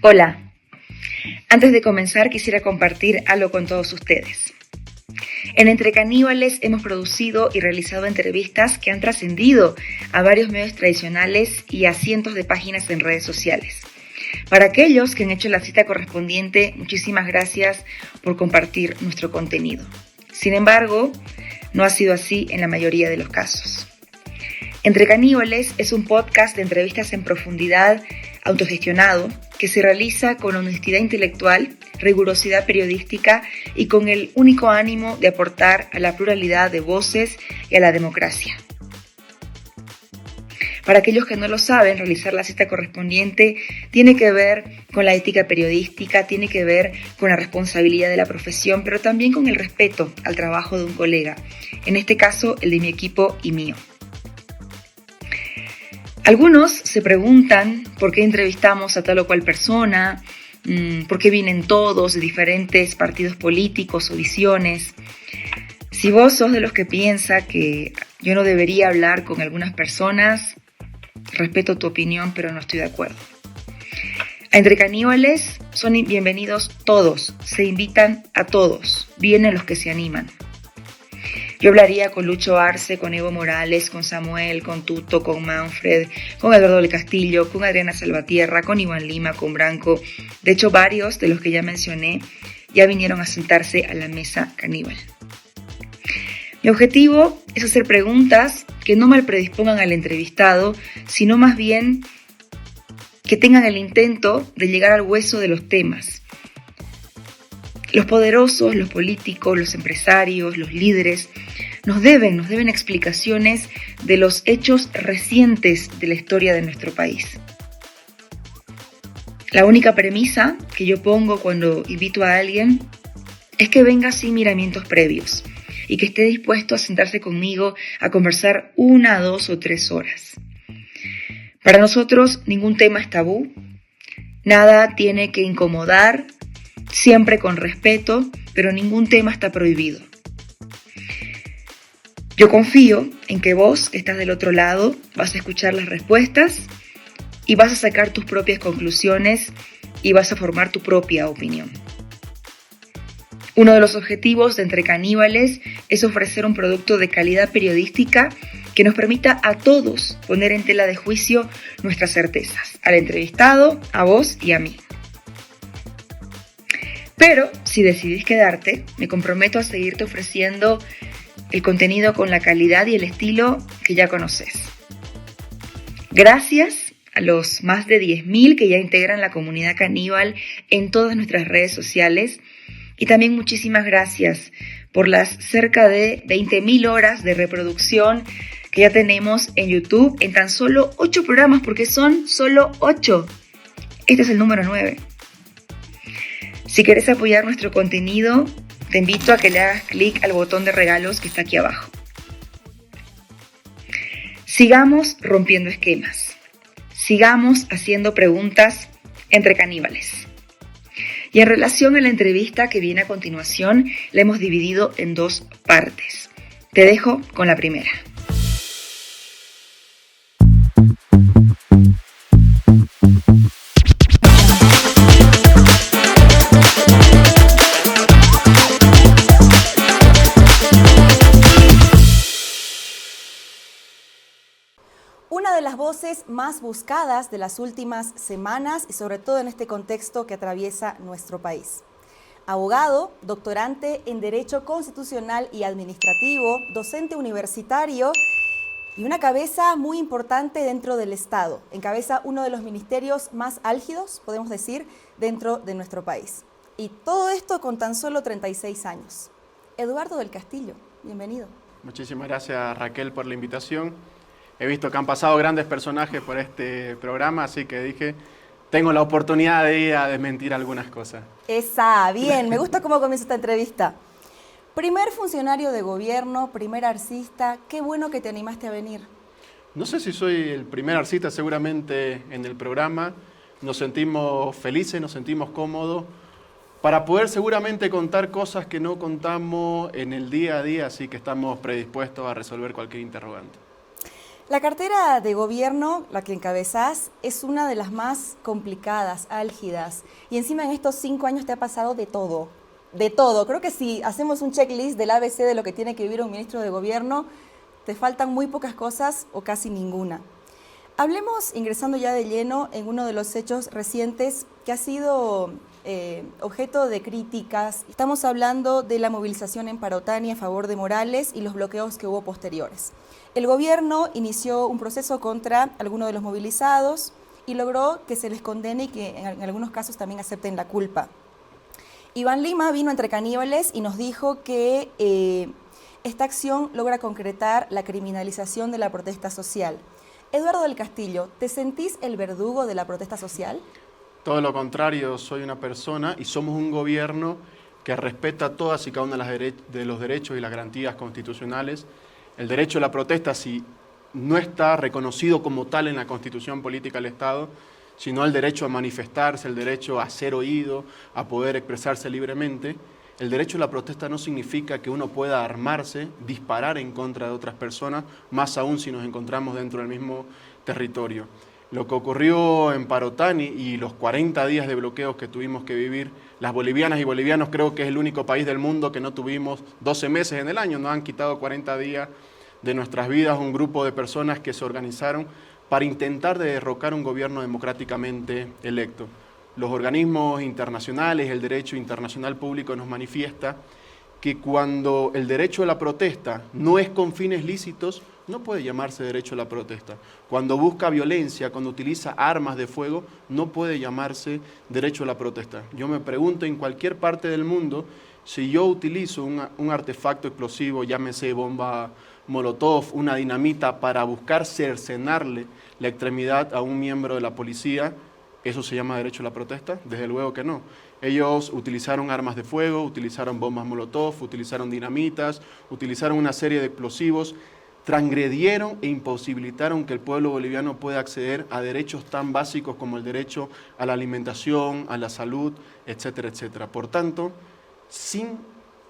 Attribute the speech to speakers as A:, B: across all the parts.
A: Hola, antes de comenzar quisiera compartir algo con todos ustedes. En Entre Caníbales hemos producido y realizado entrevistas que han trascendido a varios medios tradicionales y a cientos de páginas en redes sociales. Para aquellos que han hecho la cita correspondiente, muchísimas gracias por compartir nuestro contenido. Sin embargo, no ha sido así en la mayoría de los casos. Entre Caníbales es un podcast de entrevistas en profundidad, autogestionado, que se realiza con honestidad intelectual, rigurosidad periodística y con el único ánimo de aportar a la pluralidad de voces y a la democracia. Para aquellos que no lo saben, realizar la cita correspondiente tiene que ver con la ética periodística, tiene que ver con la responsabilidad de la profesión, pero también con el respeto al trabajo de un colega, en este caso el de mi equipo y mío. Algunos se preguntan por qué entrevistamos a tal o cual persona, por qué vienen todos de diferentes partidos políticos o visiones. Si vos sos de los que piensa que yo no debería hablar con algunas personas, respeto tu opinión, pero no estoy de acuerdo. A Entre Caníbales son bienvenidos todos, se invitan a todos, vienen los que se animan. Yo hablaría con Lucho Arce, con Evo Morales, con Samuel, con Tuto, con Manfred, con Eduardo del Castillo, con Adriana Salvatierra, con Iván Lima, con Branco. De hecho, varios de los que ya mencioné ya vinieron a sentarse a la mesa caníbal. Mi objetivo es hacer preguntas que no mal predispongan al entrevistado, sino más bien que tengan el intento de llegar al hueso de los temas. Los poderosos, los políticos, los empresarios, los líderes nos deben explicaciones de los hechos recientes de la historia de nuestro país. La única premisa que yo pongo cuando invito a alguien es que venga sin miramientos previos y que esté dispuesto a sentarse conmigo a conversar 1, 2 o 3 horas. Para nosotros ningún tema es tabú, nada tiene que incomodar, siempre con respeto, pero ningún tema está prohibido. Yo confío en que vos, que estás del otro lado, vas a escuchar las respuestas y vas a sacar tus propias conclusiones y vas a formar tu propia opinión. Uno de los objetivos de Entre Caníbales es ofrecer un producto de calidad periodística que nos permita a todos poner en tela de juicio nuestras certezas, al entrevistado, a vos y a mí. Pero si decidís quedarte, me comprometo a seguirte ofreciendo el contenido con la calidad y el estilo que ya conoces. Gracias a los más de 10.000 que ya integran la comunidad caníbal en todas nuestras redes sociales y también muchísimas gracias por las cerca de 20.000 horas de reproducción que ya tenemos en YouTube en tan solo 8 programas, porque son solo 8. Este es el número 9. Si quieres apoyar nuestro contenido, te invito a que le hagas clic al botón de regalos que está aquí abajo. Sigamos rompiendo esquemas. Sigamos haciendo preguntas entre caníbales. Y en relación a la entrevista que viene a continuación, la hemos dividido en 2 partes. Te dejo con la primera.
B: Una de las voces más buscadas de las últimas semanas y sobre todo en este contexto que atraviesa nuestro país. Abogado, doctorante en Derecho Constitucional y Administrativo, docente universitario y una cabeza muy importante dentro del Estado. Encabeza uno de los ministerios más álgidos, podemos decir, dentro de nuestro país. Y todo esto con tan solo 36 años. Eduardo del Castillo, bienvenido.
C: Muchísimas gracias, Raquel, por la invitación. He visto que han pasado grandes personajes por este programa, así que dije, tengo la oportunidad de ir a desmentir algunas cosas.
B: Bien, me gusta cómo comienza esta entrevista. Primer funcionario de gobierno, primer arcista, qué bueno que te animaste a venir.
C: No sé si soy el primer arcista, seguramente en el programa. Nos sentimos felices, nos sentimos cómodos, para poder seguramente contar cosas que no contamos en el día a día, así que estamos predispuestos a resolver cualquier interrogante.
B: La cartera de gobierno, la que encabezás, es una de las más complicadas, álgidas. Y encima en estos 5 años te ha pasado de todo. De todo. Creo que si hacemos un checklist del ABC de lo que tiene que vivir un ministro de gobierno, te faltan muy pocas cosas o casi ninguna. Hablemos, ingresando ya de lleno, en uno de los hechos recientes que ha sido objeto de críticas. Estamos hablando de la movilización en Parotani a favor de Morales y los bloqueos que hubo posteriores. El gobierno inició un proceso contra algunos de los movilizados y logró que se les condene y que en algunos casos también acepten la culpa. Iván Lima vino entre caníbales y nos dijo que esta acción logra concretar la criminalización de la protesta social. Eduardo del Castillo, ¿te sentís el verdugo de la protesta social?
C: Todo lo contrario, soy una persona y somos un gobierno que respeta todas y cada una de los derechos y las garantías constitucionales. El derecho a la protesta, si no está reconocido como tal en la Constitución Política del Estado, sino el derecho a manifestarse, el derecho a ser oído, a poder expresarse libremente. El derecho a la protesta no significa que uno pueda armarse, disparar en contra de otras personas, más aún si nos encontramos dentro del mismo territorio. Lo que ocurrió en Parotani y los 40 días de bloqueos que tuvimos que vivir, las bolivianas y bolivianos creo que es el único país del mundo que no tuvimos 12 meses en el año, nos han quitado 40 días de nuestras vidas, un grupo de personas que se organizaron para intentar derrocar un gobierno democráticamente electo. Los organismos internacionales, el derecho internacional público nos manifiesta que cuando el derecho a la protesta no es con fines lícitos, no puede llamarse derecho a la protesta. Cuando busca violencia, cuando utiliza armas de fuego, no puede llamarse derecho a la protesta. Yo me pregunto en cualquier parte del mundo, si yo utilizo un artefacto explosivo, llámese bomba molotov, una dinamita, para buscar cercenarle la extremidad a un miembro de la policía, ¿eso se llama derecho a la protesta? Desde luego que no. Ellos utilizaron armas de fuego, utilizaron bombas molotov, utilizaron dinamitas, utilizaron una serie de explosivos, transgredieron e imposibilitaron que el pueblo boliviano pueda acceder a derechos tan básicos como el derecho a la alimentación, a la salud, etcétera, etcétera. Por tanto, sin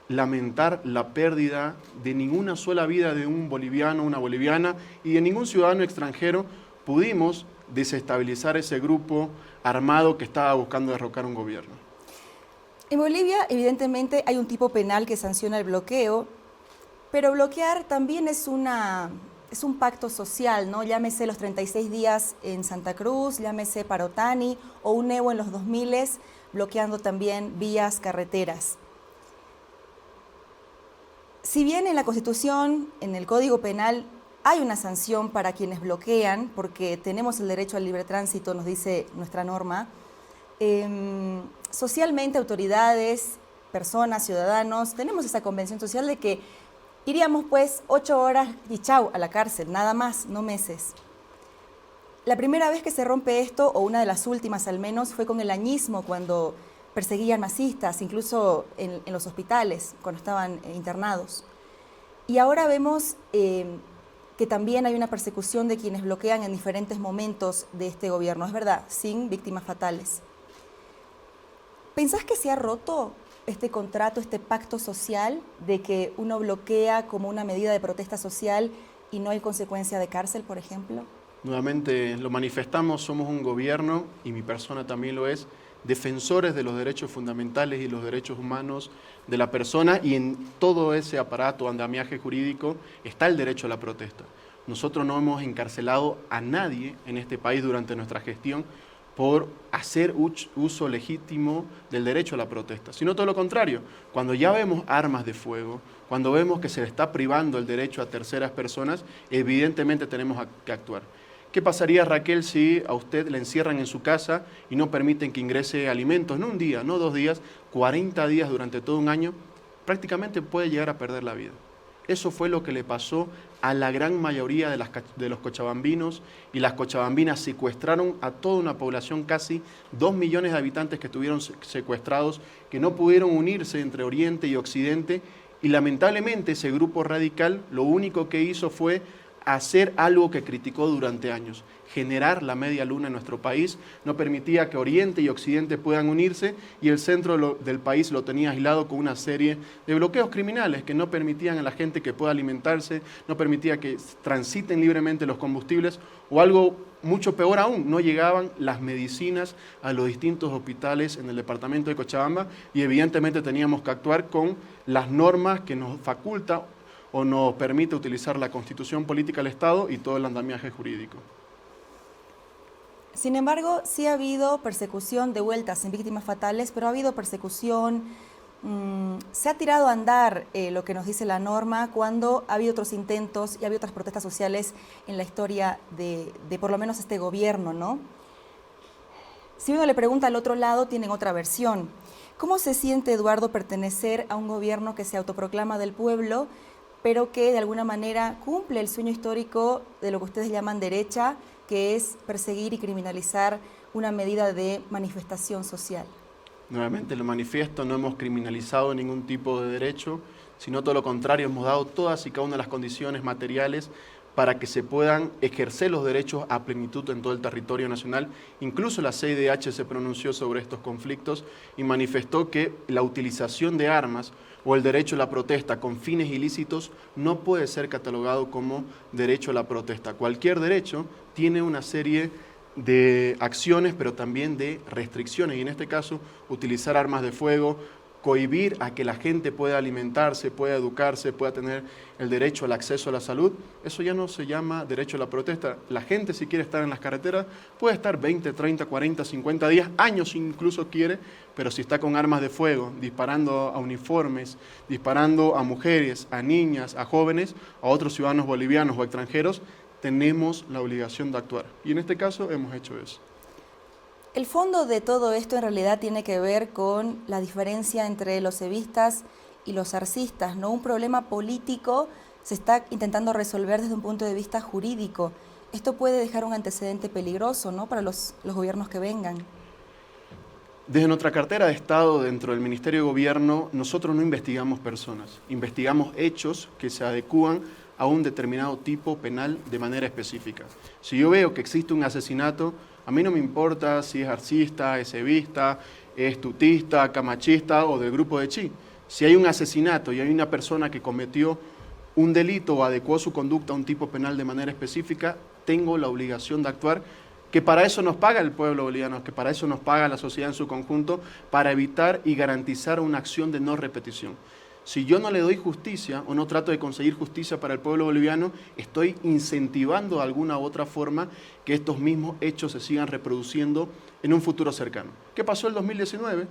C: lamentar la pérdida de ninguna sola vida de un boliviano, una boliviana y de ningún ciudadano extranjero, pudimos desestabilizar ese grupo armado que estaba buscando derrocar un gobierno.
B: En Bolivia, evidentemente, hay un tipo penal que sanciona el bloqueo, pero bloquear también es un pacto social, ¿no? Llámese los 36 días en Santa Cruz, llámese Parotani o un Evo en los 2000, bloqueando también vías, carreteras. Si bien en la Constitución, en el Código Penal, hay una sanción para quienes bloquean, porque tenemos el derecho al libre tránsito, nos dice nuestra norma, socialmente autoridades, personas, ciudadanos, tenemos esa convención social de que iríamos pues 8 horas y chau a la cárcel, nada más, no meses. La primera vez que se rompe esto, o una de las últimas al menos, fue con el añismo, cuando perseguían masistas, incluso en los hospitales, cuando estaban internados. Y ahora vemos que también hay una persecución de quienes bloquean en diferentes momentos de este gobierno, es verdad, sin víctimas fatales. ¿Pensás que se ha roto este contrato, este pacto social de que uno bloquea como una medida de protesta social y no hay consecuencia de cárcel, por ejemplo?
C: Nuevamente lo manifestamos, somos un gobierno, y mi persona también lo es, defensores de los derechos fundamentales y los derechos humanos de la persona, y en todo ese aparato, andamiaje jurídico, está el derecho a la protesta. Nosotros no hemos encarcelado a nadie en este país durante nuestra gestión por hacer uso legítimo del derecho a la protesta, sino todo lo contrario. Cuando ya vemos armas de fuego, cuando vemos que se le está privando el derecho a terceras personas, evidentemente tenemos que actuar. ¿Qué pasaría, Raquel, si a usted le encierran en su casa y no permiten que ingrese alimentos? No un día, no 2 días, 40 días durante todo un año, prácticamente puede llegar a perder la vida. Eso fue lo que le pasó a la gran mayoría de los cochabambinos, y las cochabambinas secuestraron a toda una población, casi 2 millones de habitantes que estuvieron secuestrados, que no pudieron unirse entre Oriente y Occidente, y lamentablemente ese grupo radical lo único que hizo fue hacer algo que criticó durante años, generar la media luna en nuestro país, no permitía que Oriente y Occidente puedan unirse y el centro del país lo tenía aislado con una serie de bloqueos criminales que no permitían a la gente que pueda alimentarse, no permitía que transiten libremente los combustibles o algo mucho peor aún, no llegaban las medicinas a los distintos hospitales en el departamento de Cochabamba y evidentemente teníamos que actuar con las normas que nos faculta o nos permite utilizar la Constitución Política del Estado y todo el andamiaje jurídico.
B: Sin embargo, sí ha habido persecución de vueltas en víctimas fatales, pero ha habido persecución, se ha tirado a andar lo que nos dice la norma cuando ha habido otros intentos y ha habido otras protestas sociales en la historia de por lo menos este gobierno, ¿no? Si uno le pregunta al otro lado, tienen otra versión. ¿Cómo se siente, Eduardo, pertenecer a un gobierno que se autoproclama del pueblo, pero que de alguna manera cumple el sueño histórico de lo que ustedes llaman derecha, que es perseguir y criminalizar una medida de manifestación social?
C: Nuevamente lo manifiesto, no hemos criminalizado ningún tipo de derecho, sino todo lo contrario, hemos dado todas y cada una de las condiciones materiales para que se puedan ejercer los derechos a plenitud en todo el territorio nacional. Incluso la CIDH se pronunció sobre estos conflictos y manifestó que la utilización de armas o el derecho a la protesta con fines ilícitos no puede ser catalogado como derecho a la protesta. Cualquier derecho tiene una serie de acciones, pero también de restricciones, y en este caso utilizar armas de fuego, cohibir a que la gente pueda alimentarse, pueda educarse, pueda tener el derecho al acceso a la salud, eso ya no se llama derecho a la protesta. La gente, si quiere estar en las carreteras, puede estar 20, 30, 40, 50 días, años incluso quiere, pero si está con armas de fuego, disparando a uniformes, disparando a mujeres, a niñas, a jóvenes, a otros ciudadanos bolivianos o extranjeros, tenemos la obligación de actuar. Y en este caso hemos hecho eso.
B: El fondo de todo esto en realidad tiene que ver con la diferencia entre los evistas y los arcistas, ¿no? Un problema político se está intentando resolver desde un punto de vista jurídico. Esto puede dejar un antecedente peligroso, ¿no?, para los gobiernos que vengan.
C: Desde nuestra cartera de Estado, dentro del Ministerio de Gobierno, nosotros no investigamos personas, investigamos hechos que se adecúan a un determinado tipo penal de manera específica. Si yo veo que existe un asesinato, a mí no me importa si es arcista, es evista, es tutista, camachista o del grupo de Chi. Si hay un asesinato y hay una persona que cometió un delito o adecuó su conducta a un tipo penal de manera específica, tengo la obligación de actuar, que para eso nos paga el pueblo boliviano, que para eso nos paga la sociedad en su conjunto, para evitar y garantizar una acción de no repetición. Si yo no le doy justicia o no trato de conseguir justicia para el pueblo boliviano, estoy incentivando de alguna u otra forma que estos mismos hechos se sigan reproduciendo en un futuro cercano. ¿Qué pasó en el 2019?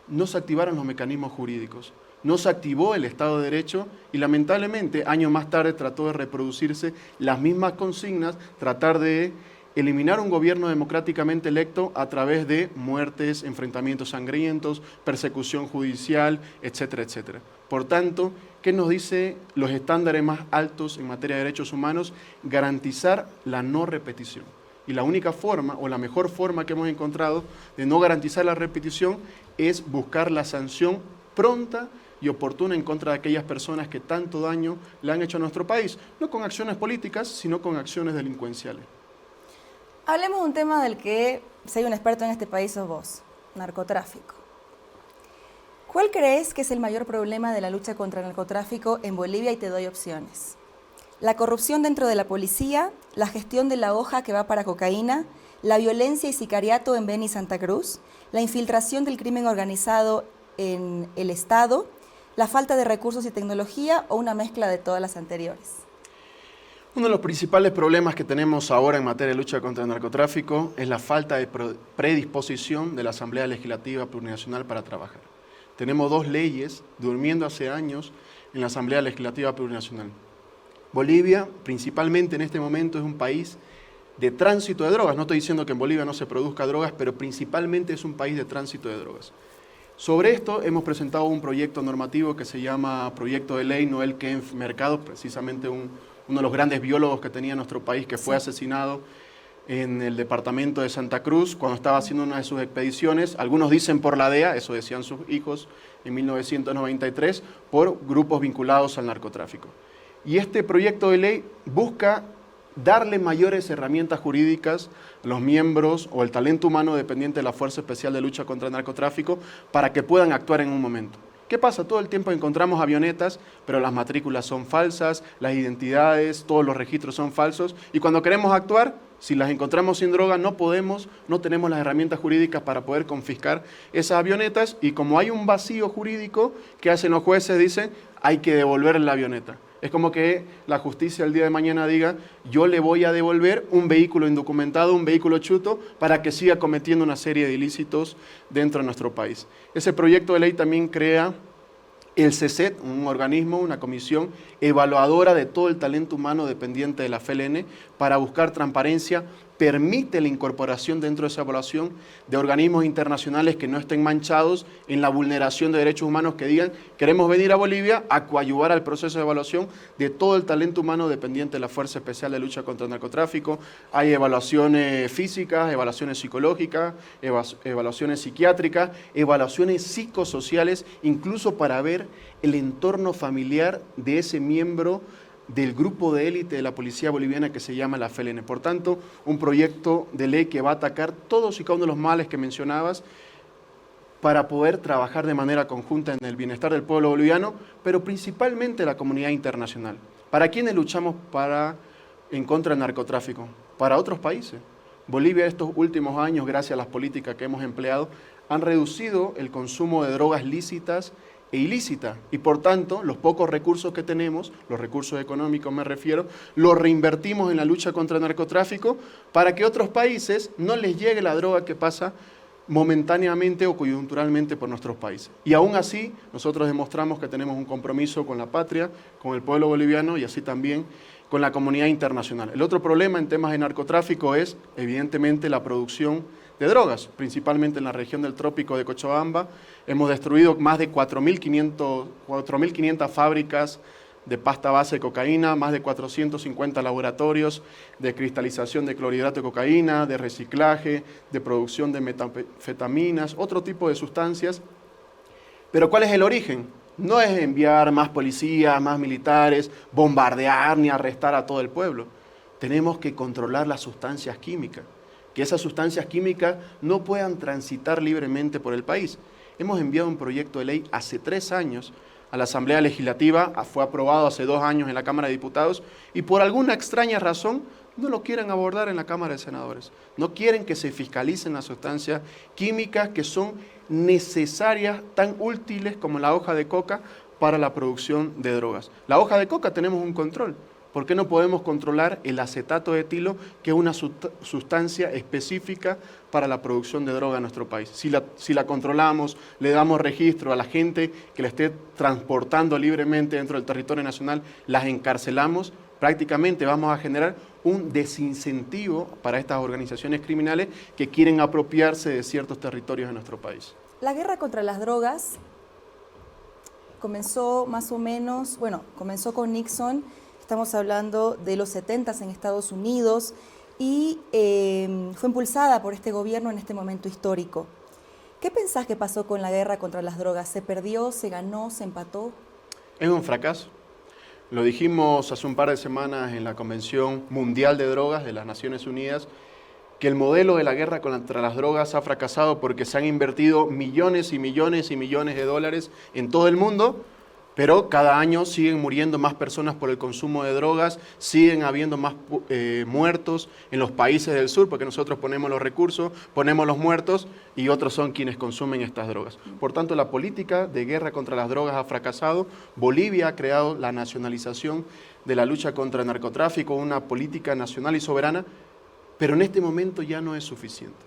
C: No se activaron los mecanismos jurídicos, no se activó el Estado de Derecho y lamentablemente años más tarde trató de reproducirse las mismas consignas, tratar de eliminar un gobierno democráticamente electo a través de muertes, enfrentamientos sangrientos, persecución judicial, etcétera, etcétera. Por tanto, ¿qué nos dice los estándares más altos en materia de derechos humanos? Garantizar la no repetición. Y la única forma, o la mejor forma que hemos encontrado de no garantizar la repetición es buscar la sanción pronta y oportuna en contra de aquellas personas que tanto daño le han hecho a nuestro país, no con acciones políticas, sino con acciones delincuenciales.
B: Hablemos de un tema del que, si hay un experto en este país, sos vos: narcotráfico. ¿Cuál crees que es el mayor problema de la lucha contra el narcotráfico en Bolivia? Y te doy opciones. La corrupción dentro de la policía, la gestión de la hoja que va para cocaína, la violencia y sicariato en Beni y Santa Cruz, la infiltración del crimen organizado en el Estado, la falta de recursos y tecnología o una mezcla de todas las anteriores.
C: Uno de los principales problemas que tenemos ahora en materia de lucha contra el narcotráfico es la falta de predisposición de la Asamblea Legislativa Plurinacional para trabajar. Tenemos dos leyes durmiendo hace años en la Asamblea Legislativa Plurinacional. Bolivia, principalmente en este momento, es un país de tránsito de drogas. No estoy diciendo que en Bolivia no se produzca drogas, pero principalmente es un país de tránsito de drogas. Sobre esto hemos presentado un proyecto normativo que se llama Proyecto de Ley Noel Kempf Mercado, precisamente uno de los grandes biólogos que tenía nuestro país, que fue asesinado en el departamento de Santa Cruz cuando estaba haciendo una de sus expediciones. Algunos dicen por la DEA, eso decían sus hijos en 1993, por grupos vinculados al narcotráfico. Y este proyecto de ley busca darle mayores herramientas jurídicas a los miembros o el talento humano dependiente de la Fuerza Especial de Lucha contra el Narcotráfico para que puedan actuar en un momento. ¿Qué pasa? Todo el tiempo encontramos avionetas, pero las matrículas son falsas, las identidades, todos los registros son falsos, y cuando queremos actuar, si las encontramos sin droga, no tenemos las herramientas jurídicas para poder confiscar esas avionetas, y como hay un vacío jurídico, ¿qué hacen los jueces? Dicen, hay que devolver la avioneta. Es como que la justicia el día de mañana diga, yo le voy a devolver un vehículo indocumentado, un vehículo chuto, para que siga cometiendo una serie de ilícitos dentro de nuestro país. Ese proyecto de ley también crea el CESET, un organismo, una comisión evaluadora de todo el talento humano dependiente de la FLN para buscar transparencia, permite la incorporación dentro de esa evaluación de organismos internacionales que no estén manchados en la vulneración de derechos humanos, que digan, queremos venir a Bolivia a coadyuvar al proceso de evaluación de todo el talento humano dependiente de la Fuerza Especial de Lucha contra el Narcotráfico. Hay evaluaciones físicas, evaluaciones psicológicas, evaluaciones psiquiátricas, evaluaciones psicosociales, incluso para ver el entorno familiar de ese miembro del grupo de élite de la policía boliviana que se llama la FLN. Por tanto, un proyecto de ley que va a atacar todos y cada uno de los males que mencionabas para poder trabajar de manera conjunta en el bienestar del pueblo boliviano, pero principalmente la comunidad internacional. ¿Para quiénes luchamos en contra del narcotráfico? Para otros países. Bolivia estos últimos años, gracias a las políticas que hemos empleado, han reducido el consumo de drogas lícitas e ilícita, y por tanto los pocos recursos que tenemos, los recursos económicos me refiero, los reinvertimos en la lucha contra el narcotráfico para que a otros países no les llegue la droga que pasa momentáneamente o coyunturalmente por nuestros países. Y aún así nosotros demostramos que tenemos un compromiso con la patria, con el pueblo boliviano y así también con la comunidad internacional. El otro problema en temas de narcotráfico es evidentemente la producción de drogas, principalmente en la región del trópico de Cochabamba. Hemos destruido más de 4.500 fábricas de pasta base de cocaína, más de 450 laboratorios de cristalización de clorhidrato de cocaína, de reciclaje, de producción de metanfetaminas, otro tipo de sustancias. Pero ¿cuál es el origen? No es enviar más policías, más militares, bombardear ni arrestar a todo el pueblo. Tenemos que controlar las sustancias químicas, que esas sustancias químicas no puedan transitar libremente por el país. Hemos enviado un proyecto de ley hace 3 años a la Asamblea Legislativa, fue aprobado hace 2 años en la Cámara de Diputados, y por alguna extraña razón no lo quieren abordar en la Cámara de Senadores. No quieren que se fiscalicen las sustancias químicas que son necesarias, tan útiles como la hoja de coca para la producción de drogas. La hoja de coca tenemos un control. ¿Por qué no podemos controlar el acetato de etilo, que es una sustancia específica para la producción de droga en nuestro país? Si la controlamos, le damos registro a la gente que la esté transportando libremente dentro del territorio nacional, las encarcelamos, prácticamente vamos a generar un desincentivo para estas organizaciones criminales que quieren apropiarse de ciertos territorios de nuestro país.
B: La guerra contra las drogas comenzó más o menos, comenzó con Nixon. Estamos hablando de los 70s en Estados Unidos y fue impulsada por este gobierno en este momento histórico. ¿Qué pensás que pasó con la guerra contra las drogas? ¿Se perdió, se ganó, se empató?
C: Es un fracaso. Lo dijimos hace un par de semanas en la Convención Mundial de Drogas de las Naciones Unidas, que el modelo de la guerra contra las drogas ha fracasado porque se han invertido millones y millones y millones de dólares en todo el mundo, pero cada año siguen muriendo más personas por el consumo de drogas, siguen habiendo más muertos en los países del sur, porque nosotros ponemos los recursos, ponemos los muertos y otros son quienes consumen estas drogas. Por tanto, la política de guerra contra las drogas ha fracasado. Bolivia ha creado la nacionalización de la lucha contra el narcotráfico, una política nacional y soberana, pero en este momento ya no es suficiente.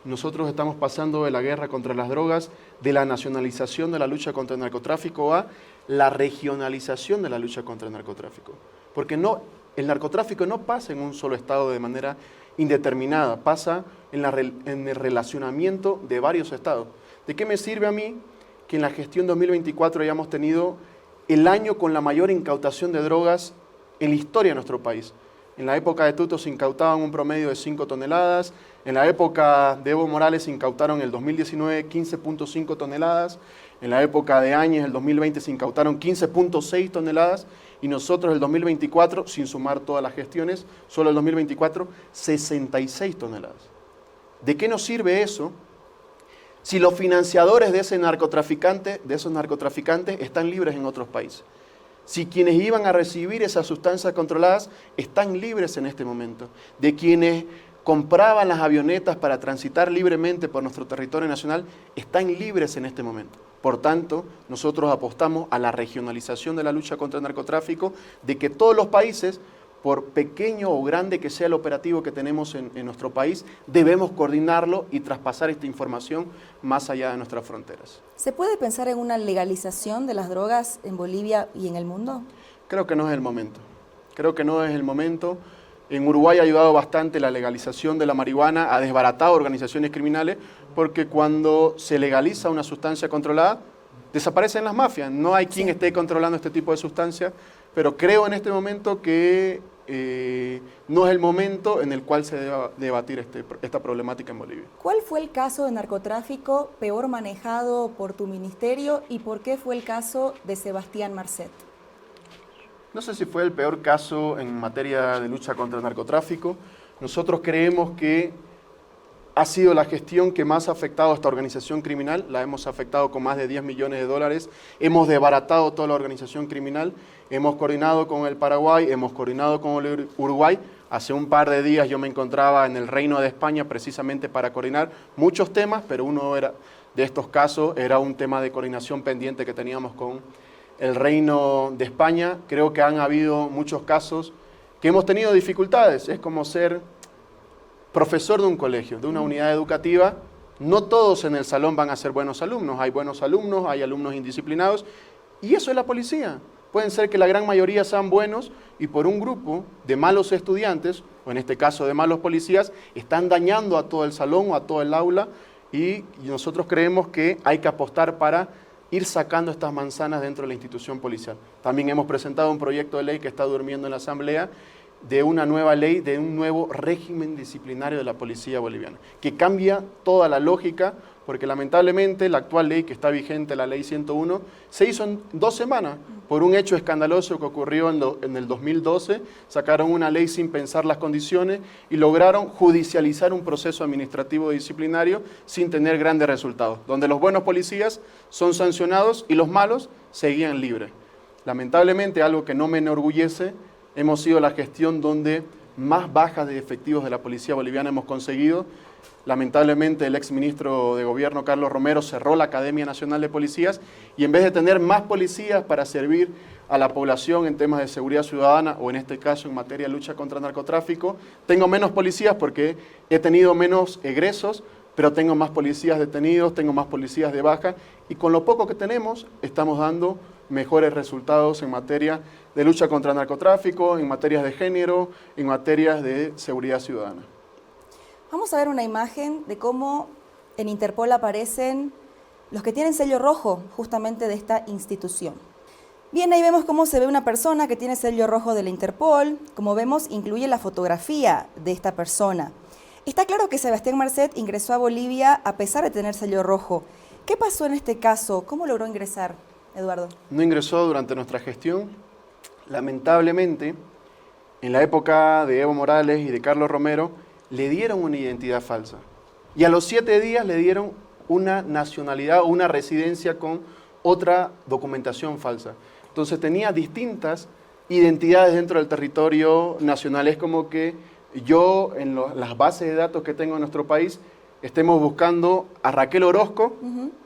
C: Nosotros estamos pasando de la guerra contra las drogas, de la nacionalización de la lucha contra el narcotráfico a la regionalización de la lucha contra el narcotráfico. Porque el narcotráfico no pasa en un solo estado de manera indeterminada, pasa en el relacionamiento de varios estados. ¿De qué me sirve a mí que en la gestión 2024 hayamos tenido el año con la mayor incautación de drogas en la historia de nuestro país? En la época de Tuto se incautaban un promedio de 5 toneladas, En la época de Evo Morales se incautaron en el 2019 15.5 toneladas, en la época de Áñez, el 2020, se incautaron 15.6 toneladas y nosotros el 2024, sin sumar todas las gestiones, solo el 2024, 66 toneladas. ¿De qué nos sirve eso si los financiadores de esos narcotraficantes están libres en otros países? Si quienes iban a recibir esas sustancias controladas están libres en este momento, de quienes compraban las avionetas para transitar libremente por nuestro territorio nacional, están libres en este momento. Por tanto, nosotros apostamos a la regionalización de la lucha contra el narcotráfico, de que todos los países, por pequeño o grande que sea el operativo que tenemos en nuestro país, debemos coordinarlo y traspasar esta información más allá de nuestras fronteras.
B: ¿Se puede pensar en una legalización de las drogas en Bolivia y en el mundo?
C: Creo que no es el momento. Creo que no es el momento. En Uruguay ha ayudado bastante la legalización de la marihuana, ha desbaratado organizaciones criminales, porque cuando se legaliza una sustancia controlada, desaparecen las mafias. No hay quien esté controlando este tipo de sustancias, pero creo en este momento que no es el momento en el cual se deba debatir esta problemática en Bolivia.
B: ¿Cuál fue el caso de narcotráfico peor manejado por tu ministerio y por qué fue el caso de Sebastián Marcet?
C: No sé si fue el peor caso en materia de lucha contra el narcotráfico. Nosotros creemos que ha sido la gestión que más ha afectado a esta organización criminal. La hemos afectado con más de 10 millones de dólares. Hemos desbaratado toda la organización criminal. Hemos coordinado con el Paraguay, hemos coordinado con el Uruguay. Hace un par de días yo me encontraba en el Reino de España precisamente para coordinar muchos temas, pero uno de estos casos era un tema de coordinación pendiente que teníamos con el Reino de España. Creo que han habido muchos casos que hemos tenido dificultades. Es como ser profesor de un colegio, de una unidad educativa. No todos en el salón van a ser buenos alumnos. Hay buenos alumnos, hay alumnos indisciplinados. Y eso es la policía. Pueden ser que la gran mayoría sean buenos y por un grupo de malos estudiantes, o en este caso de malos policías, están dañando a todo el salón o a todo el aula. Y nosotros creemos que hay que apostar para ir sacando estas manzanas dentro de la institución policial. También hemos presentado un proyecto de ley que está durmiendo en la Asamblea de una nueva ley, de un nuevo régimen disciplinario de la policía boliviana, que cambia toda la lógica, porque lamentablemente la actual ley que está vigente, la ley 101, se hizo en 2 semanas por un hecho escandaloso que ocurrió en el 2012. Sacaron una ley sin pensar las condiciones y lograron judicializar un proceso administrativo disciplinario sin tener grandes resultados, donde los buenos policías son sancionados y los malos seguían libres. Lamentablemente, algo que no me enorgullece, hemos sido la gestión donde más bajas de efectivos de la policía boliviana hemos conseguido. Lamentablemente el exministro de Gobierno, Carlos Romero, cerró la Academia Nacional de Policías y en vez de tener más policías para servir a la población en temas de seguridad ciudadana o en este caso en materia de lucha contra el narcotráfico, tengo menos policías porque he tenido menos egresos, pero tengo más policías detenidos, tengo más policías de baja y con lo poco que tenemos estamos dando mejores resultados en materia de lucha contra el narcotráfico, en materias de género, en materias de seguridad ciudadana.
B: Vamos a ver una imagen de cómo en Interpol aparecen los que tienen sello rojo justamente de esta institución. Bien, ahí vemos cómo se ve una persona que tiene sello rojo de la Interpol. Como vemos, incluye la fotografía de esta persona. Está claro que Sebastián Marcet ingresó a Bolivia a pesar de tener sello rojo. ¿Qué pasó en este caso? ¿Cómo logró ingresar, Eduardo?
C: No ingresó durante nuestra gestión. Lamentablemente, en la época de Evo Morales y de Carlos Romero, le dieron una identidad falsa. Y a los 7 días le dieron una nacionalidad o una residencia con otra documentación falsa. Entonces tenía distintas identidades dentro del territorio nacional. Es como que yo, en las bases de datos que tengo en nuestro país, estemos buscando a Raquel Orozco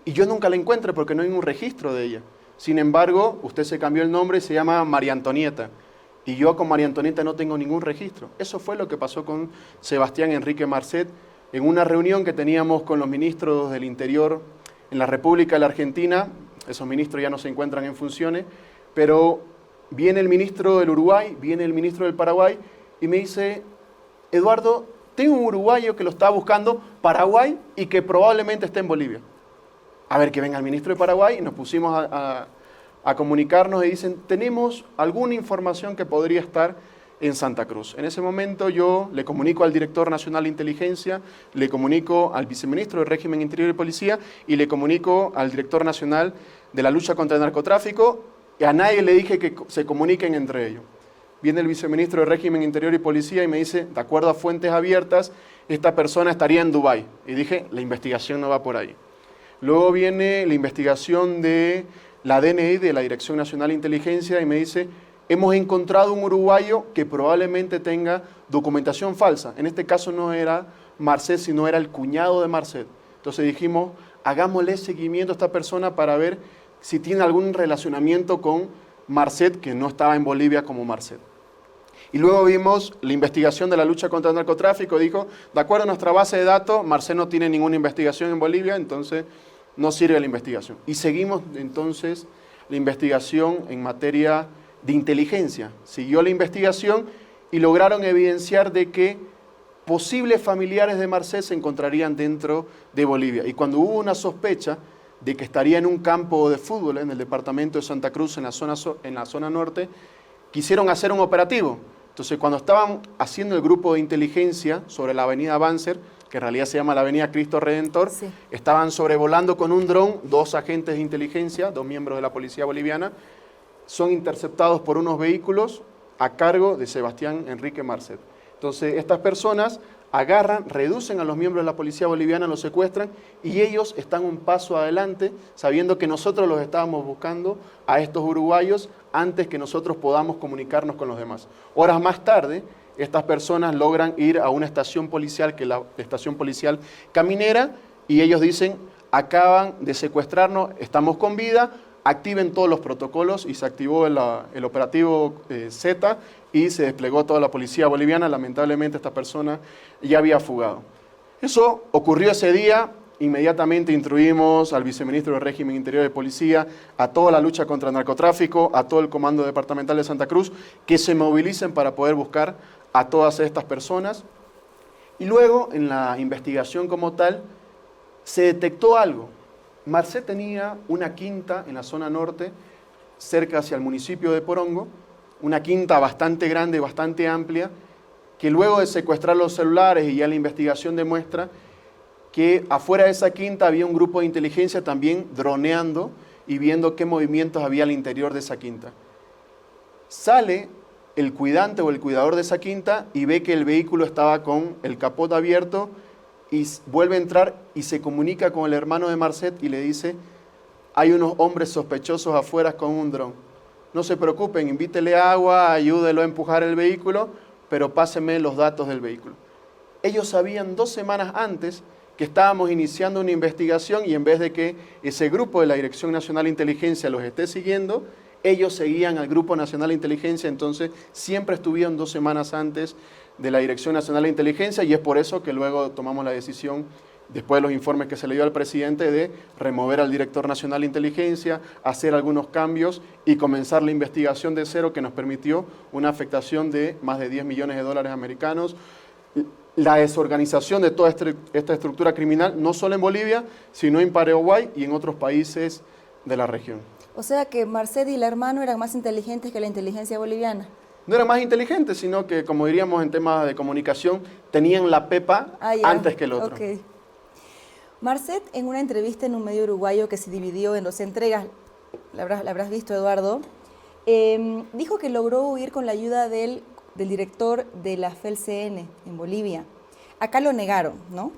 C: y yo nunca la encuentro porque no hay un registro de ella. Sin embargo, usted se cambió el nombre y se llama María Antonieta. Y yo con María Antonieta no tengo ningún registro. Eso fue lo que pasó con Sebastián Enrique Marcet en una reunión que teníamos con los ministros del Interior en la República de la Argentina. Esos ministros ya no se encuentran en funciones, pero viene el ministro del Uruguay, viene el ministro del Paraguay y me dice, Eduardo, tengo un uruguayo que lo está buscando Paraguay y que probablemente esté en Bolivia. A ver que venga el ministro de Paraguay y nos pusimos a comunicarnos y dicen, tenemos alguna información que podría estar en Santa Cruz. En ese momento yo le comunico al director nacional de inteligencia, le comunico al viceministro de régimen interior y policía y le comunico al director nacional de la lucha contra el narcotráfico, y a nadie le dije que se comuniquen entre ellos. Viene el viceministro de régimen interior y policía y me dice, de acuerdo a fuentes abiertas, esta persona estaría en Dubái. Y dije, la investigación no va por ahí. Luego viene la investigación de la DNI, de la Dirección Nacional de Inteligencia, y me dice, hemos encontrado un uruguayo que probablemente tenga documentación falsa. En este caso no era Marcet, sino era el cuñado de Marcet. Entonces dijimos, hagámosle seguimiento a esta persona para ver si tiene algún relacionamiento con Marcet, que no estaba en Bolivia como Marcet. Y luego vimos la investigación de la lucha contra el narcotráfico. Dijo, de acuerdo a nuestra base de datos, Marcet no tiene ninguna investigación en Bolivia, entonces no sirve la investigación. Y seguimos entonces la investigación en materia de inteligencia. Siguió la investigación y lograron evidenciar de que posibles familiares de Marcet se encontrarían dentro de Bolivia. Y cuando hubo una sospecha de que estaría en un campo de fútbol en el departamento de Santa Cruz, en la zona norte, quisieron hacer un operativo. Entonces, cuando estaban haciendo el grupo de inteligencia sobre la avenida Banzer, que en realidad se llama la avenida Cristo Redentor, sí, estaban sobrevolando con un dron 2 agentes de inteligencia, 2 miembros de la policía boliviana, son interceptados por unos vehículos a cargo de Sebastián Enrique Marcet. Entonces, estas personas agarran, reducen a los miembros de la policía boliviana, los secuestran y ellos están un paso adelante, sabiendo que nosotros los estábamos buscando a estos uruguayos antes que nosotros podamos comunicarnos con los demás. Horas más tarde, estas personas logran ir a una estación policial, que es la estación policial Caminera, y ellos dicen, acaban de secuestrarnos, estamos con vida, activen todos los protocolos, y se activó el operativo Z y se desplegó toda la policía boliviana. Lamentablemente esta persona ya había fugado. Eso ocurrió ese día. Inmediatamente instruimos al viceministro de régimen interior de policía, a toda la lucha contra el narcotráfico, a todo el comando departamental de Santa Cruz, que se movilicen para poder buscar a todas estas personas. Y luego, en la investigación como tal, se detectó algo. Marcet tenía una quinta en la zona norte, cerca hacia el municipio de Porongo, una quinta bastante grande, bastante amplia, que luego de secuestrar los celulares y ya la investigación demuestra que afuera de esa quinta había un grupo de inteligencia también droneando y viendo qué movimientos había al interior de esa quinta. Sale el cuidante o el cuidador de esa quinta y ve que el vehículo estaba con el capot abierto y vuelve a entrar y se comunica con el hermano de Marcet y le dice, hay unos hombres sospechosos afuera con un dron. No se preocupen, invítele agua, ayúdelo a empujar el vehículo, pero pásenme los datos del vehículo. Ellos sabían 2 semanas antes que estábamos iniciando una investigación y en vez de que ese grupo de la Dirección Nacional de Inteligencia los esté siguiendo, ellos seguían al Grupo Nacional de Inteligencia, entonces siempre estuvieron 2 semanas antes de la Dirección Nacional de Inteligencia y es por eso que luego tomamos la decisión, después de los informes que se le dio al presidente, de remover al Director Nacional de Inteligencia, hacer algunos cambios y comenzar la investigación de cero que nos permitió una afectación de más de 10 millones de dólares americanos, la desorganización de toda esta estructura criminal, no solo en Bolivia, sino en Paraguay y en otros países de la región.
B: O sea que Marcet y el hermano eran más inteligentes que la inteligencia boliviana.
C: No eran más inteligentes, sino que, como diríamos en temas de comunicación, tenían la pepa antes que el otro.
B: Okay. Marcet, en una entrevista en un medio uruguayo que se dividió en 2 entregas, la habrás visto, Eduardo, dijo que logró huir con la ayuda del director de la FELCN en Bolivia. Acá lo negaron, ¿no?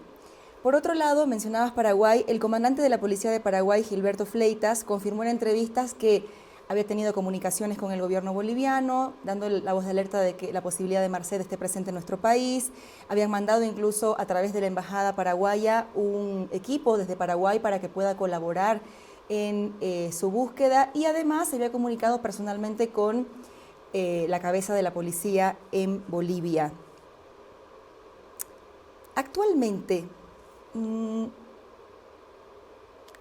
B: Por otro lado, mencionabas Paraguay, el comandante de la Policía de Paraguay, Gilberto Fleitas, confirmó en entrevistas que había tenido comunicaciones con el gobierno boliviano, dando la voz de alerta de que la posibilidad de Marcet esté presente en nuestro país. Habían mandado incluso a través de la embajada paraguaya un equipo desde Paraguay para que pueda colaborar en su búsqueda y además se había comunicado personalmente con la cabeza de la policía en Bolivia. Actualmente,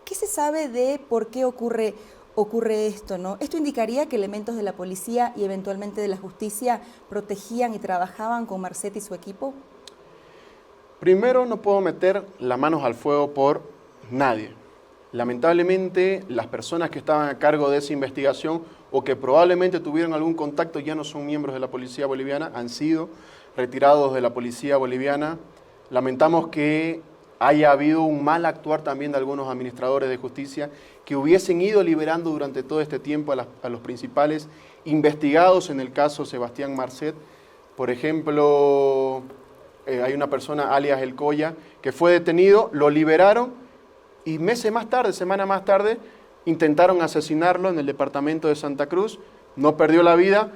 B: ¿qué se sabe de por qué ocurre esto, ¿no? Esto indicaría que elementos de la policía y eventualmente de la justicia protegían y trabajaban con Marcet y su equipo.
C: Primero, no puedo meter las manos al fuego por nadie. Lamentablemente, las personas que estaban a cargo de esa investigación o que probablemente tuvieron algún contacto ya no son miembros de la policía boliviana, han sido retirados de la policía boliviana. Lamentamos que haya habido un mal actuar también de algunos administradores de justicia que hubiesen ido liberando durante todo este tiempo a los principales investigados en el caso Sebastián Marcet. Por ejemplo, hay una persona, alias El Coya, que fue detenido, lo liberaron y meses más tarde, semana más tarde, intentaron asesinarlo en el departamento de Santa Cruz. No perdió la vida,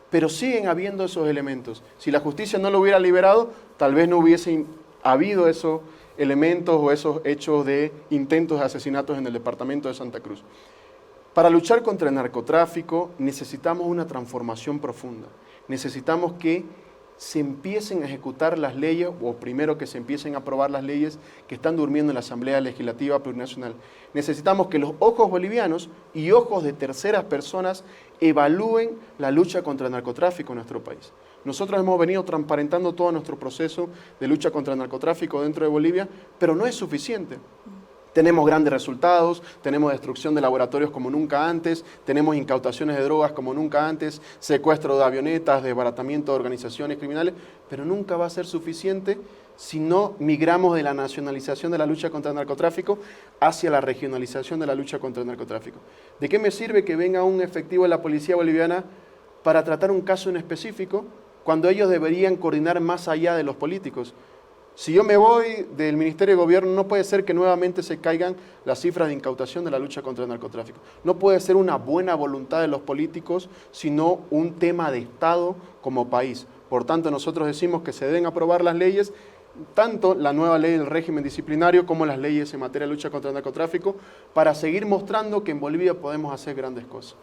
C: pero siguen habiendo esos elementos. Si la justicia no lo hubiera liberado, tal vez no hubiese habido esos elementos o esos hechos de intentos de asesinatos en el departamento de Santa Cruz. Para luchar contra el narcotráfico necesitamos una transformación profunda. Necesitamos que se empiecen a ejecutar las leyes, o primero que se empiecen a aprobar las leyes que están durmiendo en la Asamblea Legislativa Plurinacional. Necesitamos que los ojos bolivianos y ojos de terceras personas evalúen la lucha contra el narcotráfico en nuestro país. Nosotros hemos venido transparentando todo nuestro proceso de lucha contra el narcotráfico dentro de Bolivia, pero no es suficiente. Tenemos grandes resultados, tenemos destrucción de laboratorios como nunca antes, tenemos incautaciones de drogas como nunca antes, secuestro de avionetas, desbaratamiento de organizaciones criminales, pero nunca va a ser suficiente si no migramos de la nacionalización de la lucha contra el narcotráfico hacia la regionalización de la lucha contra el narcotráfico. ¿De qué me sirve que venga un efectivo de la policía boliviana para tratar un caso en específico cuando ellos deberían coordinar más allá de los políticos? Si yo me voy del Ministerio de Gobierno, no puede ser que nuevamente se caigan las cifras de incautación de la lucha contra el narcotráfico. No puede ser una buena voluntad de los políticos, sino un tema de Estado como país. Por tanto, nosotros decimos que se deben aprobar las leyes, tanto la nueva ley del régimen disciplinario como las leyes en materia de lucha contra el narcotráfico, para seguir mostrando que en Bolivia podemos hacer grandes cosas.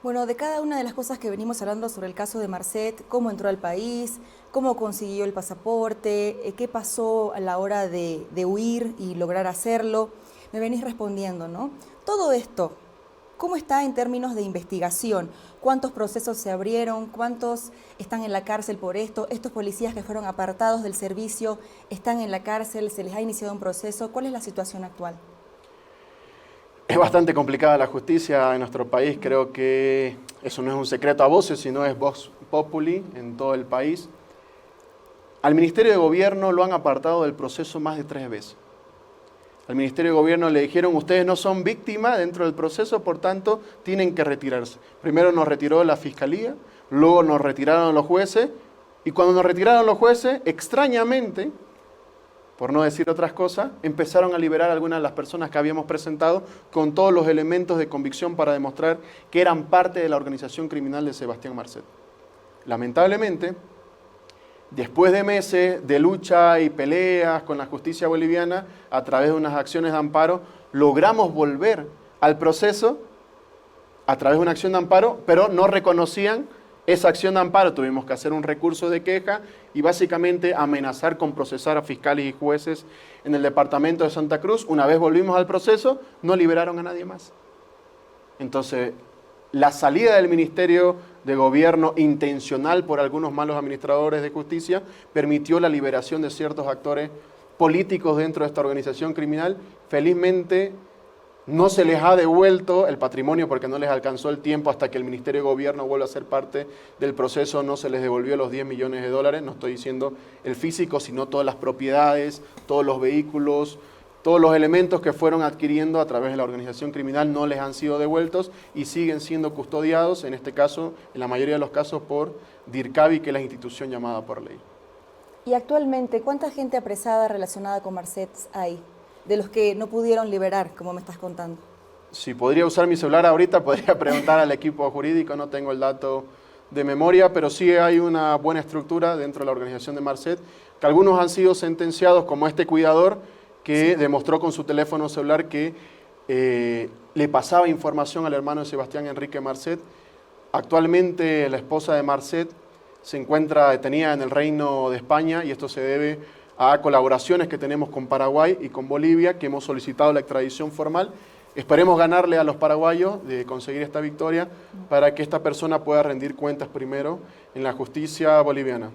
B: Bueno, de cada una de las cosas que venimos hablando sobre el caso de Marcet, cómo entró al país, cómo consiguió el pasaporte, qué pasó a la hora de huir y lograr hacerlo, me venís respondiendo, ¿no? Todo esto, ¿cómo está en términos de investigación? ¿Cuántos procesos se abrieron? ¿Cuántos están en la cárcel por esto? ¿Estos policías que fueron apartados del servicio están en la cárcel? ¿Se les ha iniciado un proceso? ¿Cuál es la situación actual?
C: Es bastante complicada la justicia en nuestro país, creo que eso no es un secreto a voces, sino es vox populi en todo el país. Al Ministerio de Gobierno lo han apartado del proceso más de 3 veces. Al Ministerio de Gobierno le dijeron, ustedes no son víctimas dentro del proceso, por tanto, tienen que retirarse. Primero nos retiró la Fiscalía, luego nos retiraron los jueces, y cuando nos retiraron los jueces, extrañamente, por no decir otras cosas, empezaron a liberar a algunas de las personas que habíamos presentado con todos los elementos de convicción para demostrar que eran parte de la organización criminal de Sebastián Marcet. Lamentablemente, después de meses de lucha y peleas con la justicia boliviana, a través de unas acciones de amparo, logramos volver al proceso a través de una acción de amparo, pero no reconocían esa acción de amparo. Tuvimos que hacer un recurso de queja y básicamente amenazar con procesar a fiscales y jueces en el departamento de Santa Cruz. Una vez volvimos al proceso, no liberaron a nadie más. Entonces, la salida del Ministerio de Gobierno intencional por algunos malos administradores de justicia permitió la liberación de ciertos actores políticos dentro de esta organización criminal. Felizmente, no se les ha devuelto el patrimonio porque no les alcanzó el tiempo hasta que el Ministerio de Gobierno vuelva a ser parte del proceso. No se les devolvió los 10 millones de dólares, no estoy diciendo el físico, sino todas las propiedades, todos los vehículos, todos los elementos que fueron adquiriendo a través de la organización criminal no les han sido devueltos y siguen siendo custodiados, en este caso, en la mayoría de los casos, por DIRCABI, que es la institución llamada por ley.
B: Y actualmente, ¿cuánta gente apresada relacionada con Marcet hay? De los que no pudieron liberar, como me estás contando.
C: Si podría usar mi celular ahorita, podría preguntar al equipo jurídico, no tengo el dato de memoria, pero sí hay una buena estructura dentro de la organización de Marcet, que algunos han sido sentenciados, como este cuidador, que demostró con su teléfono celular que le pasaba información al hermano de Sebastián Enrique Marcet. Actualmente la esposa de Marcet se encuentra detenida en el Reino de España y esto se debe a colaboraciones que tenemos con Paraguay y con Bolivia, que hemos solicitado la extradición formal. Esperemos ganarle a los paraguayos de conseguir esta victoria para que esta persona pueda rendir cuentas primero en la justicia boliviana.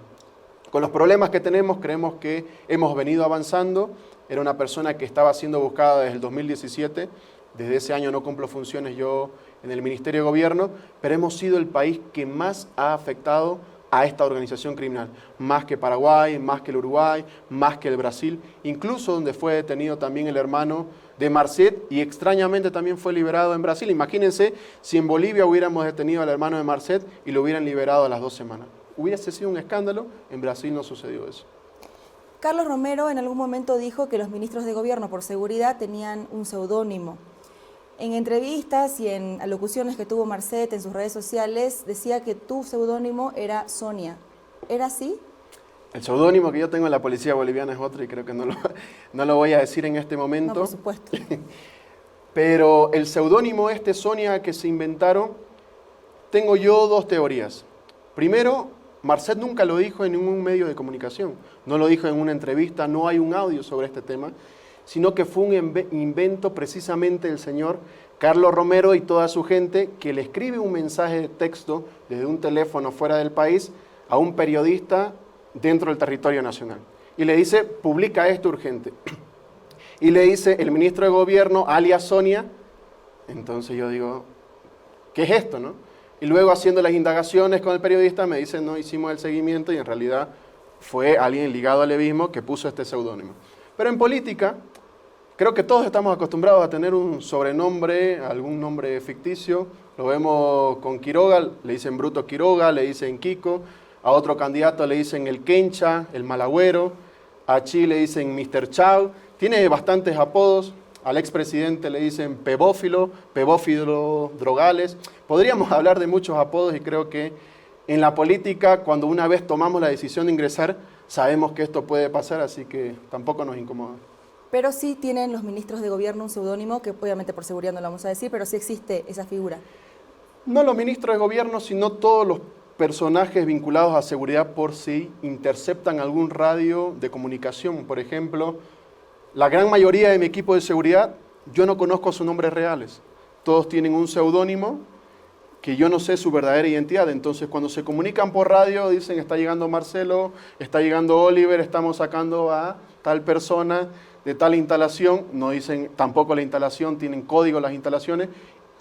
C: Con los problemas que tenemos, creemos que hemos venido avanzando. Era una persona que estaba siendo buscada desde el 2017 desde ese año no cumplo funciones yo en el Ministerio de Gobierno, pero hemos sido el país que más ha afectado a esta organización criminal, más que Paraguay, más que el Uruguay, más que el Brasil, incluso donde fue detenido también el hermano de Marcet y extrañamente también fue liberado en Brasil. Imagínense si en Bolivia hubiéramos detenido al hermano de Marcet y lo hubieran liberado a las 2 semanas. Hubiese sido un escándalo, en Brasil no sucedió eso.
B: Carlos Romero en algún momento dijo que los ministros de gobierno por seguridad tenían un seudónimo. En entrevistas y en alocuciones que tuvo Marcet en sus redes sociales, decía que tu seudónimo era Sonia. ¿Era así?
C: El seudónimo que yo tengo en la policía boliviana es otro y creo que no lo voy a decir en este momento.
B: No, por supuesto.
C: Pero el seudónimo Sonia que se inventaron, tengo yo 2 teorías. Primero, Marcet nunca lo dijo en ningún medio de comunicación, no lo dijo en una entrevista, no hay un audio sobre este tema, sino que fue un invento precisamente del señor Carlos Romero y toda su gente que le escribe un mensaje de texto desde un teléfono fuera del país a un periodista dentro del territorio nacional. Y le dice, publica esto urgente. Y le dice, el ministro de Gobierno, alias Sonia, entonces yo digo, ¿qué es esto, no? Y luego haciendo las indagaciones con el periodista me dicen, no hicimos el seguimiento y en realidad fue alguien ligado al levismo que puso este seudónimo. Pero en política, creo que todos estamos acostumbrados a tener un sobrenombre, algún nombre ficticio. Lo vemos con Quiroga, le dicen Bruto Quiroga, le dicen Kiko. A otro candidato le dicen el Kencha, el Malagüero. A Chi le dicen Mr. Chao. Tiene bastantes apodos. Al expresidente le dicen Pebófilo Drogales. Podríamos hablar de muchos apodos y creo que en la política, cuando una vez tomamos la decisión de ingresar, sabemos que esto puede pasar, así que tampoco nos incomoda.
B: Pero sí tienen los ministros de gobierno un seudónimo, que obviamente por seguridad no lo vamos a decir, pero sí existe esa figura.
C: No los ministros de gobierno, sino todos los personajes vinculados a seguridad por sí interceptan algún radio de comunicación. Por ejemplo, la gran mayoría de mi equipo de seguridad, yo no conozco sus nombres reales. Todos tienen un seudónimo que yo no sé su verdadera identidad. Entonces, cuando se comunican por radio, dicen, está llegando Marcelo, está llegando Oliver, estamos sacando a tal persona de tal instalación. No dicen tampoco la instalación, tienen código las instalaciones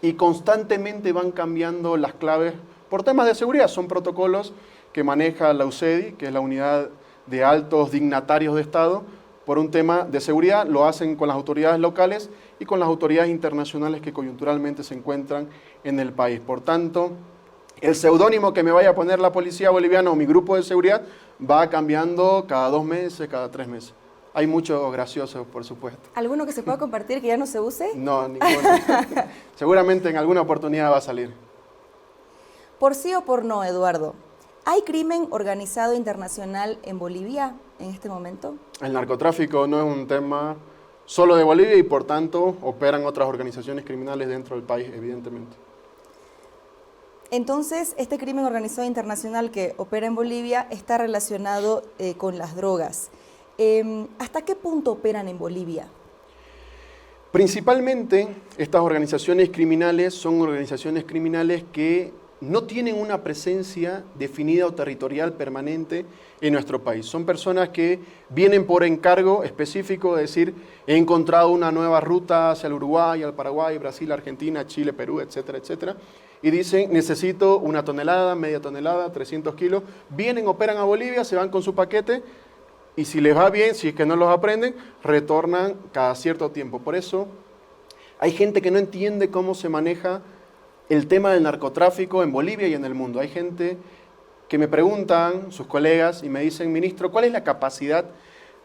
C: y constantemente van cambiando las claves por temas de seguridad. Son protocolos que maneja la UCEDI, que es la unidad de altos dignatarios de Estado, por un tema de seguridad. Lo hacen con las autoridades locales y con las autoridades internacionales que coyunturalmente se encuentran en el país. Por tanto, el seudónimo que me vaya a poner la policía boliviana o mi grupo de seguridad va cambiando cada 2 meses, cada 3 meses. Hay muchos graciosos, por supuesto.
B: ¿Alguno que se pueda compartir que ya no se use?
C: No, ninguno. Seguramente en alguna oportunidad va a salir.
B: Por sí o por no, Eduardo, ¿hay crimen organizado internacional en Bolivia en este momento?
C: El narcotráfico no es un tema solo de Bolivia y por tanto operan otras organizaciones criminales dentro del país, evidentemente.
B: Entonces, este crimen organizado internacional que opera en Bolivia está relacionado con las drogas. ¿Hasta qué punto operan en Bolivia?
C: Principalmente, estas organizaciones criminales son organizaciones criminales que no tienen una presencia definida o territorial permanente en nuestro país. Son personas que vienen por encargo específico, es decir, he encontrado una nueva ruta hacia el Uruguay, al Paraguay, Brasil, Argentina, Chile, Perú, etcétera, etcétera, y dicen, necesito 1 tonelada, media tonelada, 300 kilos, vienen, operan a Bolivia, se van con su paquete, y si les va bien, si es que no los aprenden, retornan cada cierto tiempo. Por eso, hay gente que no entiende cómo se maneja el tema del narcotráfico en Bolivia y en el mundo. Hay gente que me preguntan, sus colegas, y me dicen, ministro, ¿cuál es la capacidad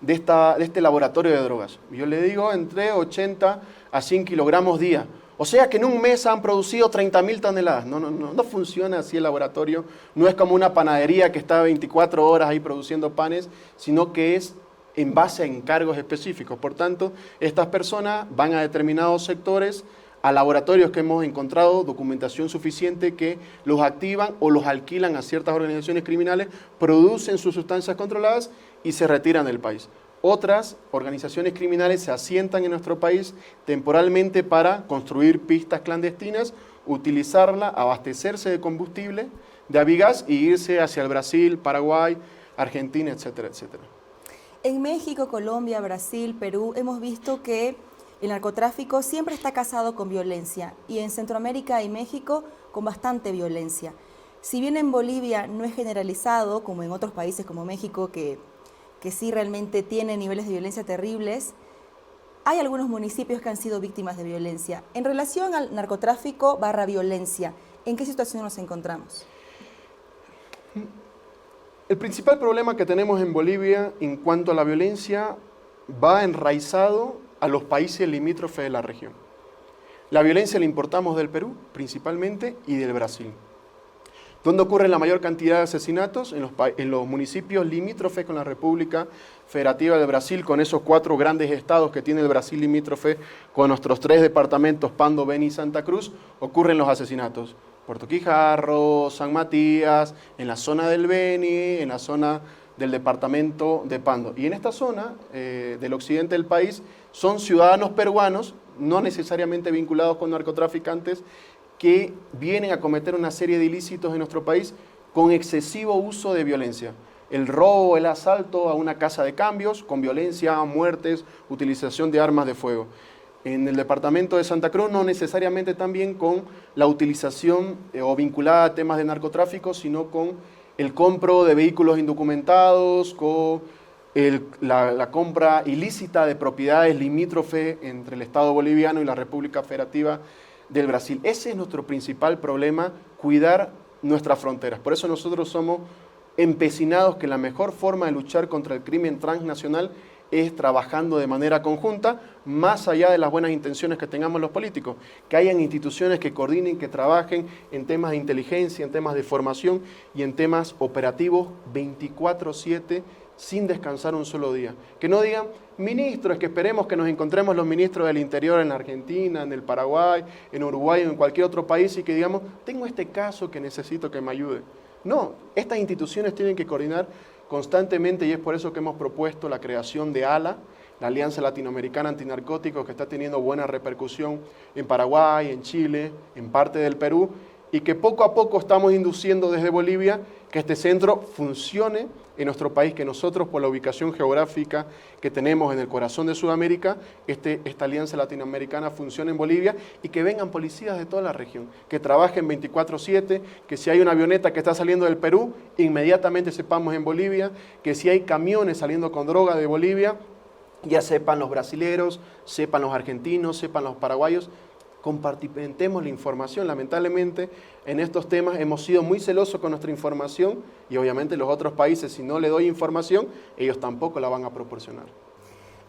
C: de este laboratorio de drogas? Y yo le digo, entre 80 a 100 kilogramos día. O sea que en un mes han producido 30.000 toneladas. No funciona así el laboratorio. No es como una panadería que está 24 horas ahí produciendo panes, sino que es en base a encargos específicos. Por tanto, estas personas van a determinados sectores, a laboratorios que hemos encontrado documentación suficiente que los activan o los alquilan a ciertas organizaciones criminales, producen sus sustancias controladas y se retiran del país. Otras organizaciones criminales se asientan en nuestro país temporalmente para construir pistas clandestinas, utilizarla, abastecerse de combustible, de avigas y irse hacia el Brasil, Paraguay, Argentina, etcétera, etcétera.
B: En México, Colombia, Brasil, Perú, hemos visto que El narcotráfico siempre está casado con violencia y en Centroamérica y México con bastante violencia. Si bien en Bolivia no es generalizado, como en otros países como México, que sí realmente tiene niveles de violencia terribles, hay algunos municipios que han sido víctimas de violencia. En relación al narcotráfico / violencia, ¿en qué situación nos encontramos?
C: El principal problema que tenemos en Bolivia en cuanto a la violencia va enraizado a los países limítrofes de la región. La violencia la importamos del Perú, principalmente, y del Brasil. ¿Dónde ocurre la mayor cantidad de asesinatos? En los municipios limítrofes con la República Federativa del Brasil, con esos 4 grandes estados que tiene el Brasil limítrofe, con nuestros 3 departamentos, Pando, Beni y Santa Cruz, ocurren los asesinatos. Puerto Quijarro, San Matías, en la zona del Beni, en la zona del departamento de Pando. Y en esta zona del occidente del país son ciudadanos peruanos, no necesariamente vinculados con narcotraficantes, que vienen a cometer una serie de ilícitos en nuestro país con excesivo uso de violencia. El robo, el asalto a una casa de cambios, con violencia, muertes, utilización de armas de fuego. En el departamento de Santa Cruz no necesariamente también con la utilización o vinculada a temas de narcotráfico, sino con el compro de vehículos indocumentados, con la compra ilícita de propiedades limítrofe entre el Estado boliviano y la República Federativa del Brasil. Ese es nuestro principal problema, cuidar nuestras fronteras. Por eso nosotros somos empecinados que la mejor forma de luchar contra el crimen transnacional es trabajando de manera conjunta, más allá de las buenas intenciones que tengamos los políticos, que hayan instituciones que coordinen, que trabajen en temas de inteligencia, en temas de formación y en temas operativos 24/7, sin descansar un solo día. Que no digan, ministros, que esperemos que nos encontremos los ministros del Interior en la Argentina, en el Paraguay, en Uruguay o en cualquier otro país y que digamos, tengo este caso que necesito que me ayude. No, estas instituciones tienen que coordinar constantemente y es por eso que hemos propuesto la creación de ALA, la Alianza Latinoamericana Antinarcóticos, que está teniendo buena repercusión en Paraguay, en Chile, en parte del Perú, y que poco a poco estamos induciendo desde Bolivia que este centro funcione en nuestro país, que nosotros por la ubicación geográfica que tenemos en el corazón de Sudamérica, esta alianza latinoamericana funcione en Bolivia y que vengan policías de toda la región, que trabajen 24/7, que si hay una avioneta que está saliendo del Perú, inmediatamente sepamos en Bolivia, que si hay camiones saliendo con droga de Bolivia, ya sepan los brasileros, sepan los argentinos, sepan los paraguayos, compartimentemos la información. Lamentablemente, en estos temas hemos sido muy celosos con nuestra información y obviamente los otros países, si no le doy información, ellos tampoco la van a proporcionar.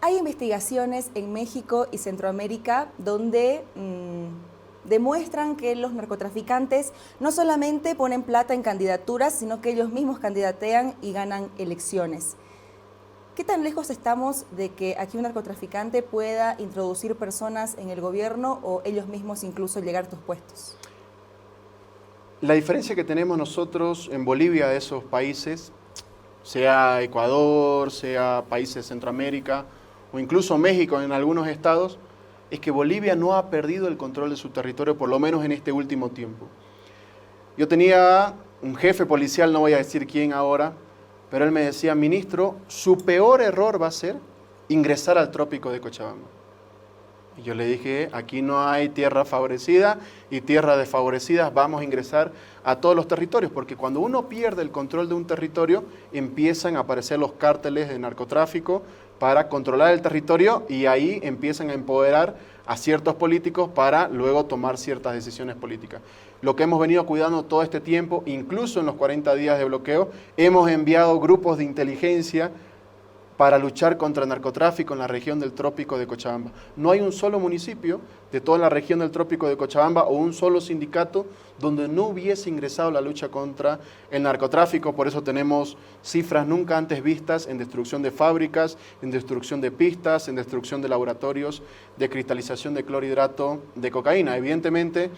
B: Hay investigaciones en México y Centroamérica donde demuestran que los narcotraficantes no solamente ponen plata en candidaturas, sino que ellos mismos candidatean y ganan elecciones. ¿Qué tan lejos estamos de que aquí un narcotraficante pueda introducir personas en el gobierno o ellos mismos incluso llegar a estos puestos?
C: La diferencia que tenemos nosotros en Bolivia de esos países, sea Ecuador, sea países de Centroamérica o incluso México en algunos estados, es que Bolivia no ha perdido el control de su territorio, por lo menos en este último tiempo. Yo tenía un jefe policial, no voy a decir quién ahora, pero él me decía, ministro, su peor error va a ser ingresar al trópico de Cochabamba. Y yo le dije, aquí no hay tierra favorecida y tierras desfavorecidas, vamos a ingresar a todos los territorios, porque cuando uno pierde el control de un territorio, empiezan a aparecer los cárteles de narcotráfico para controlar el territorio y ahí empiezan a empoderar a ciertos políticos para luego tomar ciertas decisiones políticas. Lo que hemos venido cuidando todo este tiempo, incluso en los 40 días de bloqueo, hemos enviado grupos de inteligencia para luchar contra el narcotráfico en la región del Trópico de Cochabamba. No hay un solo municipio de toda la región del Trópico de Cochabamba o un solo sindicato donde no hubiese ingresado la lucha contra el narcotráfico. Por eso tenemos cifras nunca antes vistas en destrucción de fábricas, en destrucción de pistas, en destrucción de laboratorios, de cristalización de clorhidrato de cocaína. Evidentemente,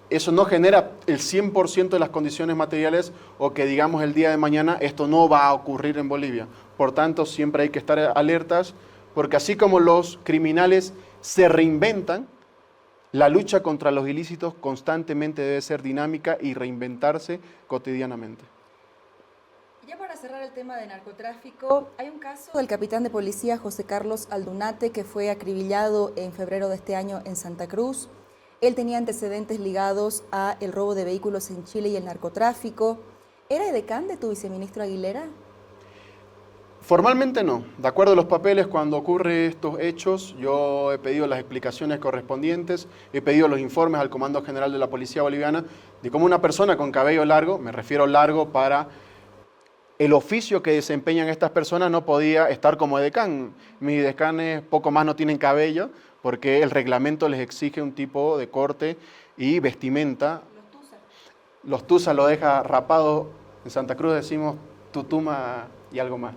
C: eso no genera el 100% de las condiciones materiales o que digamos el día de mañana esto no va a ocurrir en Bolivia. Por tanto, siempre hay que estar alertas porque así como los criminales se reinventan, la lucha contra los ilícitos constantemente debe ser dinámica y reinventarse cotidianamente.
B: Ya para cerrar el tema de narcotráfico, hay un caso del capitán de policía José Carlos Aldunate que fue acribillado en febrero de este año en Santa Cruz. Él tenía antecedentes ligados a el robo de vehículos en Chile y el narcotráfico. ¿Era edecán de tu viceministro Aguilera?
C: Formalmente no. De acuerdo a los papeles, cuando ocurren estos hechos, yo he pedido las explicaciones correspondientes, he pedido los informes al Comando General de la Policía Boliviana de cómo una persona con cabello largo, me refiero largo para el oficio que desempeñan estas personas, no podía estar como edecán. Mis decanes poco más no tienen cabello porque el reglamento les exige un tipo de corte y vestimenta. Los tusa lo deja rapado, en Santa Cruz decimos tutuma y algo más.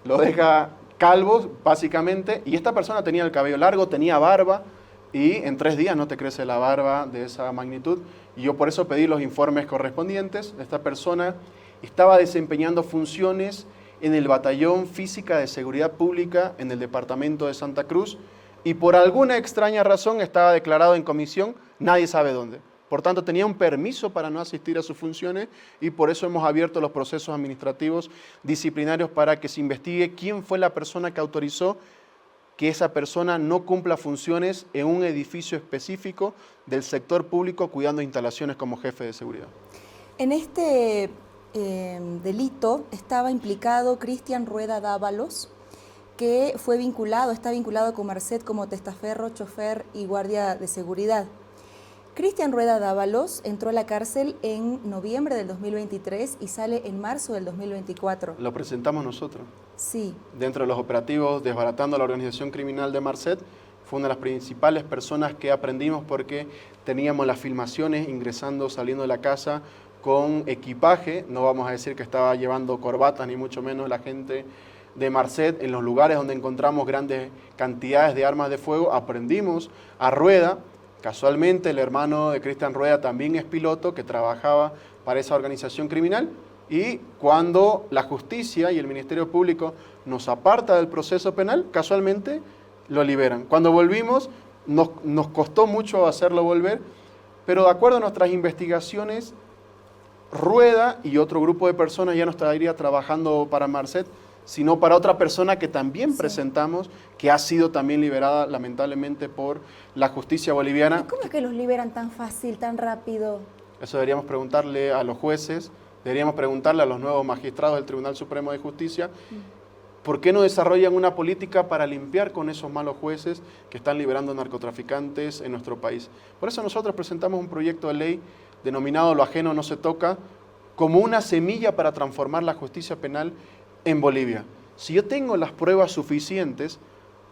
C: Lo deja calvo, básicamente, y esta persona tenía el cabello largo, tenía barba, y en 3 días no te crece la barba de esa magnitud. Y yo por eso pedí los informes correspondientes. Esta persona estaba desempeñando funciones en el Batallón Física de Seguridad Pública en el departamento de Santa Cruz, y por alguna extraña razón estaba declarado en comisión, nadie sabe dónde. Por tanto, tenía un permiso para no asistir a sus funciones y por eso hemos abierto los procesos administrativos disciplinarios para que se investigue quién fue la persona que autorizó que esa persona no cumpla funciones en un edificio específico del sector público cuidando instalaciones como jefe de seguridad.
B: En este delito estaba implicado Cristian Rueda Dávalos, que está vinculado con Marcet como testaferro, chofer y guardia de seguridad. Cristian Rueda Dávalos entró a la cárcel en noviembre del 2023 y sale en marzo del 2024.
C: Lo presentamos nosotros.
B: Sí.
C: Dentro de los operativos Desbaratando la Organización Criminal de Marcet, fue una de las principales personas que aprendimos porque teníamos las filmaciones ingresando, saliendo de la casa con equipaje. No vamos a decir que estaba llevando corbatas, ni mucho menos la gente de Marcet. En los lugares donde encontramos grandes cantidades de armas de fuego, aprendimos a Rueda. Casualmente, el hermano de Cristian Rueda también es piloto que trabajaba para esa organización criminal, y cuando la justicia y el Ministerio Público nos aparta del proceso penal, casualmente lo liberan. Cuando volvimos, nos costó mucho hacerlo volver, pero de acuerdo a nuestras investigaciones, Rueda y otro grupo de personas ya no estaría trabajando para Marcet, sino para otra persona que también presentamos, que ha sido también liberada lamentablemente por la justicia boliviana.
B: ¿Y cómo es que los liberan tan fácil, tan rápido?
C: Eso deberíamos preguntarle a los jueces, deberíamos preguntarle a los nuevos magistrados del Tribunal Supremo de Justicia, ¿por qué no desarrollan una política para limpiar con esos malos jueces que están liberando narcotraficantes en nuestro país? Por eso nosotros presentamos un proyecto de ley denominado Lo ajeno no se toca, como una semilla para transformar la justicia penal en Bolivia. Si yo tengo las pruebas suficientes,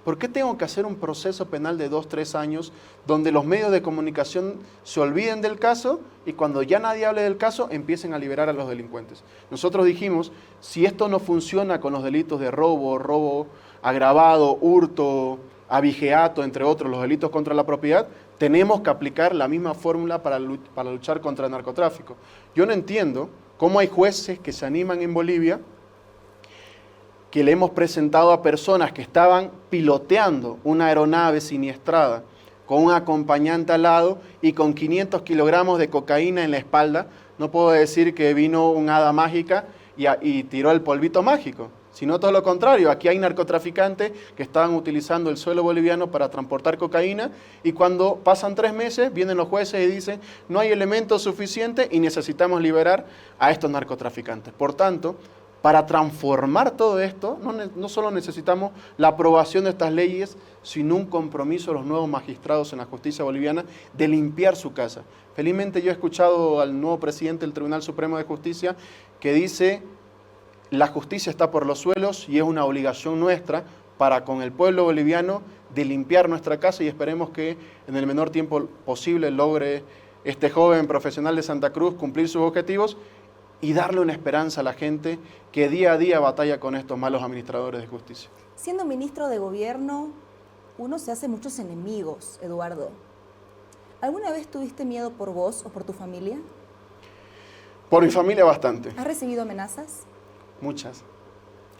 C: ¿por qué tengo que hacer un proceso penal de 2-3 años donde los medios de comunicación se olviden del caso y cuando ya nadie hable del caso empiecen a liberar a los delincuentes? Nosotros dijimos, si esto no funciona con los delitos de robo agravado, hurto, abigeato, entre otros, los delitos contra la propiedad, tenemos que aplicar la misma fórmula para luchar contra el narcotráfico. Yo no entiendo cómo hay jueces que se animan en Bolivia, que le hemos presentado a personas que estaban piloteando una aeronave siniestrada con un acompañante al lado y con 500 kilogramos de cocaína en la espalda. No puedo decir que vino un hada mágica y tiró el polvito mágico, sino todo lo contrario. Aquí hay narcotraficantes que estaban utilizando el suelo boliviano para transportar cocaína y cuando pasan 3 meses vienen los jueces y dicen no hay elementos suficientes y necesitamos liberar a estos narcotraficantes. Por tanto, para transformar todo esto, no solo necesitamos la aprobación de estas leyes, sino un compromiso de los nuevos magistrados en la justicia boliviana de limpiar su casa. Felizmente yo he escuchado al nuevo presidente del Tribunal Supremo de Justicia que dice la justicia está por los suelos y es una obligación nuestra para con el pueblo boliviano de limpiar nuestra casa y esperemos que en el menor tiempo posible logre este joven profesional de Santa Cruz cumplir sus objetivos y darle una esperanza a la gente que día a día batalla con estos malos administradores de justicia.
B: Siendo ministro de gobierno, uno se hace muchos enemigos, Eduardo. ¿Alguna vez tuviste miedo por vos o por tu familia?
C: Por mi familia bastante.
B: ¿Has recibido amenazas?
C: Muchas.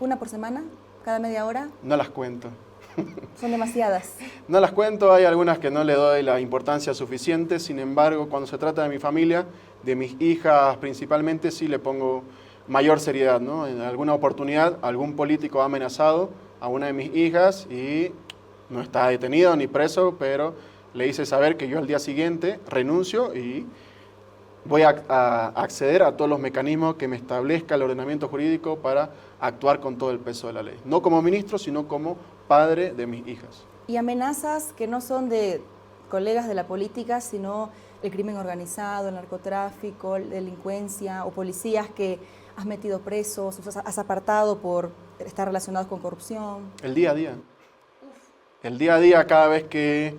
B: ¿Una por semana? ¿Cada media hora?
C: No las cuento.
B: Son demasiadas.
C: No las cuento, hay algunas que no le doy la importancia suficiente, sin embargo, cuando se trata de mi familia, de mis hijas principalmente, sí le pongo mayor seriedad, ¿no? En alguna oportunidad algún político ha amenazado a una de mis hijas y no está detenido ni preso, pero le hice saber que yo al día siguiente renuncio y voy a acceder a todos los mecanismos que me establezca el ordenamiento jurídico para actuar con todo el peso de la ley. No como ministro, sino como padre de mis hijas.
B: Y amenazas que no son de colegas de la política, sino el crimen organizado, el narcotráfico, delincuencia o policías que has metido presos, has apartado por estar relacionados con corrupción.
C: El día a día. El día a día, cada vez que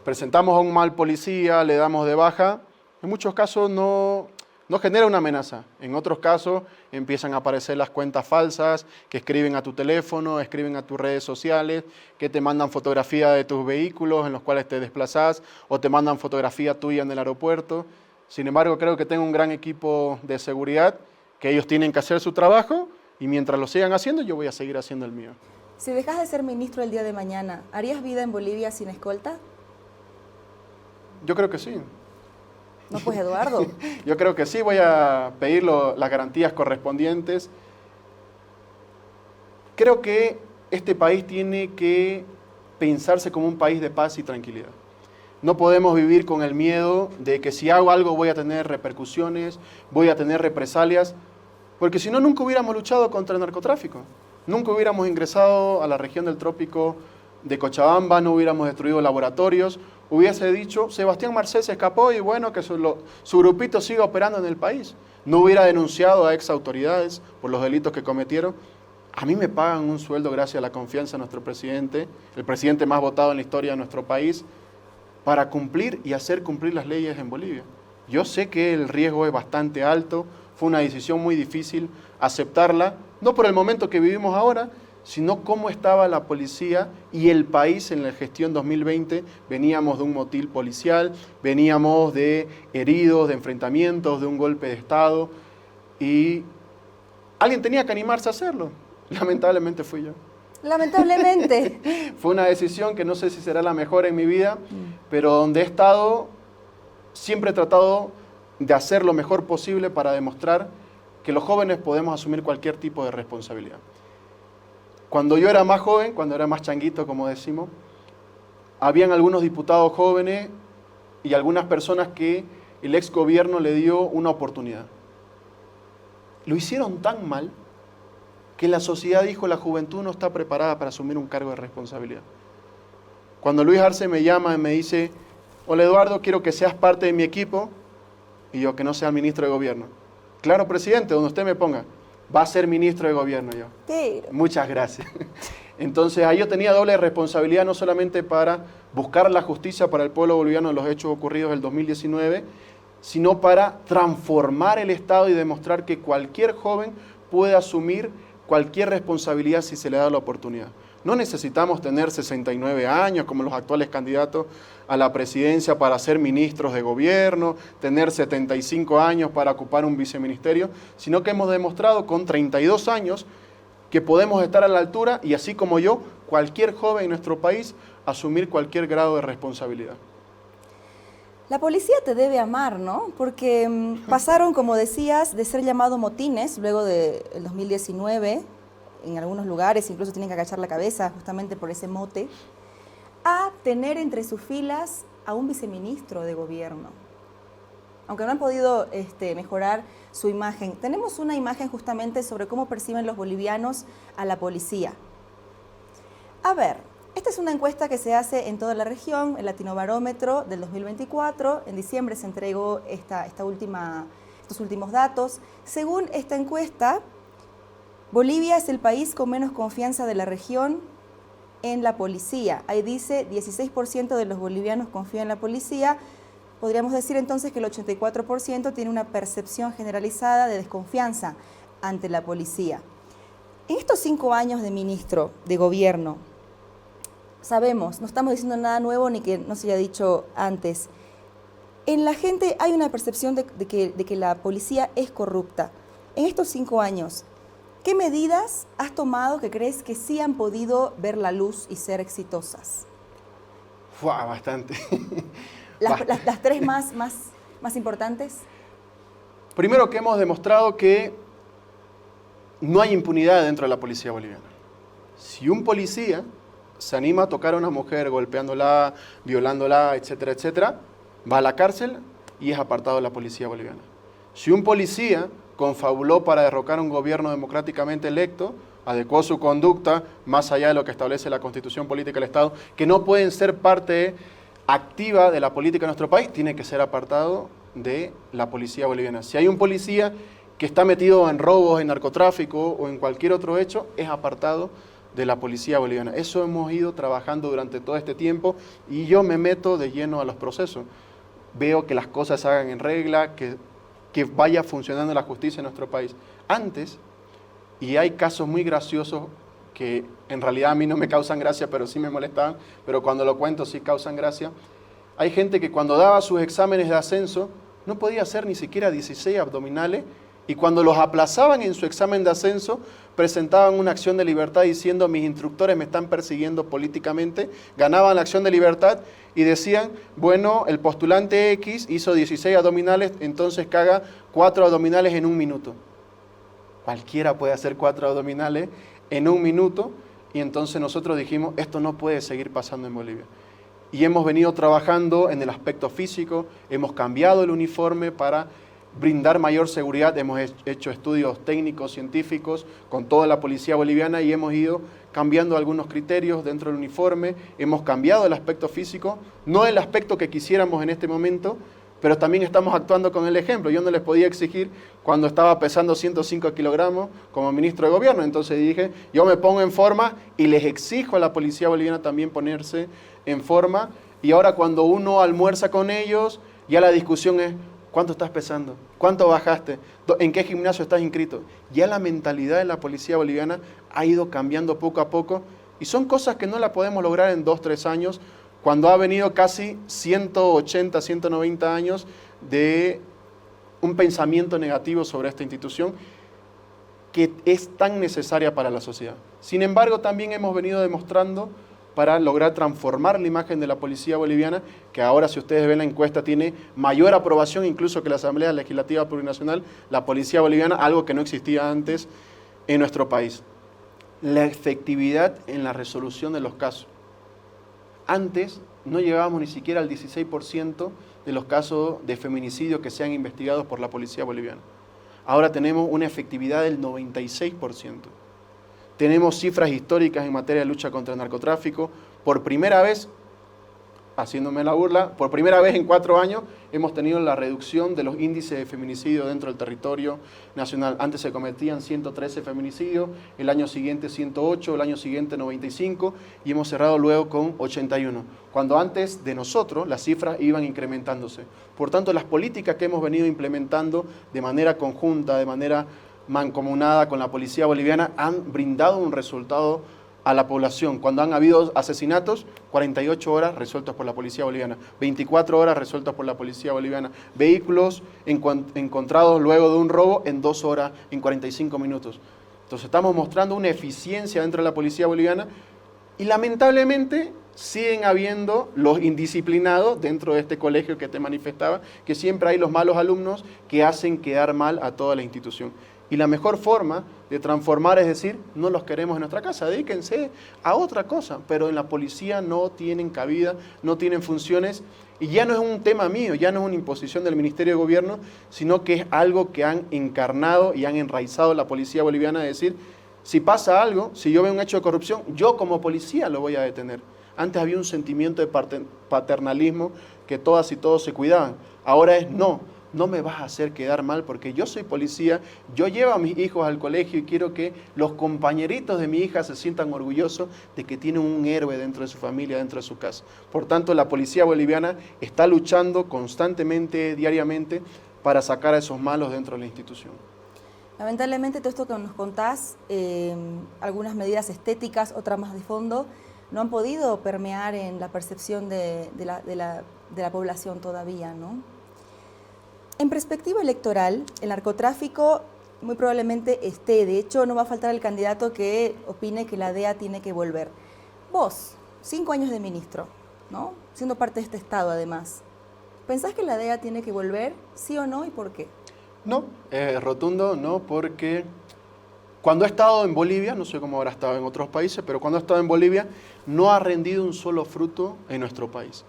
C: presentamos a un mal policía, le damos de baja, en muchos casos no genera una amenaza. En otros casos empiezan a aparecer las cuentas falsas que escriben a tu teléfono, escriben a tus redes sociales, que te mandan fotografía de tus vehículos en los cuales te desplazás o te mandan fotografía tuya en el aeropuerto. Sin embargo, creo que tengo un gran equipo de seguridad, que ellos tienen que hacer su trabajo y mientras lo sigan haciendo, yo voy a seguir haciendo el mío.
B: Si dejas de ser ministro el día de mañana, ¿harías vida en Bolivia sin escolta?
C: Yo creo que sí.
B: No, pues Eduardo.
C: Yo creo que sí, voy a pedir las garantías correspondientes. Creo que este país tiene que pensarse como un país de paz y tranquilidad. No podemos vivir con el miedo de que si hago algo voy a tener repercusiones, voy a tener represalias, porque si no, nunca hubiéramos luchado contra el narcotráfico. Nunca hubiéramos ingresado a la región del trópico de Cochabamba, no hubiéramos destruido laboratorios. Hubiese dicho, Sebastián Marcet se escapó y bueno, que su grupito siga operando en el país. No hubiera denunciado a ex autoridades por los delitos que cometieron. A mí me pagan un sueldo gracias a la confianza de nuestro presidente, el presidente más votado en la historia de nuestro país, para cumplir y hacer cumplir las leyes en Bolivia. Yo sé que el riesgo es bastante alto, fue una decisión muy difícil aceptarla, no por el momento que vivimos ahora, sino cómo estaba la policía y el país en la gestión 2020. Veníamos de un motín policial, veníamos de heridos, de enfrentamientos, de un golpe de Estado, y alguien tenía que animarse a hacerlo. Lamentablemente fui yo.
B: Lamentablemente.
C: Fue una decisión que no sé si será la mejor en mi vida, pero donde he estado, siempre he tratado de hacer lo mejor posible para demostrar que los jóvenes podemos asumir cualquier tipo de responsabilidad. Cuando yo era más joven, cuando era más changuito, como decimos, habían algunos diputados jóvenes y algunas personas que el ex gobierno le dio una oportunidad. Lo hicieron tan mal que la sociedad dijo la juventud no está preparada para asumir un cargo de responsabilidad. Cuando Luis Arce me llama y me dice, hola Eduardo, quiero que seas parte de mi equipo, y yo que no sea el ministro de gobierno. Claro, presidente, donde usted me ponga, va a ser ministro de gobierno yo.
B: Pero...
C: Muchas gracias. Entonces ahí yo tenía doble responsabilidad, no solamente para buscar la justicia para el pueblo boliviano en los hechos ocurridos del 2019, sino para transformar el Estado y demostrar que cualquier joven puede asumir cualquier responsabilidad si se le da la oportunidad. No necesitamos tener 69 años como los actuales candidatos a la presidencia para ser ministros de gobierno, tener 75 años para ocupar un viceministerio, sino que hemos demostrado con 32 años que podemos estar a la altura y así como yo, cualquier joven en nuestro país, asumir cualquier grado de responsabilidad.
B: La policía te debe amar, ¿no? Porque pasaron, como decías, de ser llamado motines luego del 2019, en algunos lugares incluso tienen que agachar la cabeza justamente por ese mote, a tener entre sus filas a un viceministro de gobierno. Aunque no han podido mejorar su imagen. Tenemos una imagen justamente sobre cómo perciben los bolivianos a la policía. A ver, esta es una encuesta que se hace en toda la región, el Latinobarómetro del 2024. En diciembre se entregó estos últimos datos. Según esta encuesta, Bolivia es el país con menos confianza de la región en la policía. Ahí dice 16% de los bolivianos confían en la policía. Podríamos decir entonces que el 84% tiene una percepción generalizada de desconfianza ante la policía. En estos 5 años de ministro de gobierno, sabemos, no estamos diciendo nada nuevo ni que no se haya dicho antes, en la gente hay una percepción de que la policía es corrupta. En estos 5 años, ¿qué medidas has tomado que crees que sí han podido ver la luz y ser exitosas?
C: Bastante.
B: Las 3 más importantes.
C: Primero que hemos demostrado que no hay impunidad dentro de la policía boliviana. Si un policía se anima a tocar a una mujer golpeándola, violándola, etcétera, etcétera, va a la cárcel y es apartado de la policía boliviana. Si un policía confabuló para derrocar un gobierno democráticamente electo, adecuó su conducta más allá de lo que establece la Constitución Política del Estado, que no pueden ser parte activa de la política de nuestro país, tiene que ser apartado de la policía boliviana. Si hay un policía que está metido en robos, en narcotráfico o en cualquier otro hecho, es apartado de la policía boliviana. Eso hemos ido trabajando durante todo este tiempo y yo me meto de lleno a los procesos. Veo que las cosas se hagan en regla, que vaya funcionando la justicia en nuestro país. Antes, y hay casos muy graciosos que en realidad a mí no me causan gracia, pero sí me molestaban, pero cuando lo cuento sí causan gracia. Hay gente que cuando daba sus exámenes de ascenso no podía hacer ni siquiera 16 abdominales y cuando los aplazaban en su examen de ascenso presentaban una acción de libertad diciendo mis instructores me están persiguiendo políticamente, ganaban la acción de libertad y decían, bueno, el postulante X hizo 16 abdominales, entonces que haga 4 abdominales en 1 minuto. Cualquiera puede hacer 4 abdominales en 1 minuto y entonces nosotros dijimos, esto no puede seguir pasando en Bolivia. Y hemos venido trabajando en el aspecto físico, hemos cambiado el uniforme para brindar mayor seguridad, hemos hecho estudios técnicos, científicos con toda la policía boliviana y hemos ido cambiando algunos criterios dentro del uniforme, hemos cambiado el aspecto físico, no el aspecto que quisiéramos en este momento, pero también estamos actuando con el ejemplo. Yo no les podía exigir cuando estaba pesando 105 kilogramos como ministro de gobierno, entonces dije, yo me pongo en forma y les exijo a la policía boliviana también ponerse en forma, y ahora cuando uno almuerza con ellos, ya la discusión es, ¿cuánto estás pesando? ¿Cuánto bajaste? ¿En qué gimnasio estás inscrito? Ya la mentalidad de la policía boliviana ha ido cambiando poco a poco, y son cosas que no la podemos lograr en 2 o 3 años, cuando ha venido casi 180, 190 años de un pensamiento negativo sobre esta institución que es tan necesaria para la sociedad. Sin embargo, también hemos venido demostrando para lograr transformar la imagen de la policía boliviana, que ahora, si ustedes ven la encuesta, tiene mayor aprobación incluso que la Asamblea Legislativa Plurinacional, la policía boliviana, algo que no existía antes en nuestro país. La efectividad en la resolución de los casos. Antes no llegábamos ni siquiera al 16% de los casos de feminicidio que sean investigados por la policía boliviana. Ahora tenemos una efectividad del 96%. Tenemos cifras históricas en materia de lucha contra el narcotráfico. Por primera vez, haciéndome la burla, por primera vez en 4 años hemos tenido la reducción de los índices de feminicidio dentro del territorio nacional. Antes se cometían 113 feminicidios, el año siguiente 108, el año siguiente 95 y hemos cerrado luego con 81. Cuando antes de nosotros las cifras iban incrementándose. Por tanto, las políticas que hemos venido implementando de manera conjunta, de manera mancomunada con la policía boliviana han brindado un resultado a la población. Cuando han habido asesinatos, 48 horas resueltos por la policía boliviana, 24 horas resueltos por la policía boliviana, vehículos encontrados luego de un robo en 2 horas, en 45 minutos. Entonces estamos mostrando una eficiencia dentro de la policía boliviana y lamentablemente siguen habiendo los indisciplinados dentro de este colegio que te manifestaba, que siempre hay los malos alumnos que hacen quedar mal a toda la institución. Y la mejor forma de transformar es decir, no los queremos en nuestra casa, dedíquense a otra cosa, pero en la policía no tienen cabida, no tienen funciones, y ya no es un tema mío, ya no es una imposición del Ministerio de Gobierno, sino que es algo que han encarnado y han enraizado la policía boliviana, de decir, si pasa algo, si yo veo un hecho de corrupción, yo como policía lo voy a detener. Antes había un sentimiento de paternalismo que todas y todos se cuidaban, ahora es no me vas a hacer quedar mal porque yo soy policía, yo llevo a mis hijos al colegio y quiero que los compañeritos de mi hija se sientan orgullosos de que tienen un héroe dentro de su familia, dentro de su casa. Por tanto, la policía boliviana está luchando constantemente, diariamente, para sacar a esos malos dentro de la institución.
B: Lamentablemente, todo esto que nos contás, algunas medidas estéticas, otras más de fondo, no han podido permear en la percepción de la población todavía, ¿no? En perspectiva electoral, el narcotráfico muy probablemente esté. De hecho, no va a faltar el candidato que opine que la DEA tiene que volver. Vos, 5 años de ministro, ¿no? Siendo parte de este Estado, además. ¿Pensás que la DEA tiene que volver, sí o no, y por qué?
C: No, rotundo no, porque Cuando ha estado en Bolivia, no sé cómo habrá estado en otros países, pero cuando ha estado en Bolivia, no ha rendido un solo fruto en nuestro país.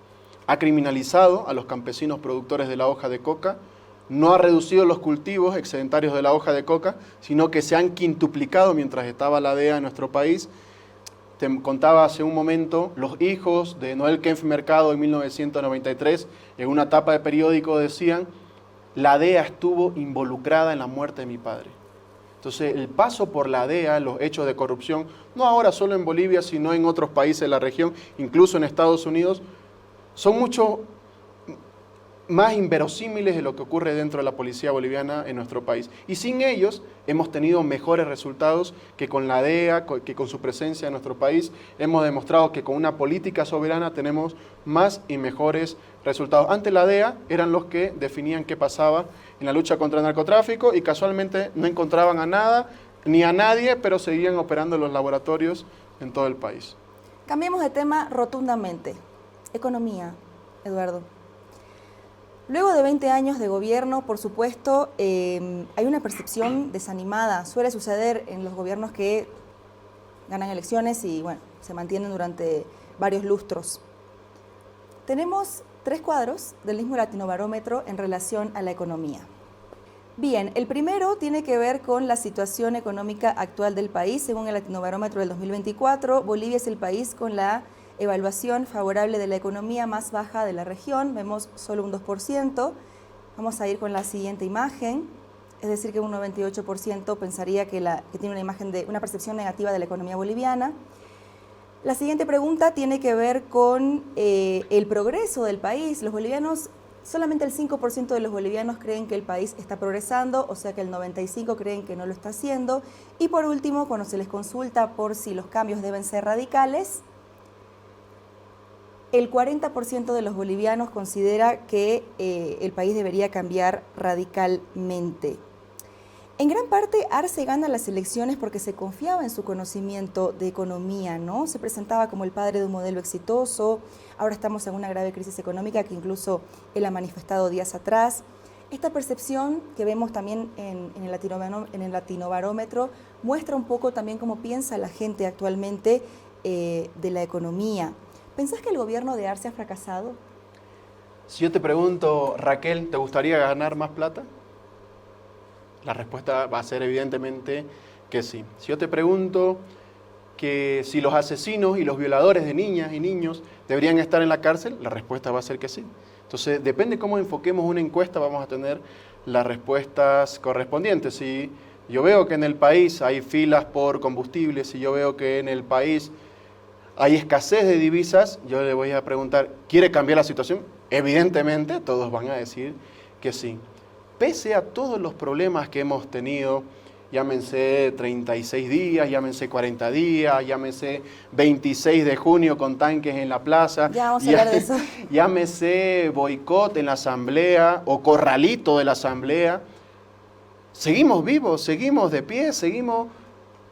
C: Ha criminalizado a los campesinos productores de la hoja de coca, no ha reducido los cultivos excedentarios de la hoja de coca, sino que se han quintuplicado mientras estaba la DEA en nuestro país. Te contaba hace un momento, los hijos de Noel Kempf Mercado en 1993, en una tapa de periódico decían, la DEA estuvo involucrada en la muerte de mi padre. Entonces, el paso por la DEA, los hechos de corrupción, no ahora solo en Bolivia, sino en otros países de la región, incluso en Estados Unidos, son mucho más inverosímiles de lo que ocurre dentro de la policía boliviana en nuestro país. Y sin ellos hemos tenido mejores resultados que con la DEA, que con su presencia en nuestro país. Hemos demostrado que con una política soberana tenemos más y mejores resultados. Antes la DEA eran los que definían qué pasaba en la lucha contra el narcotráfico y casualmente no encontraban a nada ni a nadie, pero seguían operando los laboratorios en todo el país.
B: Cambiemos de tema rotundamente. Economía, Eduardo. Luego de 20 años de gobierno, por supuesto, hay una percepción desanimada. Suele suceder en los gobiernos que ganan elecciones y, bueno, se mantienen durante varios lustros. Tenemos 3 cuadros del mismo Latinobarómetro en relación a la economía. Bien, el primero tiene que ver con la situación económica actual del país. Según el Latinobarómetro del 2024, Bolivia es el país con la evaluación favorable de la economía más baja de la región, vemos solo un 2%. Vamos a ir con la siguiente imagen, es decir que un 98% pensaría que tiene una percepción negativa de la economía boliviana. La siguiente pregunta tiene que ver con el progreso del país. Los bolivianos, solamente el 5% de los bolivianos creen que el país está progresando, o sea que el 95% creen que no lo está haciendo. Y por último, cuando se les consulta por si los cambios deben ser radicales, el 40% de los bolivianos considera que el país debería cambiar radicalmente. En gran parte, Arce gana las elecciones porque se confiaba en su conocimiento de economía, ¿no? Se presentaba como el padre de un modelo exitoso. Ahora estamos en una grave crisis económica que incluso él ha manifestado días atrás. Esta percepción que vemos también en el Latinobarómetro muestra un poco también cómo piensa la gente actualmente de la economía. ¿Pensás que el gobierno de Arce ha fracasado?
C: Si yo te pregunto, Raquel, ¿te gustaría ganar más plata? La respuesta va a ser evidentemente que sí. Si yo te pregunto que si los asesinos y los violadores de niñas y niños deberían estar en la cárcel, la respuesta va a ser que sí. Entonces, depende cómo enfoquemos una encuesta, vamos a tener las respuestas correspondientes. Si yo veo que en el país hay filas por combustible, si yo veo que en el país hay escasez de divisas, yo le voy a preguntar, ¿quiere cambiar la situación? Evidentemente, todos van a decir que sí. Pese a todos los problemas que hemos tenido, llámense 36 días, llámense 40 días, llámense 26 de junio con tanques en la plaza,
B: ya vamos a hablar de eso.
C: Llámese boicot en la asamblea o corralito de la asamblea, seguimos vivos, seguimos de pie, seguimos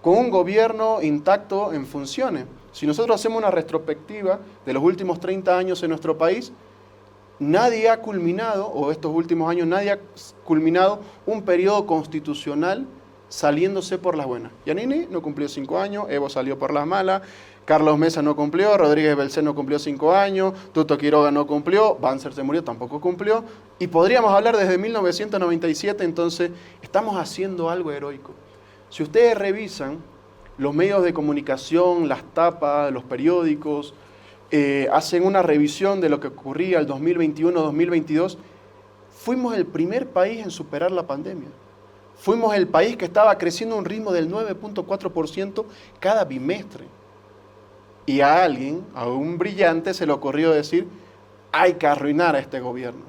C: con un gobierno intacto en funciones. Si nosotros hacemos una retrospectiva de los últimos 30 años en nuestro país, nadie ha culminado, o estos últimos años, nadie ha culminado un periodo constitucional saliéndose por las buenas. Giannini no cumplió 5 años, Evo salió por las malas, Carlos Mesa no cumplió, Rodríguez Belcé no cumplió 5 años, Tuto Quiroga no cumplió, Banzer se murió, tampoco cumplió, y podríamos hablar desde 1997, entonces estamos haciendo algo heroico. Si ustedes revisan los medios de comunicación, las tapas, los periódicos, hacen una revisión de lo que ocurría el 2021-2022, fuimos el primer país en superar la pandemia. Fuimos el país que estaba creciendo a un ritmo del 9.4% cada bimestre. Y a alguien, a un brillante, se le ocurrió decir, hay que arruinar a este gobierno.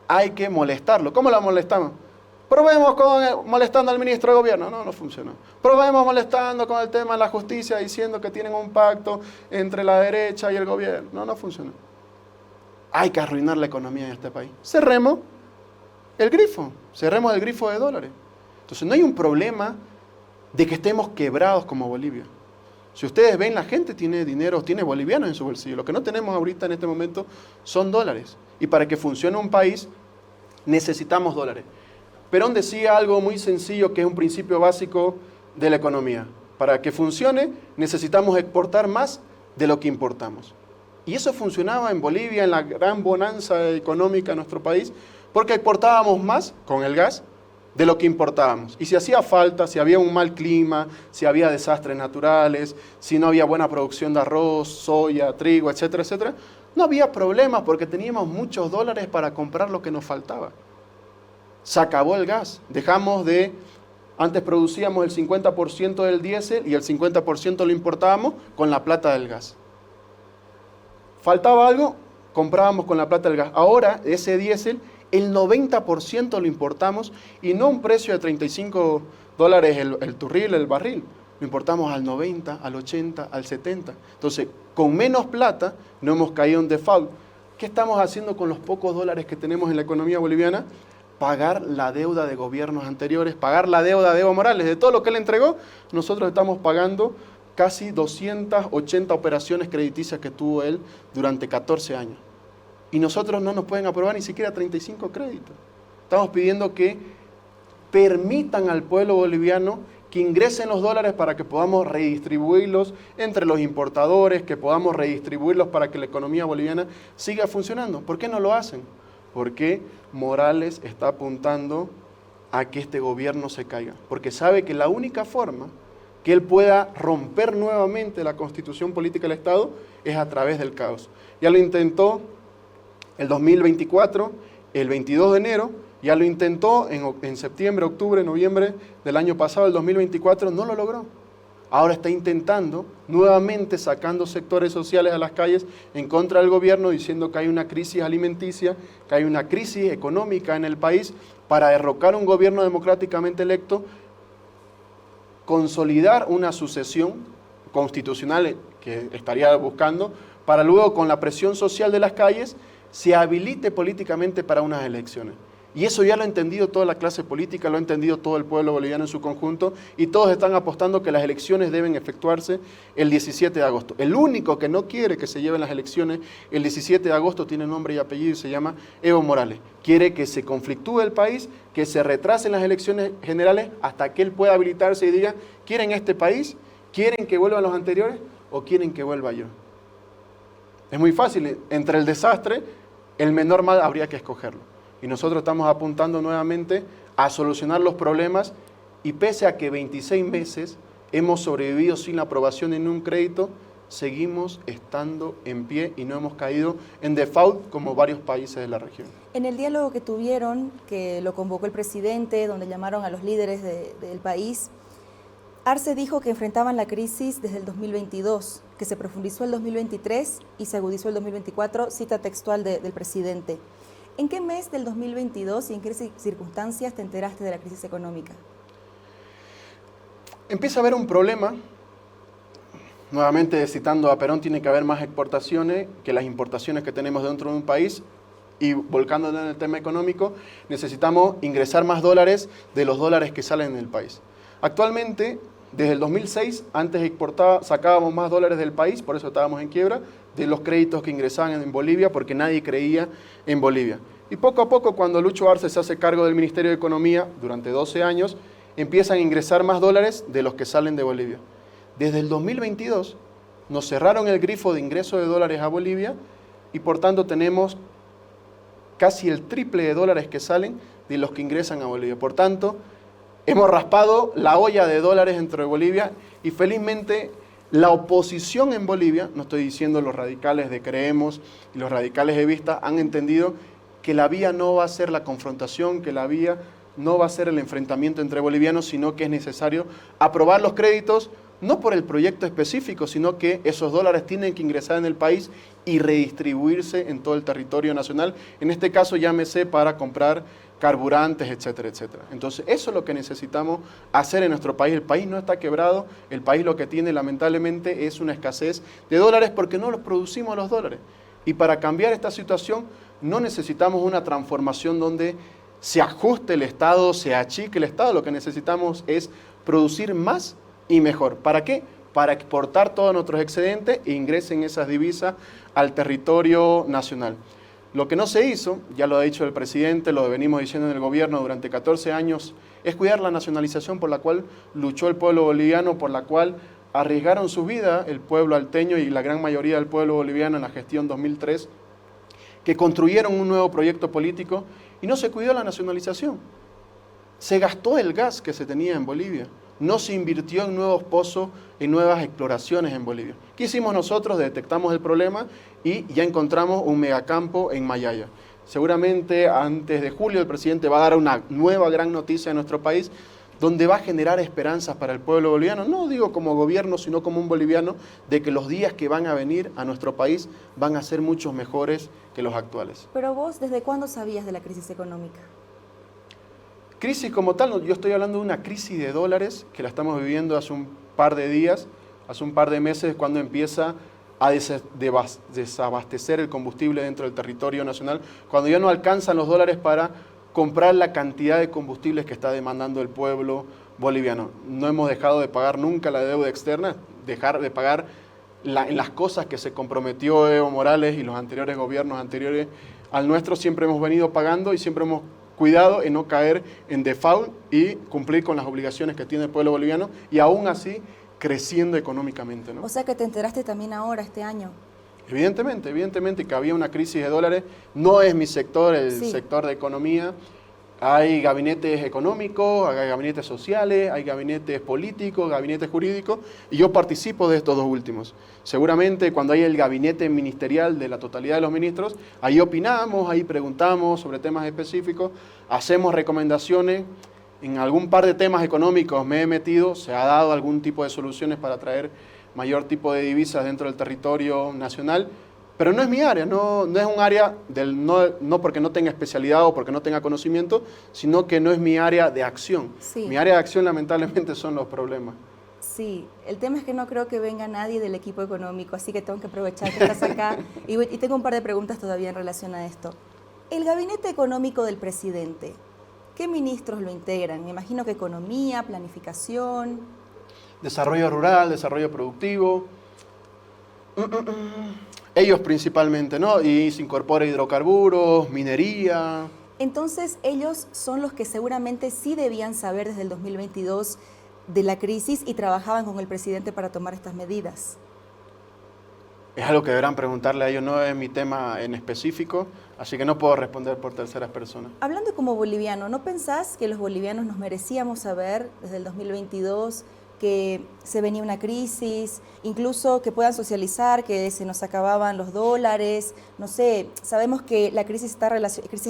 C: Hay que molestarlo. ¿Cómo lo molestamos? Probemos molestando al ministro de gobierno. No, no funcionó. Probemos molestando con el tema de la justicia, diciendo que tienen un pacto entre la derecha y el gobierno. No, no funcionó. Hay que arruinar la economía en este país. Cerremos el grifo de dólares. Entonces no hay un problema de que estemos quebrados como Bolivia. Si ustedes ven, la gente tiene dinero, tiene bolivianos en su bolsillo. Lo que no tenemos ahorita en este momento son dólares. Y para que funcione un país necesitamos dólares. Perón decía algo muy sencillo que es un principio básico de la economía. Para que funcione necesitamos exportar más de lo que importamos. Y eso funcionaba en Bolivia, en la gran bonanza económica de nuestro país, porque exportábamos más con el gas de lo que importábamos. Y si hacía falta, si había un mal clima, si había desastres naturales, si no había buena producción de arroz, soya, trigo, etcétera, etcétera, no había problema porque teníamos muchos dólares para comprar lo que nos faltaba. Se acabó el gas, antes producíamos el 50% del diésel y el 50% lo importábamos con la plata del gas. Faltaba algo, comprábamos con la plata del gas. Ahora ese diésel, el 90% lo importamos y no a un precio de $35 el turril, el barril. Lo importamos al 90, al 80, al 70. Entonces, con menos plata no hemos caído en default. ¿Qué estamos haciendo con los pocos dólares que tenemos en la economía boliviana? Pagar la deuda de gobiernos anteriores, pagar la deuda de Evo Morales. De todo lo que él entregó, nosotros estamos pagando casi 280 operaciones crediticias que tuvo él durante 14 años. Y nosotros no nos pueden aprobar ni siquiera 35 créditos. Estamos pidiendo que permitan al pueblo boliviano que ingresen los dólares para que podamos redistribuirlos entre los importadores, que podamos redistribuirlos para que la economía boliviana siga funcionando. ¿Por qué no lo hacen? Porque Morales está apuntando a que este gobierno se caiga. Porque sabe que la única forma que él pueda romper nuevamente la constitución política del Estado es a través del caos. Ya lo intentó el 2024, el 22 de enero, ya lo intentó en septiembre, octubre, noviembre del año pasado, el 2024, no lo logró. Ahora está intentando, nuevamente sacando sectores sociales a las calles en contra del gobierno, diciendo que hay una crisis alimenticia, que hay una crisis económica en el país, para derrocar un gobierno democráticamente electo, consolidar una sucesión constitucional que estaría buscando, para luego con la presión social de las calles, se habilite políticamente para unas elecciones. Y eso ya lo ha entendido toda la clase política, lo ha entendido todo el pueblo boliviano en su conjunto, y todos están apostando que las elecciones deben efectuarse el 17 de agosto. El único que no quiere que se lleven las elecciones el 17 de agosto tiene nombre y apellido y se llama Evo Morales. Quiere que se conflictúe el país, que se retrasen las elecciones generales hasta que él pueda habilitarse y diga, ¿quieren este país? ¿Quieren que vuelvan los anteriores o quieren que vuelva yo? Es muy fácil, entre el desastre, el menor mal habría que escogerlo. Y nosotros estamos apuntando nuevamente a solucionar los problemas y pese a que 26 meses hemos sobrevivido sin la aprobación en un crédito, seguimos estando en pie y no hemos caído en default como varios países de la región.
B: En el diálogo que tuvieron, que lo convocó el presidente, donde llamaron a los líderes del país, Arce dijo que enfrentaban la crisis desde el 2022, que se profundizó el 2023 y se agudizó el 2024, cita textual del presidente. ¿En qué mes del 2022 y en qué circunstancias te enteraste de la crisis económica?
C: Empieza a haber un problema, nuevamente citando a Perón, tiene que haber más exportaciones que las importaciones que tenemos dentro de un país, y volcándonos en el tema económico, necesitamos ingresar más dólares de los dólares que salen del país. Actualmente, desde el 2006, antes sacábamos más dólares del país, por eso estábamos en quiebra, de los créditos que ingresaban en Bolivia, porque nadie creía en Bolivia. Y poco a poco, cuando Lucho Arce se hace cargo del Ministerio de Economía, durante 12 años, empiezan a ingresar más dólares de los que salen de Bolivia. Desde el 2022, nos cerraron el grifo de ingreso de dólares a Bolivia, y por tanto tenemos casi el triple de dólares que salen de los que ingresan a Bolivia. Por tanto, hemos raspado la olla de dólares dentro de Bolivia y felizmente la oposición en Bolivia, no estoy diciendo los radicales de Creemos y los radicales de Vista, han entendido que la vía no va a ser la confrontación, que la vía no va a ser el enfrentamiento entre bolivianos, sino que es necesario aprobar los créditos, no por el proyecto específico, sino que esos dólares tienen que ingresar en el país y redistribuirse en todo el territorio nacional, en este caso llámese para comprar carburantes, etcétera, etcétera. Entonces, eso es lo que necesitamos hacer en nuestro país. El país no está quebrado, el país lo que tiene lamentablemente es una escasez de dólares porque no los producimos los dólares. Y para cambiar esta situación no necesitamos una transformación donde se ajuste el Estado, se achique el Estado, lo que necesitamos es producir más y mejor. ¿Para qué? Para exportar todos nuestros excedentes e ingresen esas divisas al territorio nacional. Lo que no se hizo, ya lo ha dicho el presidente, lo venimos diciendo en el gobierno durante 14 años, es cuidar la nacionalización por la cual luchó el pueblo boliviano, por la cual arriesgaron su vida el pueblo alteño y la gran mayoría del pueblo boliviano en la gestión 2003, que construyeron un nuevo proyecto político y no se cuidó la nacionalización. Se gastó el gas que se tenía en Bolivia, no se invirtió en nuevos pozos, en nuevas exploraciones en Bolivia. ¿Qué hicimos nosotros? Detectamos el problema y ya encontramos un megacampo en Mayaya. Seguramente antes de julio el presidente va a dar una nueva gran noticia a nuestro país, donde va a generar esperanzas para el pueblo boliviano, no digo como gobierno, sino como un boliviano, de que los días que van a venir a nuestro país van a ser muchos mejores que los actuales.
B: Pero vos, ¿desde cuándo sabías de la crisis económica?
C: Crisis como tal, yo estoy hablando de una crisis de dólares que la estamos viviendo hace un par de días, hace un par de meses, cuando empieza a desabastecer el combustible dentro del territorio nacional, cuando ya no alcanzan los dólares para comprar la cantidad de combustibles que está demandando el pueblo boliviano. No hemos dejado de pagar nunca la deuda externa, dejar de pagar en las cosas que se comprometió Evo Morales y los anteriores gobiernos anteriores al nuestro, siempre hemos venido pagando y siempre hemos cuidado en no caer en default y cumplir con las obligaciones que tiene el pueblo boliviano y aún así creciendo económicamente, ¿no?
B: O sea que te enteraste también ahora, este año.
C: Evidentemente que había una crisis de dólares. No es mi sector, el sector de economía. Hay gabinetes económicos, hay gabinetes sociales, hay gabinetes políticos, gabinetes jurídicos, y yo participo de estos dos últimos. Seguramente cuando hay el gabinete ministerial de la totalidad de los ministros, ahí opinamos, ahí preguntamos sobre temas específicos, hacemos recomendaciones. En algún par de temas económicos me he metido, se ha dado algún tipo de soluciones para traer mayor tipo de divisas dentro del territorio nacional, pero no es mi área, no es un área, no porque no tenga especialidad o porque no tenga conocimiento, sino que no es mi área de acción.
B: Sí.
C: Mi área de acción lamentablemente son los problemas.
B: Sí, el tema es que no creo que venga nadie del equipo económico, así que tengo que aprovechar que estás acá y tengo un par de preguntas todavía en relación a esto. El gabinete económico del presidente, ¿qué ministros lo integran? Me imagino que economía, planificación.
C: Desarrollo rural, desarrollo productivo. Ellos principalmente, ¿no? Y se incorpora hidrocarburos, minería.
B: Entonces, ellos son los que seguramente sí debían saber desde el 2022 de la crisis y trabajaban con el presidente para tomar estas medidas.
C: Es algo que deberán preguntarle a ellos, no es mi tema en específico, así que no puedo responder por terceras personas.
B: Hablando como boliviano, ¿no pensás que los bolivianos nos merecíamos saber desde el 2022 que se venía una crisis, incluso que puedan socializar, que se nos acababan los dólares? No sé, sabemos que la crisis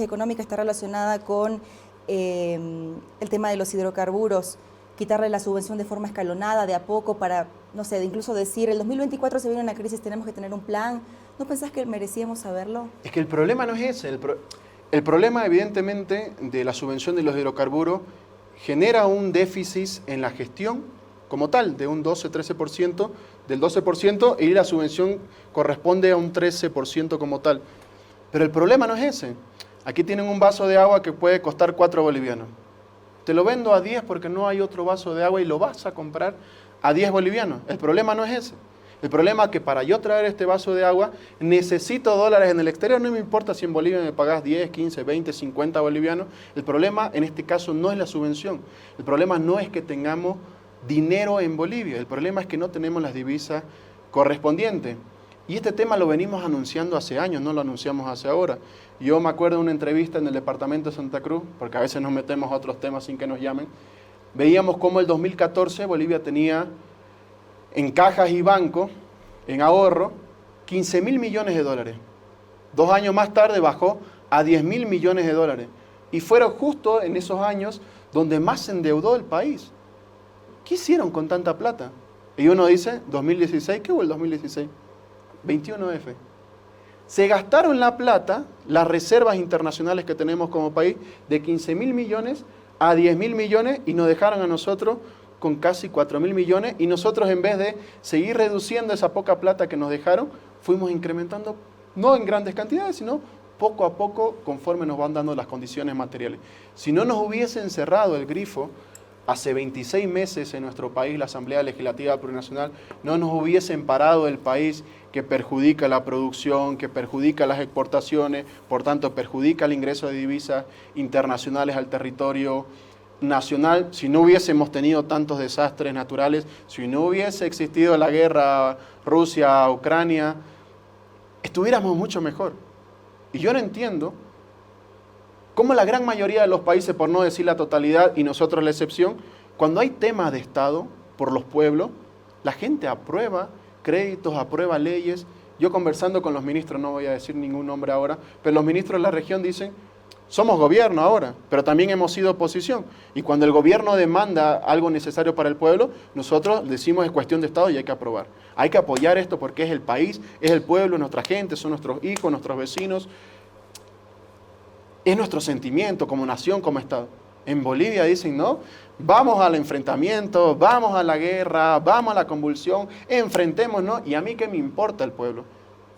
B: económica está relacionada con el tema de los hidrocarburos, quitarle la subvención de forma escalonada, de a poco, para, no sé, de incluso decir, el 2024 se viene una crisis, tenemos que tener un plan. ¿No pensás que merecíamos saberlo?
C: Es que el problema no es ese. El problema, evidentemente, de la subvención de los hidrocarburos genera un déficit en la gestión como tal, de un 12-13%, del 12%, y la subvención corresponde a un 13% como tal. Pero el problema no es ese. Aquí tienen un vaso de agua que puede costar 4 bolivianos. Te lo vendo a 10 porque no hay otro vaso de agua y lo vas a comprar a 10 bolivianos. El problema no es ese. El problema es que para yo traer este vaso de agua necesito dólares en el exterior. No me importa si en Bolivia me pagás 10, 15, 20, 50 bolivianos. El problema en este caso no es la subvención. El problema no es que tengamos dinero en Bolivia. El problema es que no tenemos las divisas correspondientes. Y este tema lo venimos anunciando hace años, no lo anunciamos hace ahora. Yo me acuerdo de una entrevista en el departamento de Santa Cruz, porque a veces nos metemos a otros temas sin que nos llamen. Veíamos cómo el 2014 Bolivia tenía en cajas y bancos, en ahorro, 15.000 millones de dólares. 2 años más tarde bajó a 10.000 millones de dólares. Y fueron justo en esos años donde más se endeudó el país. ¿Qué hicieron con tanta plata? Y uno dice, 2016, ¿qué hubo el 2016? 21F. Se gastaron la plata, las reservas internacionales que tenemos como país, de 15.000 millones a 10.000 millones y nos dejaron a nosotros con casi 4.000 millones y nosotros en vez de seguir reduciendo esa poca plata que nos dejaron, fuimos incrementando, no en grandes cantidades, sino poco a poco conforme nos van dando las condiciones materiales. Si no nos hubiesen cerrado el grifo hace 26 meses en nuestro país la Asamblea Legislativa Plurinacional no nos hubiesen parado el país, que perjudica la producción, que perjudica las exportaciones, por tanto perjudica el ingreso de divisas internacionales al territorio nacional, si no hubiésemos tenido tantos desastres naturales, si no hubiese existido la guerra Rusia-Ucrania, estuviéramos mucho mejor. Y yo no entiendo cómo la gran mayoría de los países, por no decir la totalidad y nosotros la excepción, cuando hay temas de Estado por los pueblos, la gente aprueba créditos, aprueba leyes. Yo conversando con los ministros, no voy a decir ningún nombre ahora, pero los ministros de la región dicen, somos gobierno ahora, pero también hemos sido oposición. Y cuando el gobierno demanda algo necesario para el pueblo, nosotros decimos es cuestión de Estado y hay que aprobar. Hay que apoyar esto porque es el país, es el pueblo, es nuestra gente, son nuestros hijos, nuestros vecinos. Es nuestro sentimiento como nación, como Estado. En Bolivia dicen, no, vamos al enfrentamiento, vamos a la guerra, vamos a la convulsión, enfrentémonos y a mí qué me importa el pueblo.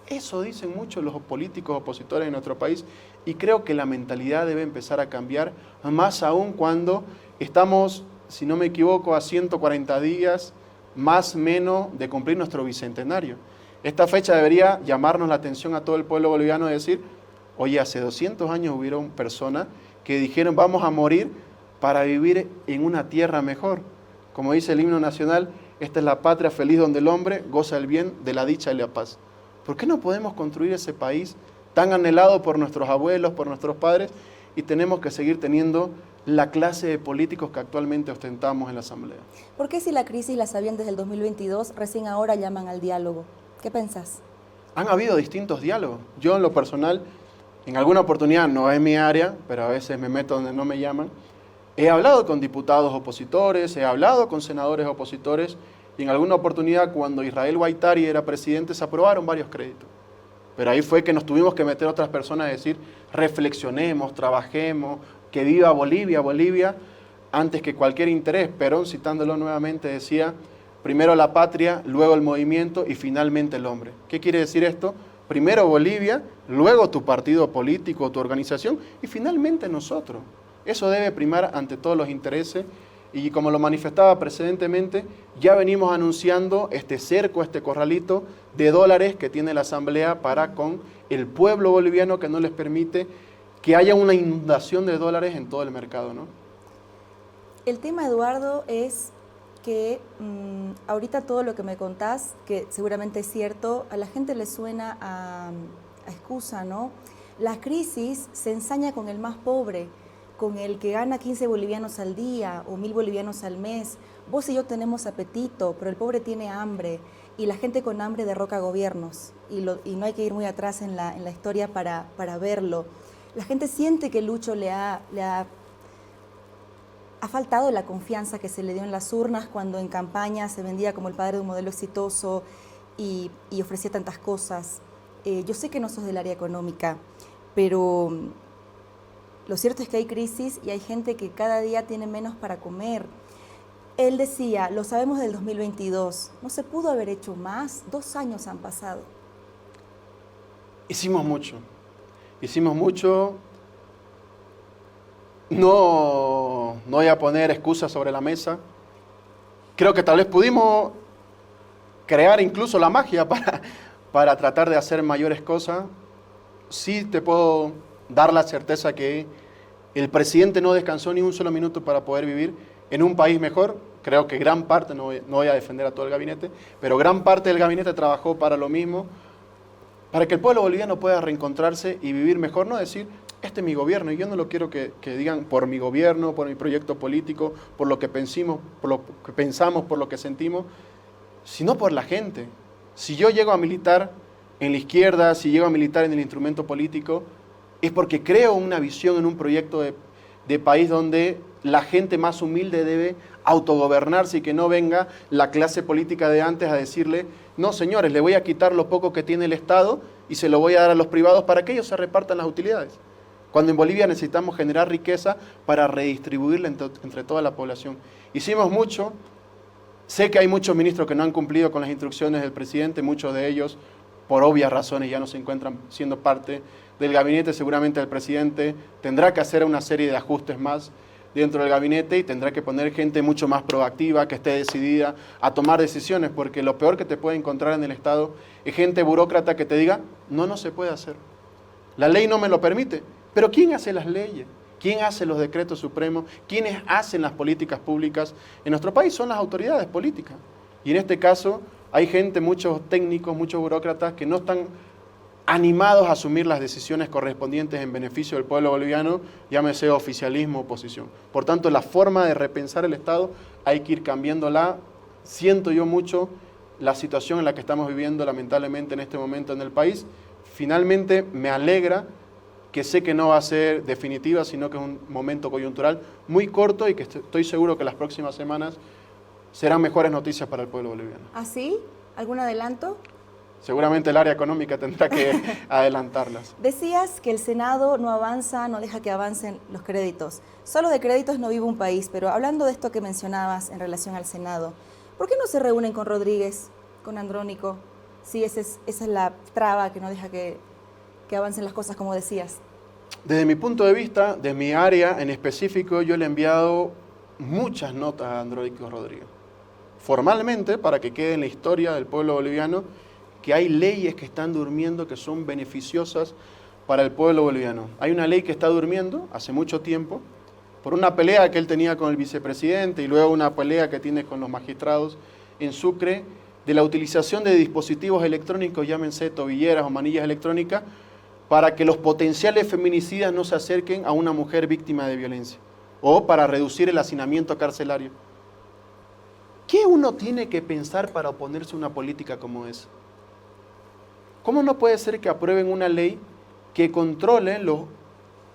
C: Eso dicen muchos los políticos opositores de nuestro país y creo que la mentalidad debe empezar a cambiar, más aún cuando estamos, si no me equivoco, a 140 días, más o menos, de cumplir nuestro bicentenario. Esta fecha debería llamarnos la atención a todo el pueblo boliviano y decir, oye, hace 200 años hubieron personas que dijeron vamos a morir para vivir en una tierra mejor. Como dice el himno nacional, esta es la patria feliz donde el hombre goza el bien de la dicha y la paz. ¿Por qué no podemos construir ese país tan anhelado por nuestros abuelos, por nuestros padres, y tenemos que seguir teniendo la clase de políticos que actualmente ostentamos en la Asamblea?
B: ¿Por qué si la crisis la sabían desde el 2022, recién ahora llaman al diálogo? ¿Qué pensás?
C: Han habido distintos diálogos. Yo en lo personal, en alguna oportunidad, no es mi área, pero a veces me meto donde no me llaman, he hablado con diputados opositores, he hablado con senadores opositores, y en alguna oportunidad, cuando Israel Guaitari era presidente, se aprobaron varios créditos. Pero ahí fue que nos tuvimos que meter otras personas a decir, reflexionemos, trabajemos, que viva Bolivia, Bolivia, antes que cualquier interés. Perón, citándolo nuevamente, decía, primero la patria, luego el movimiento y finalmente el hombre. ¿Qué quiere decir esto? Primero Bolivia, luego tu partido político, tu organización y finalmente nosotros. Eso debe primar ante todos los intereses y como lo manifestaba precedentemente, ya venimos anunciando este cerco, este corralito de dólares que tiene la Asamblea para con el pueblo boliviano que no les permite que haya una inundación de dólares en todo el mercado, ¿no?
B: El tema, Eduardo, es que ahorita todo lo que me contás, que seguramente es cierto, a la gente le suena a excusa, ¿no? La crisis se ensaña con el más pobre, con el que gana 15 bolivianos al día o 1000 bolivianos al mes. Vos y yo tenemos apetito, pero el pobre tiene hambre y la gente con hambre derroca gobiernos y no hay que ir muy atrás en la historia para verlo. La gente siente que Lucho le ha faltado la confianza que se le dio en las urnas cuando en campaña se vendía como el padre de un modelo exitoso y ofrecía tantas cosas. Yo sé que no sos del área económica, pero lo cierto es que hay crisis y hay gente que cada día tiene menos para comer. Él decía, lo sabemos del 2022, ¿no se pudo haber hecho más? 2 años han pasado.
C: Hicimos mucho. No voy a poner excusas sobre la mesa. Creo que tal vez pudimos crear incluso la magia para tratar de hacer mayores cosas. Sí te puedo dar la certeza que el presidente no descansó ni un solo minuto para poder vivir en un país mejor. Creo que gran parte, no voy a defender a todo el gabinete, pero gran parte del gabinete trabajó para lo mismo, para que el pueblo boliviano pueda reencontrarse y vivir mejor, no decir, este es mi gobierno, y yo no lo quiero que digan por mi gobierno, por mi proyecto político, por lo que pensamos, por lo que sentimos, sino por la gente. Si yo llego a militar en la izquierda, si llego a militar en el instrumento político, es porque creo una visión en un proyecto de país donde la gente más humilde debe autogobernarse y que no venga la clase política de antes a decirle, no señores, le voy a quitar lo poco que tiene el Estado y se lo voy a dar a los privados para que ellos se repartan las utilidades. Cuando en Bolivia necesitamos generar riqueza para redistribuirla entre toda la población. Hicimos mucho, sé que hay muchos ministros que no han cumplido con las instrucciones del presidente, muchos de ellos por obvias razones ya no se encuentran siendo parte del gabinete, seguramente el presidente tendrá que hacer una serie de ajustes más, dentro del gabinete y tendrá que poner gente mucho más proactiva, que esté decidida a tomar decisiones, porque lo peor que te puede encontrar en el Estado es gente burócrata que te diga, no, no se puede hacer. La ley no me lo permite. Pero ¿quién hace las leyes? ¿Quién hace los decretos supremos? ¿Quiénes hacen las políticas públicas en nuestro país? Son las autoridades políticas. Y en este caso hay gente, muchos técnicos, muchos burócratas que no están animados a asumir las decisiones correspondientes en beneficio del pueblo boliviano, llámese oficialismo o oposición. Por tanto, la forma de repensar el Estado hay que ir cambiándola. Siento yo mucho la situación en la que estamos viviendo lamentablemente en este momento en el país. Finalmente me alegra que sé que no va a ser definitiva, sino que es un momento coyuntural muy corto y que estoy seguro que las próximas semanas serán mejores noticias para el pueblo boliviano.
B: ¿Ah, sí? ¿Algún adelanto?
C: Seguramente el área económica tendrá que adelantarlas.
B: Decías que el Senado no avanza, no deja que avancen los créditos. Solo de créditos no vive un país, pero hablando de esto que mencionabas en relación al Senado, ¿por qué no se reúnen con Rodríguez, con Andrónico? Sí, esa es la traba que no deja que avancen las cosas, como decías.
C: Desde mi punto de vista, de mi área en específico, yo le he enviado muchas notas a Andrónico Rodríguez. Formalmente, para que quede en la historia del pueblo boliviano, que hay leyes que están durmiendo que son beneficiosas para el pueblo boliviano. Hay una ley que está durmiendo hace mucho tiempo, por una pelea que él tenía con el vicepresidente y luego una pelea que tiene con los magistrados en Sucre, de la utilización de dispositivos electrónicos, llámense tobilleras o manillas electrónicas, para que los potenciales feminicidas no se acerquen a una mujer víctima de violencia, o para reducir el hacinamiento carcelario. ¿Qué uno tiene que pensar para oponerse a una política como esa? ¿Cómo no puede ser que aprueben una ley que controle los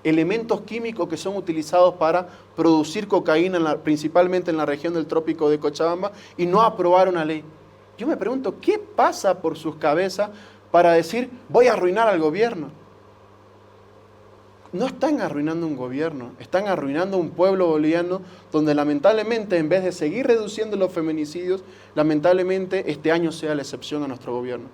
C: elementos químicos que son utilizados para producir cocaína, principalmente en la región del trópico de Cochabamba, y no aprobar una ley? Yo me pregunto, ¿qué pasa por sus cabezas para decir, voy a arruinar al gobierno? No están arruinando un gobierno, están arruinando un pueblo boliviano donde lamentablemente, en vez de seguir reduciendo los feminicidios, lamentablemente este año sea la excepción a nuestro gobierno.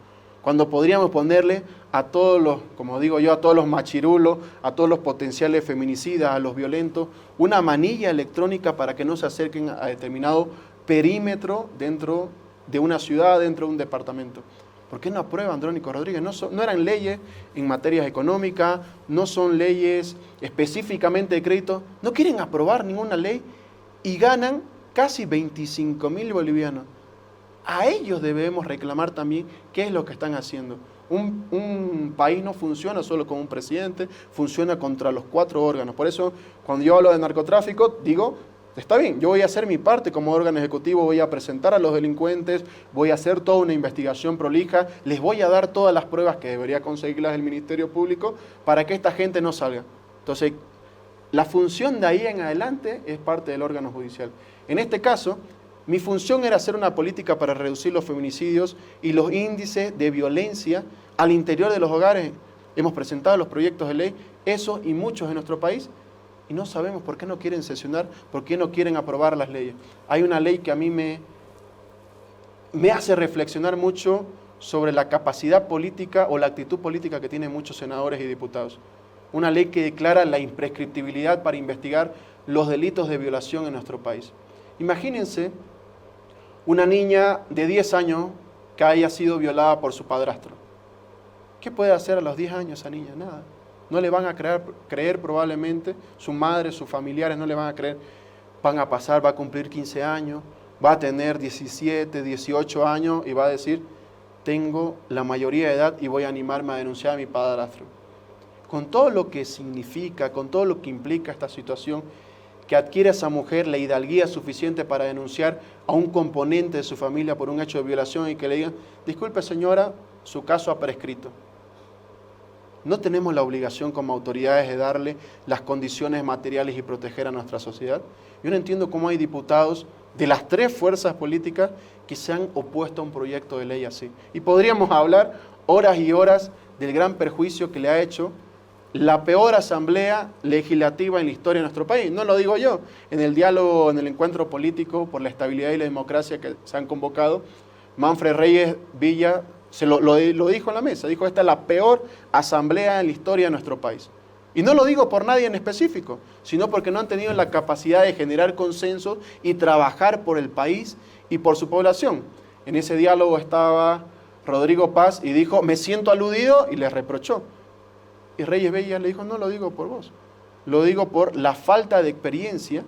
C: Cuando podríamos ponerle a todos los, como digo yo, a todos los machirulos, a todos los potenciales feminicidas, a los violentos, una manilla electrónica para que no se acerquen a determinado perímetro dentro de una ciudad, dentro de un departamento. ¿Por qué no aprueba Andrónico Rodríguez? No eran leyes en materias económicas, no son leyes específicamente de crédito, no quieren aprobar ninguna ley y ganan casi 25.000 bolivianos. A ellos debemos reclamar también qué es lo que están haciendo. Un país no funciona solo con un presidente, funciona contra los 4 órganos. Por eso, cuando yo hablo de narcotráfico, digo, está bien, yo voy a hacer mi parte como órgano ejecutivo, voy a presentar a los delincuentes, voy a hacer toda una investigación prolija, les voy a dar todas las pruebas que debería conseguirlas el Ministerio Público para que esta gente no salga. Entonces, la función de ahí en adelante es parte del órgano judicial. En este caso, mi función era hacer una política para reducir los feminicidios y los índices de violencia al interior de los hogares. Hemos presentado los proyectos de ley, esos y muchos en nuestro país, y no sabemos por qué no quieren sesionar, por qué no quieren aprobar las leyes. Hay una ley que a mí me hace reflexionar mucho sobre la capacidad política o la actitud política que tienen muchos senadores y diputados. Una ley que declara la imprescriptibilidad para investigar los delitos de violación en nuestro país. Imagínense una niña de 10 años que haya sido violada por su padrastro. ¿Qué puede hacer a los 10 años esa niña? Nada. No le van a creer probablemente, su madre, sus familiares no le van a creer. Van a pasar, va a cumplir 15 años, va a tener 17, 18 años y va a decir, tengo la mayoría de edad y voy a animarme a denunciar a mi padrastro. Con todo lo que significa, con todo lo que implica esta situación, que adquiere esa mujer la hidalguía suficiente para denunciar a un componente de su familia por un hecho de violación y que le digan, disculpe señora, su caso ha prescrito. ¿No tenemos la obligación como autoridades de darle las condiciones materiales y proteger a nuestra sociedad? Yo no entiendo cómo hay diputados de las 3 fuerzas políticas que se han opuesto a un proyecto de ley así. Y podríamos hablar horas y horas del gran perjuicio que le ha hecho la peor asamblea legislativa en la historia de nuestro país. No lo digo yo. En el diálogo, en el encuentro político por la estabilidad y la democracia que se han convocado, Manfred Reyes Villa lo dijo en la mesa. Dijo, esta es la peor asamblea en la historia de nuestro país. Y no lo digo por nadie en específico, sino porque no han tenido la capacidad de generar consenso y trabajar por el país y por su población. En ese diálogo estaba Rodrigo Paz y dijo, me siento aludido, y les reprochó. Y Reyes Bella le dijo, no lo digo por vos, lo digo por la falta de experiencia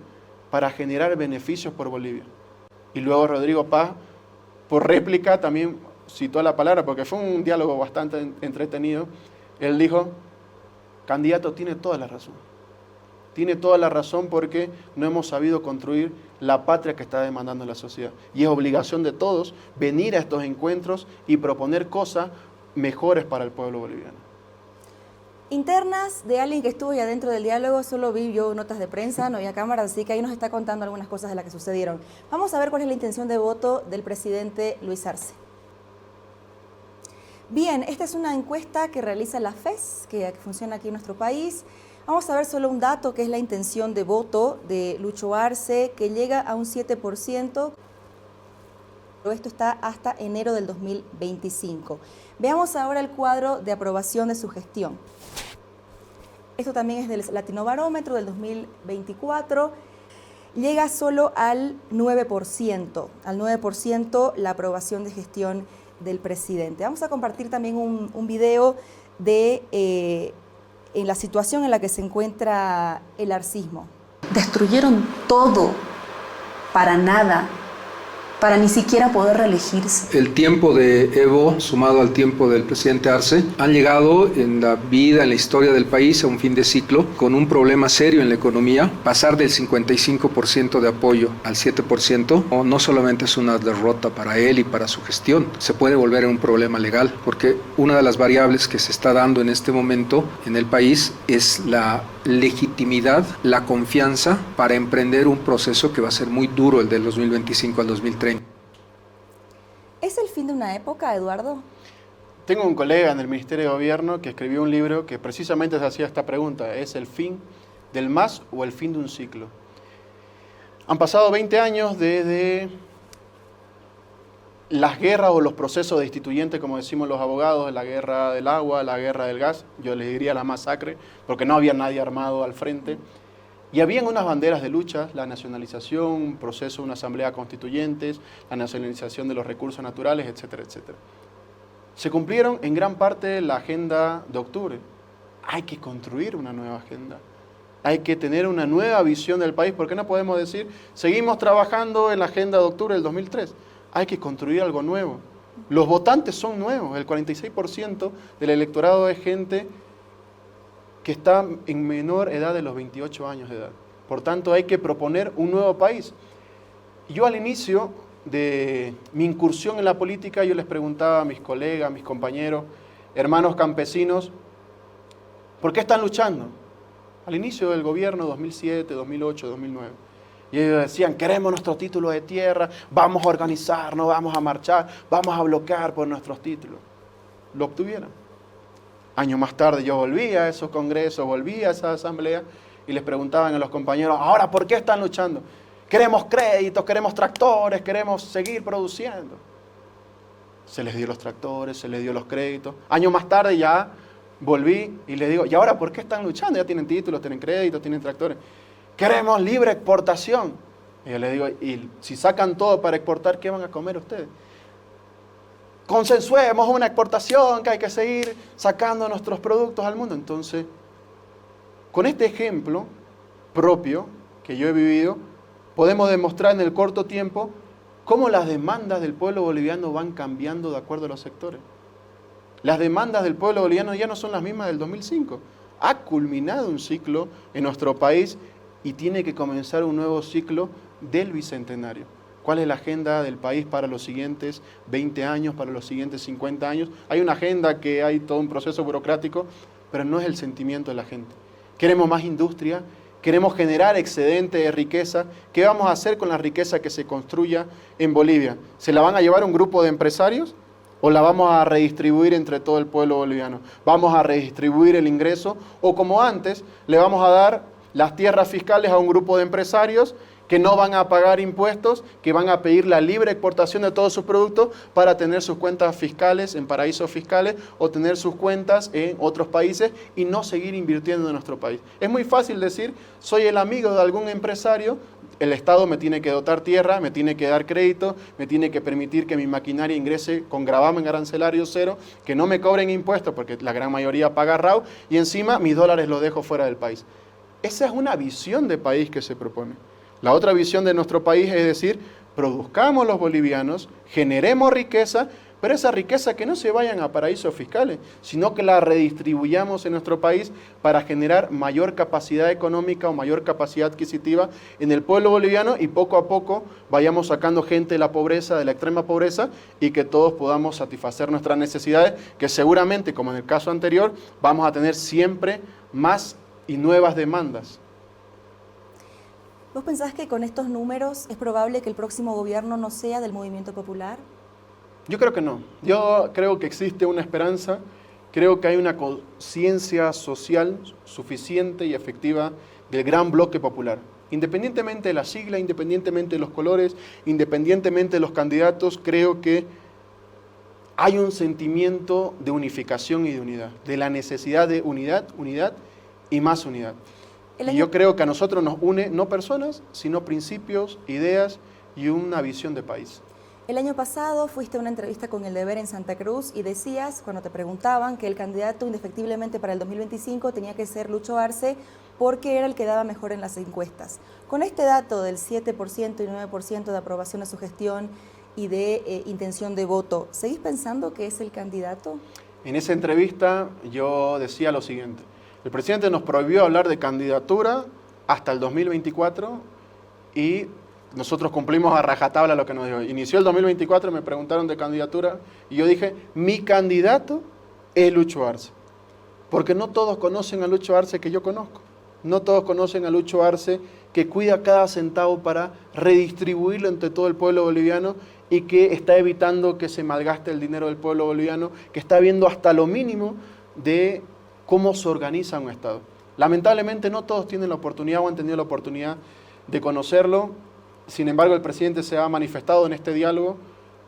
C: para generar beneficios por Bolivia. Y luego Rodrigo Paz, por réplica, también citó la palabra, porque fue un diálogo bastante entretenido. Él dijo, candidato, tiene toda la razón. Tiene toda la razón porque no hemos sabido construir la patria que está demandando la sociedad. Y es obligación de todos venir a estos encuentros y proponer cosas mejores para el pueblo boliviano.
B: Internas de alguien que estuvo ya dentro del diálogo, solo vi yo notas de prensa, no había cámaras, así que ahí nos está contando algunas cosas de las que sucedieron. Vamos a ver cuál es la intención de voto del presidente Luis Arce. Bien, esta es una encuesta que realiza la FES, que funciona aquí en nuestro país. Vamos a ver solo un dato, que es la intención de voto de Lucho Arce, que llega a un 7%. Esto está hasta enero del 2025. Veamos ahora el cuadro de aprobación de su gestión. Esto también es del Latinobarómetro del 2024. Llega solo al 9%. Al 9% la aprobación de gestión del presidente. Vamos a compartir también un video de en la situación en la que se encuentra el arcismo.
D: Destruyeron todo, para nada, para ni siquiera poder reelegirse.
E: El tiempo de Evo, sumado al tiempo del presidente Arce, han llegado en la vida, en la historia del país, a un fin de ciclo, con un problema serio en la economía. Pasar del 55% de apoyo al 7%, no solamente es una derrota para él y para su gestión, se puede volver en un problema legal, porque una de las variables que se está dando en este momento en el país es la legitimidad, la confianza para emprender un proceso que va a ser muy duro, el del 2025 al 2030.
B: ¿Es el fin de una época, Eduardo?
C: Tengo un colega en el Ministerio de Gobierno que escribió un libro que precisamente se hacía esta pregunta, ¿es el fin del MAS o el fin de un ciclo? Han pasado 20 años desde las guerras o los procesos destituyentes, como decimos los abogados, la guerra del agua, la guerra del gas, yo les diría la masacre, porque no había nadie armado al frente. Y habían unas banderas de lucha, la nacionalización, un proceso de una asamblea constituyente, la nacionalización de los recursos naturales, etcétera, etcétera. Se cumplieron en gran parte la agenda de octubre. Hay que construir una nueva agenda. Hay que tener una nueva visión del país, porque no podemos decir, seguimos trabajando en la agenda de octubre del 2003. Hay que construir algo nuevo. Los votantes son nuevos, el 46% del electorado es gente que está en menor edad de los 28 años de edad. Por tanto, hay que proponer un nuevo país. Yo al inicio de mi incursión en la política, yo les preguntaba a mis colegas, a mis compañeros, hermanos campesinos, ¿por qué están luchando? Al inicio del gobierno, 2007, 2008, 2009. Y ellos decían, queremos nuestro título de tierra, vamos a organizarnos, vamos a marchar, vamos a bloquear por nuestros títulos. Lo obtuvieron. Años más tarde yo volví a esos congresos, volví a esa asamblea y les preguntaban a los compañeros, ahora, ¿por qué están luchando? Queremos créditos, queremos tractores, queremos seguir produciendo. Se les dio los tractores, se les dio los créditos. Años más tarde ya volví y les digo, ¿y ahora por qué están luchando? Ya tienen títulos, tienen créditos, tienen tractores. Queremos libre exportación. Y yo les digo, y si sacan todo para exportar, ¿qué van a comer ustedes? Consensuemos una exportación, que hay que seguir sacando nuestros productos al mundo. Entonces, con este ejemplo propio que yo he vivido, podemos demostrar en el corto tiempo cómo las demandas del pueblo boliviano van cambiando de acuerdo a los sectores. Las demandas del pueblo boliviano ya no son las mismas del 2005. Ha culminado un ciclo en nuestro país y tiene que comenzar un nuevo ciclo del Bicentenario. ¿Cuál es la agenda del país para los siguientes 20 años, para los siguientes 50 años? Hay una agenda que hay todo un proceso burocrático, pero no es el sentimiento de la gente. Queremos más industria, queremos generar excedente de riqueza. ¿Qué vamos a hacer con la riqueza que se construya en Bolivia? ¿Se la van a llevar un grupo de empresarios o la vamos a redistribuir entre todo el pueblo boliviano? ¿Vamos a redistribuir el ingreso o como antes le vamos a dar las tierras fiscales a un grupo de empresarios que no van a pagar impuestos, que van a pedir la libre exportación de todos sus productos para tener sus cuentas fiscales en paraísos fiscales o tener sus cuentas en otros países y no seguir invirtiendo en nuestro país. Es muy fácil decir, soy el amigo de algún empresario, el Estado me tiene que dotar tierra, me tiene que dar crédito, me tiene que permitir que mi maquinaria ingrese con gravamen arancelario cero, que no me cobren impuestos porque la gran mayoría paga RAU y encima mis dólares los dejo fuera del país. Esa es una visión de país que se propone. La otra visión de nuestro país es decir, produzcamos los bolivianos, generemos riqueza, pero esa riqueza que no se vayan a paraísos fiscales, sino que la redistribuyamos en nuestro país para generar mayor capacidad económica o mayor capacidad adquisitiva en el pueblo boliviano y poco a poco vayamos sacando gente de la pobreza, de la extrema pobreza y que todos podamos satisfacer nuestras necesidades, que seguramente, como en el caso anterior, vamos a tener siempre más y nuevas demandas.
B: ¿Vos pensás que con estos números es probable que el próximo gobierno no sea del movimiento popular?
C: Yo creo que no. Yo creo que existe una esperanza, creo que hay una conciencia social suficiente y efectiva del gran bloque popular. Independientemente de la sigla, independientemente de los colores, independientemente de los candidatos, creo que hay un sentimiento de unificación y de unidad, de la necesidad de unidad y más unidad. Y yo creo que a nosotros nos une no personas, sino principios, ideas y una visión de país.
B: El año pasado fuiste a una entrevista con El Deber en Santa Cruz y decías, cuando te preguntaban, que el candidato indefectiblemente para el 2025 tenía que ser Lucho Arce porque era el que daba mejor en las encuestas. Con este dato del 7% y 9% de aprobación a su gestión y de intención de voto, ¿seguís pensando que es el candidato?
C: En esa entrevista yo decía lo siguiente. El presidente nos prohibió hablar de candidatura hasta el 2024 y nosotros cumplimos a rajatabla lo que nos dijo. Inició el 2024, me preguntaron de candidatura y yo dije, mi candidato es Lucho Arce. Porque no todos conocen a Lucho Arce que yo conozco. No todos conocen a Lucho Arce que cuida cada centavo para redistribuirlo entre todo el pueblo boliviano y que está evitando que se malgaste el dinero del pueblo boliviano, que está viendo hasta lo mínimo de cómo se organiza un Estado. Lamentablemente no todos tienen la oportunidad o han tenido la oportunidad de conocerlo. Sin embargo, el presidente se ha manifestado en este diálogo,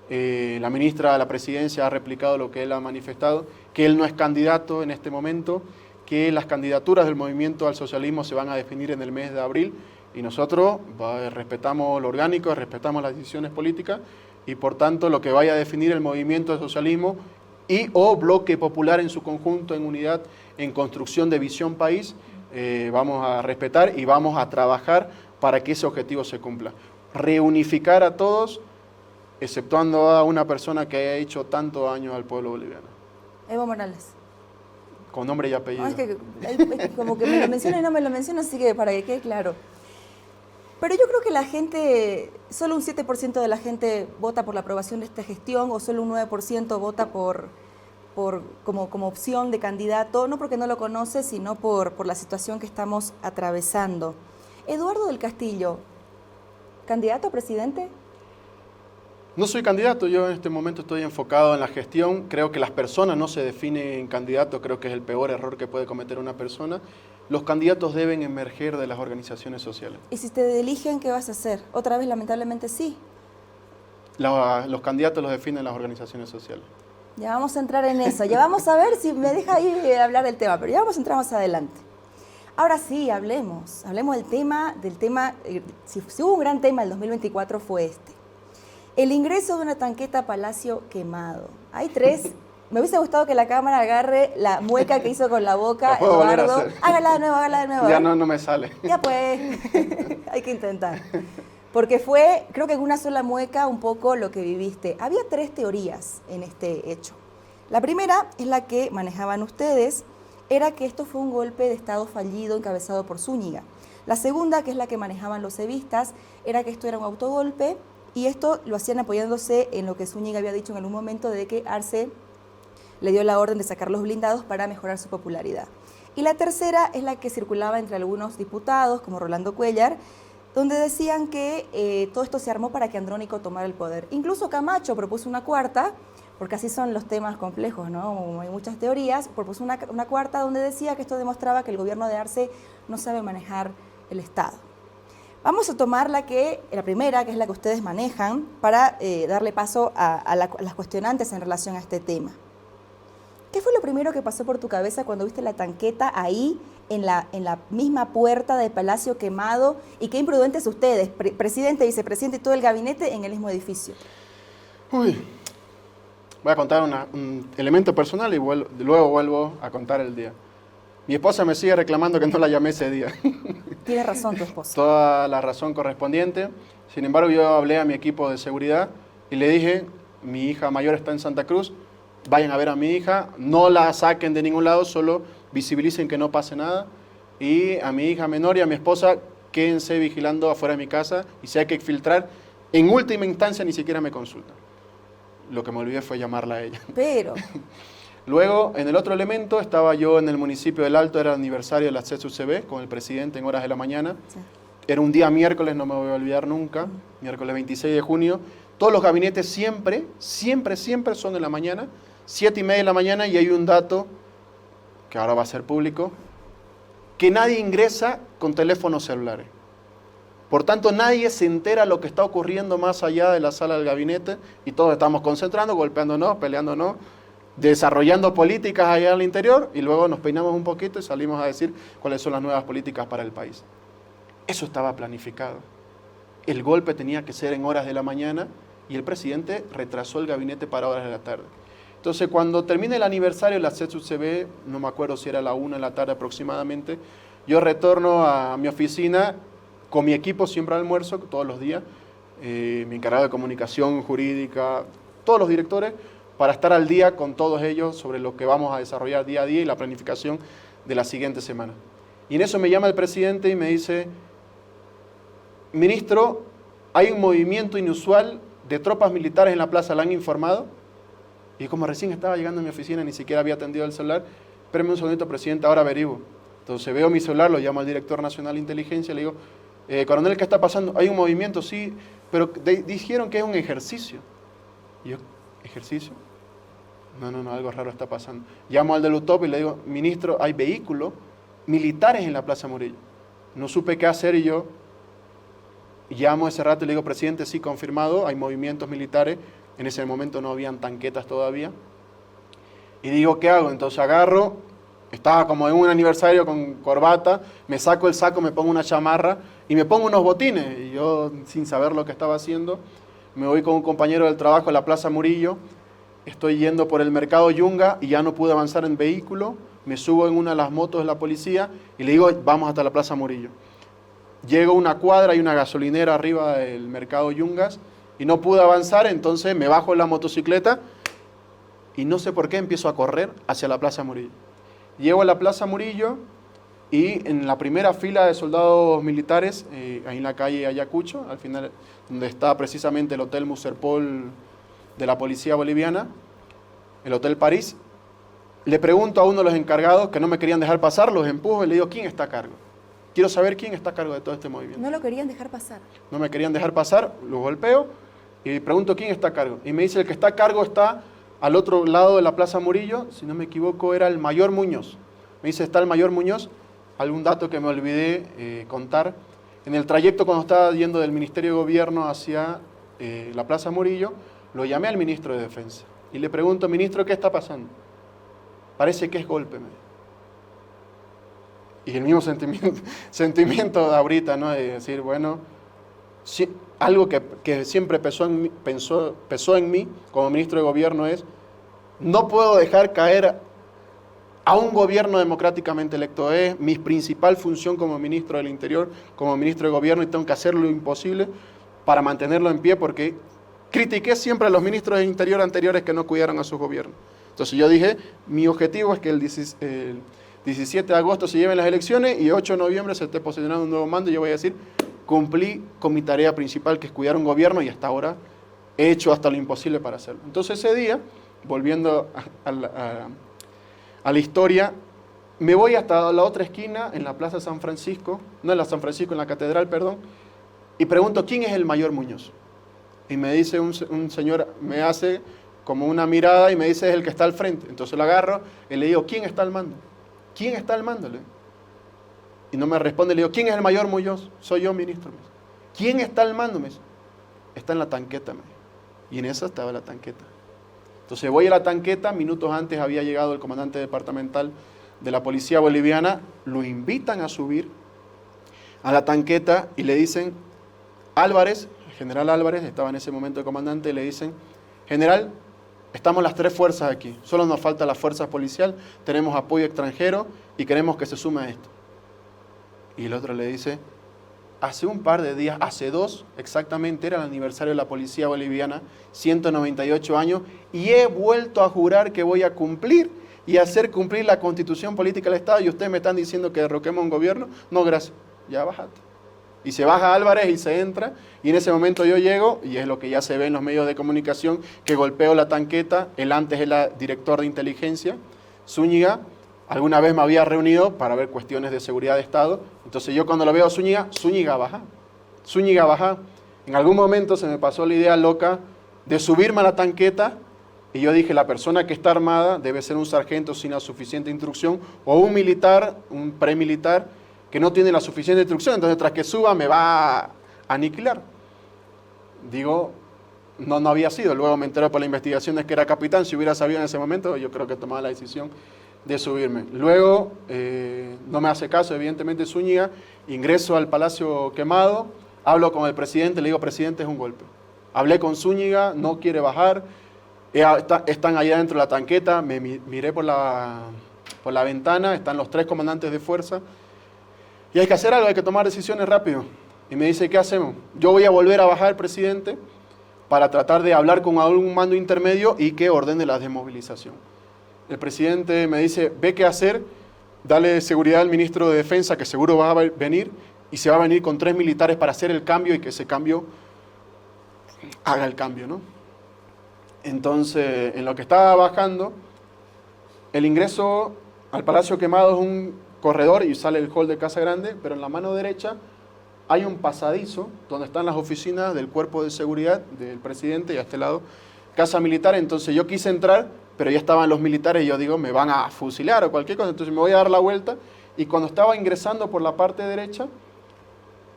C: la ministra de la Presidencia ha replicado lo que él ha manifestado, que él no es candidato en este momento, que las candidaturas del movimiento al socialismo se van a definir en el mes de abril y nosotros respetamos lo orgánico, respetamos las decisiones políticas y por tanto lo que vaya a definir el movimiento al socialismo y o bloque popular en su conjunto, en unidad, en construcción de visión país, vamos a respetar y vamos a trabajar para que ese objetivo se cumpla. Reunificar a todos, exceptuando a una persona que haya hecho tanto daño al pueblo boliviano.
B: Evo Morales.
C: Con nombre y apellido.
B: No, es que como que me lo menciona y no me lo menciona, así que para que quede claro. Pero yo creo que la gente, solo un 7% de la gente vota por la aprobación de esta gestión o solo un 9% vota como opción de candidato, no porque no lo conoce, sino por la situación que estamos atravesando. Eduardo del Castillo, ¿candidato a presidente?
C: No soy candidato, yo en este momento estoy enfocado en la gestión. Creo que las personas no se definen candidatos, creo que es el peor error que puede cometer una persona. Los candidatos deben emerger de las organizaciones sociales.
B: ¿Y si te eligen, qué vas a hacer? Otra vez, lamentablemente, sí.
C: Los candidatos los definen las organizaciones sociales.
B: Ya vamos a entrar en eso, ya vamos a ver si me deja ahí hablar del tema, pero ya vamos a entrar más adelante. Ahora sí, hablemos del tema, si hubo un gran tema del 2024 fue este. El ingreso de una tanqueta a Palacio quemado. Hay 3. Me hubiese gustado que la cámara agarre la mueca que hizo con la boca,
C: la puedo volver a
B: Eduardo.
C: hacer.
B: Hágala de nuevo.
C: Ya no me sale.
B: Ya pues, hay que intentar. Porque fue, creo que en una sola mueca, un poco lo que viviste. Había 3 teorías en este hecho. La primera es la que manejaban ustedes, era que esto fue un golpe de Estado fallido encabezado por Zúñiga. La segunda, que es la que manejaban los evistas, era que esto era un autogolpe y esto lo hacían apoyándose en lo que Zúñiga había dicho en algún momento de que Arce le dio la orden de sacar los blindados para mejorar su popularidad. Y la tercera es la que circulaba entre algunos diputados, como Rolando Cuellar, donde decían que todo esto se armó para que Andrónico tomara el poder. Incluso Camacho propuso una cuarta, porque así son los temas complejos, ¿no? Hay muchas teorías, propuso una cuarta donde decía que esto demostraba que el gobierno de Arce no sabe manejar el Estado. Vamos a tomar la primera, que es la que ustedes manejan, para darle paso a las cuestionantes en relación a este tema. ¿Qué fue lo primero que pasó por tu cabeza cuando viste la tanqueta ahí, en la misma puerta del Palacio quemado? Y qué imprudentes ustedes, presidente, vicepresidente y todo el gabinete en el mismo edificio.
C: Uy, voy a contar un elemento personal y luego vuelvo a contar el día. Mi esposa me sigue reclamando que no la llamé ese día.
B: Tiene razón tu esposa.
C: Toda la razón correspondiente. Sin embargo, yo hablé a mi equipo de seguridad y le dije, mi hija mayor está en Santa Cruz, vayan a ver a mi hija, no la saquen de ningún lado, solo visibilicen que no pase nada. Y a mi hija menor y a mi esposa, quédense vigilando afuera de mi casa y si hay que filtrar, en última instancia ni siquiera me consultan. Lo que me olvidé fue llamarla a ella.
B: Pero...
C: Luego, en el otro elemento, estaba yo en el municipio del Alto, era el aniversario de la CESUCB, con el presidente en horas de la mañana. Sí. Era un día miércoles, no me voy a olvidar nunca, miércoles 26 de junio. Todos los gabinetes siempre son en la mañana, 7:30 de la mañana, y hay un dato, que ahora va a ser público, que nadie ingresa con teléfonos celulares. Por tanto, nadie se entera lo que está ocurriendo más allá de la sala del gabinete, y todos estamos concentrando, golpeándonos, peleándonos, desarrollando políticas allá al interior, y luego nos peinamos un poquito y salimos a decir cuáles son las nuevas políticas para el país. Eso estaba planificado. El golpe tenía que ser en horas de la mañana y el presidente retrasó el gabinete para horas de la tarde. Entonces, cuando termine el aniversario de la CESUCB, no me acuerdo si era la 1 de la tarde aproximadamente, yo retorno a mi oficina con mi equipo, siempre al almuerzo, todos los días, mi encargado de comunicación jurídica, todos los directores, para estar al día con todos ellos sobre lo que vamos a desarrollar día a día y la planificación de la siguiente semana. Y en eso me llama el presidente y me dice, ministro, hay un movimiento inusual de tropas militares en la plaza, ¿la han informado? Y como recién estaba llegando a mi oficina, ni siquiera había atendido el celular, espérame un segundito, presidente, ahora averiguo. Entonces veo mi celular, lo llamo al director nacional de inteligencia, le digo, coronel, ¿qué está pasando? Hay un movimiento, sí, pero dijeron que es un ejercicio. Y yo, ¿ejercicio? No, algo raro está pasando. Llamo al del UTOP y le digo, ministro, hay vehículos militares en la Plaza Murillo. No supe qué hacer y yo llamo ese rato y le digo, presidente, sí, confirmado, hay movimientos militares. En ese momento no habían tanquetas todavía. Y digo, ¿qué hago? Entonces agarro, estaba como en un aniversario con corbata, me saco el saco, me pongo una chamarra y me pongo unos botines. Y yo, sin saber lo que estaba haciendo, me voy con un compañero del trabajo a la Plaza Murillo. Estoy yendo por el mercado Yunga y ya no pude avanzar en vehículo. Me subo en una de las motos de la policía y le digo, vamos hasta la Plaza Murillo. Llego a una cuadra, hay una gasolinera arriba del mercado Yungas y no pude avanzar, entonces me bajo en la motocicleta y no sé por qué empiezo a correr hacia la Plaza Murillo. Llego a la Plaza Murillo y en la primera fila de soldados militares, ahí en la calle Ayacucho, al final donde está precisamente el Hotel Muserpol de la Policía Boliviana, el Hotel París, le pregunto a uno de los encargados que no me querían dejar pasar, los empujo y le digo, ¿quién está a cargo? Quiero saber quién está a cargo de todo este movimiento.
B: No lo querían dejar pasar.
C: No me querían dejar pasar, los golpeo y pregunto quién está a cargo. Y me dice, el que está a cargo está al otro lado de la Plaza Murillo, si no me equivoco era el mayor Muñoz. Me dice, está el mayor Muñoz, algún dato que me olvidé contar. En el trayecto cuando estaba yendo del Ministerio de Gobierno hacia la Plaza Murillo, lo llamé al ministro de Defensa y le pregunto, ministro, ¿qué está pasando? Parece que es golpe, me dijo. Y el mismo sentimiento de ahorita, ¿no? De decir, bueno, sí, algo que siempre pesó en mí como ministro de Gobierno es, no puedo dejar caer a un gobierno democráticamente electo. Es mi principal función como ministro del Interior, como ministro de Gobierno, y tengo que hacer lo imposible para mantenerlo en pie porque critiqué siempre a los ministros del Interior anteriores que no cuidaron a sus gobiernos. Entonces yo dije, mi objetivo es que el 17 de agosto se lleven las elecciones y 8 de noviembre se esté posicionando un nuevo mando y yo voy a decir, cumplí con mi tarea principal que es cuidar un gobierno y hasta ahora he hecho hasta lo imposible para hacerlo. Entonces ese día, volviendo a la historia, me voy hasta la otra esquina, en la Plaza San Francisco, no en la San Francisco, en la Catedral, perdón, y pregunto, ¿quién es el mayor Muñoz? Y me dice un señor, me hace como una mirada y me dice, es el que está al frente. Entonces lo agarro y le digo, ¿quién está al mando? ¿Quién está al mando? Y no me responde, le digo, ¿quién es el mayor Muñoz? Soy yo, ministro. ¿Quién está al mando? Me dice, está en la tanqueta. Y en esa estaba la tanqueta. Entonces voy a la tanqueta, minutos antes había llegado el comandante departamental de la policía boliviana, lo invitan a subir a la tanqueta y le dicen, Álvarez, el general Álvarez, estaba en ese momento el comandante, le dicen, general, estamos las 3 fuerzas aquí, solo nos falta la fuerza policial, tenemos apoyo extranjero y queremos que se sume a esto. Y el otro le dice, hace un par de días, hace 2 exactamente, era el aniversario de la policía boliviana, 198 años, y he vuelto a jurar que voy a cumplir y hacer cumplir la Constitución Política del Estado, y ustedes me están diciendo que derroquemos un gobierno. No, gracias, ya bájate. Y se baja Álvarez y se entra, y en ese momento yo llego, y es lo que ya se ve en los medios de comunicación, que golpeo la tanqueta. Él antes era director de inteligencia, Zúñiga. Alguna vez me había reunido para ver cuestiones de seguridad de Estado. Entonces yo cuando lo veo a Zúñiga, Zúñiga baja. Zúñiga baja. En algún momento se me pasó la idea loca de subirme a la tanqueta, y yo dije, la persona que está armada debe ser un sargento sin la suficiente instrucción, o un militar, un premilitar, que no tiene la suficiente instrucción, entonces tras que suba me va a aniquilar. Digo, no había sido. Luego me enteré por las investigaciones que era capitán. Si hubiera sabido en ese momento, yo creo que tomaba la decisión de subirme. Luego, no me hace caso, evidentemente, Zúñiga. Ingreso al Palacio Quemado, hablo con el presidente, le digo, presidente, es un golpe. Hablé con Zúñiga, no quiere bajar, están allá dentro de la tanqueta, me miré por la ventana, están los 3 comandantes de fuerza, y hay que hacer algo, hay que tomar decisiones rápido. Y me dice, ¿qué hacemos? Yo voy a volver a bajar, presidente, para tratar de hablar con algún mando intermedio y que ordene la desmovilización. El presidente me dice, ve qué hacer, dale seguridad al ministro de Defensa, que seguro va a venir, y se va a venir con 3 militares para hacer el cambio y que ese cambio haga el cambio, ¿no? Entonces, en lo que estaba bajando, el ingreso al Palacio Quemado es un corredor y sale el hall de Casa Grande, pero en la mano derecha hay un pasadizo donde están las oficinas del cuerpo de seguridad del presidente, y a este lado Casa Militar. Entonces yo quise entrar, pero ya estaban los militares y yo digo, me van a fusilar o cualquier cosa, entonces me voy a dar la vuelta, y cuando estaba ingresando por la parte derecha,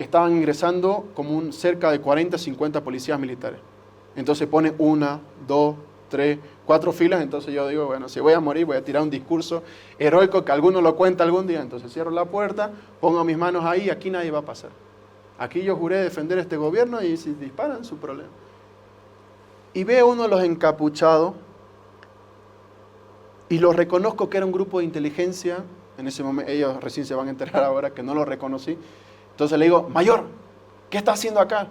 C: estaban ingresando como cerca de 40, 50 policías militares. Entonces ponen 1, 2, 3, 4 filas, entonces yo digo, bueno, si voy a morir, voy a tirar un discurso heroico que alguno lo cuenta algún día. Entonces cierro la puerta, pongo mis manos ahí, aquí nadie va a pasar. Aquí yo juré defender este gobierno, y si disparan, su problema. Y veo uno de los encapuchados, y lo reconozco que era un grupo de inteligencia. En ese momento, ellos recién se van a enterar ahora que no lo reconocí. Entonces le digo, mayor, ¿qué está haciendo acá?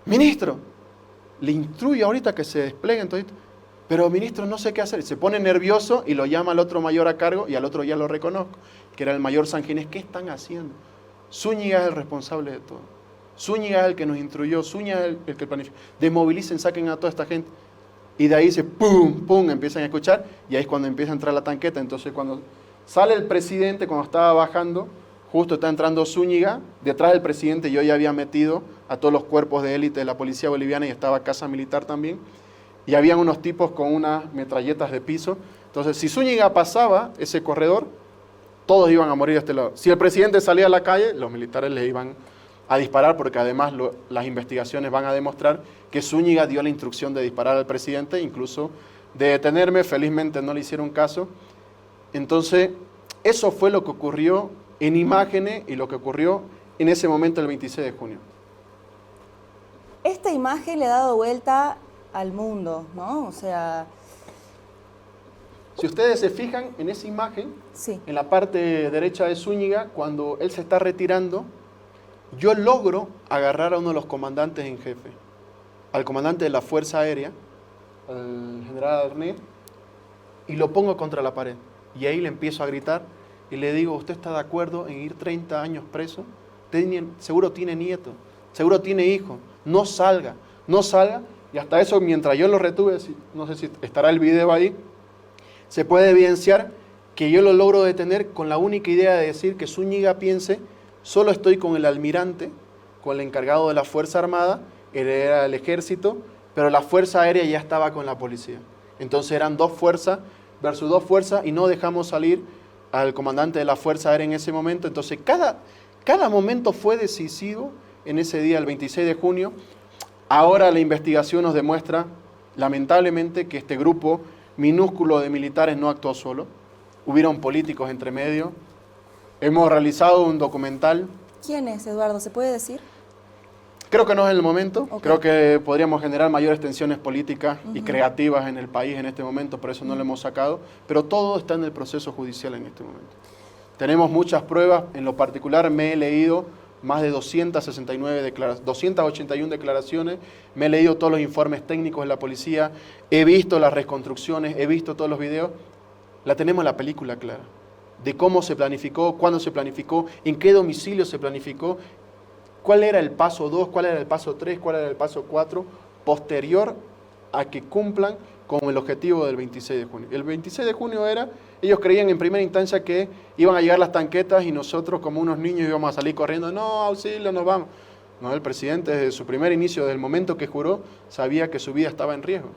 C: Ministro, le instruyo ahorita que se desplieguen todito. Pero ministro, no sé qué hacer. Se pone nervioso y lo llama al otro mayor a cargo, y al otro ya lo reconozco, que era el mayor Sanginés. ¿Qué están haciendo? Zúñiga es el responsable de todo. Zúñiga es el que nos instruyó, Zúñiga es el que planificó. Desmovilicen, saquen a toda esta gente. Y de ahí se pum, pum, empiezan a escuchar, y ahí es cuando empieza a entrar la tanqueta. Entonces cuando sale el presidente, cuando estaba bajando, justo está entrando Zúñiga, detrás del presidente yo ya había metido a todos los cuerpos de élite de la policía boliviana, y estaba Casa Militar también, y habían unos tipos con unas metralletas de piso. Entonces si Zúñiga pasaba ese corredor, todos iban a morir de este lado. Si el presidente salía a la calle, los militares le iban a disparar, porque además las investigaciones van a demostrar que Zúñiga dio la instrucción de disparar al presidente, incluso de detenerme. Felizmente no le hicieron caso. Entonces, eso fue lo que ocurrió en imágenes y lo que ocurrió en ese momento el 26 de junio.
B: Esta imagen le ha dado vuelta al mundo, ¿no? O sea...
C: Si ustedes se fijan en esa imagen,
B: sí,
C: en la parte derecha de Zúñiga, cuando él se está retirando, yo logro agarrar a uno de los comandantes en jefe, al comandante de la Fuerza Aérea, al general Arnés, y lo pongo contra la pared. Y ahí le empiezo a gritar y le digo, ¿usted está de acuerdo en ir 30 años preso? Usted seguro tiene nieto, seguro tiene hijo, no salga, no salga. Y hasta eso, mientras yo lo retuve, no sé si estará el video ahí, se puede evidenciar que yo lo logro detener con la única idea de decir que Zúñiga piense, solo estoy con el almirante, con el encargado de la Fuerza Armada, él era el ejército, pero la Fuerza Aérea ya estaba con la policía. Entonces eran 2 fuerzas versus 2 fuerzas, y no dejamos salir al comandante de la Fuerza Aérea en ese momento. Entonces, cada momento fue decisivo en ese día, el 26 de junio. Ahora la investigación nos demuestra, lamentablemente, que este grupo minúsculo de militares no actuó solo. Hubieron políticos entre medio. Hemos realizado un documental.
B: ¿Quién es, Eduardo? ¿Se puede decir?
C: Creo que no es el momento.
B: Okay.
C: Creo que podríamos generar mayores tensiones políticas y creativas en el país en este momento, por eso no lo hemos sacado. Pero todo está en el proceso judicial en este momento. Tenemos muchas pruebas. En lo particular me he leído más de 281 declaraciones. Me he leído todos los informes técnicos de la policía. He visto las reconstrucciones, he visto todos los videos. La tenemos la película clara. De cómo se planificó, cuándo se planificó, en qué domicilio se planificó, cuál era el paso 2, cuál era el paso 3, cuál era el paso 4, posterior a que cumplan con el objetivo del 26 de junio. El 26 de junio ellos creían en primera instancia que iban a llegar las tanquetas y nosotros como unos niños íbamos a salir corriendo, no, auxilio, nos vamos. No, el presidente desde su primer inicio, desde el momento que juró, sabía que su vida estaba en riesgo.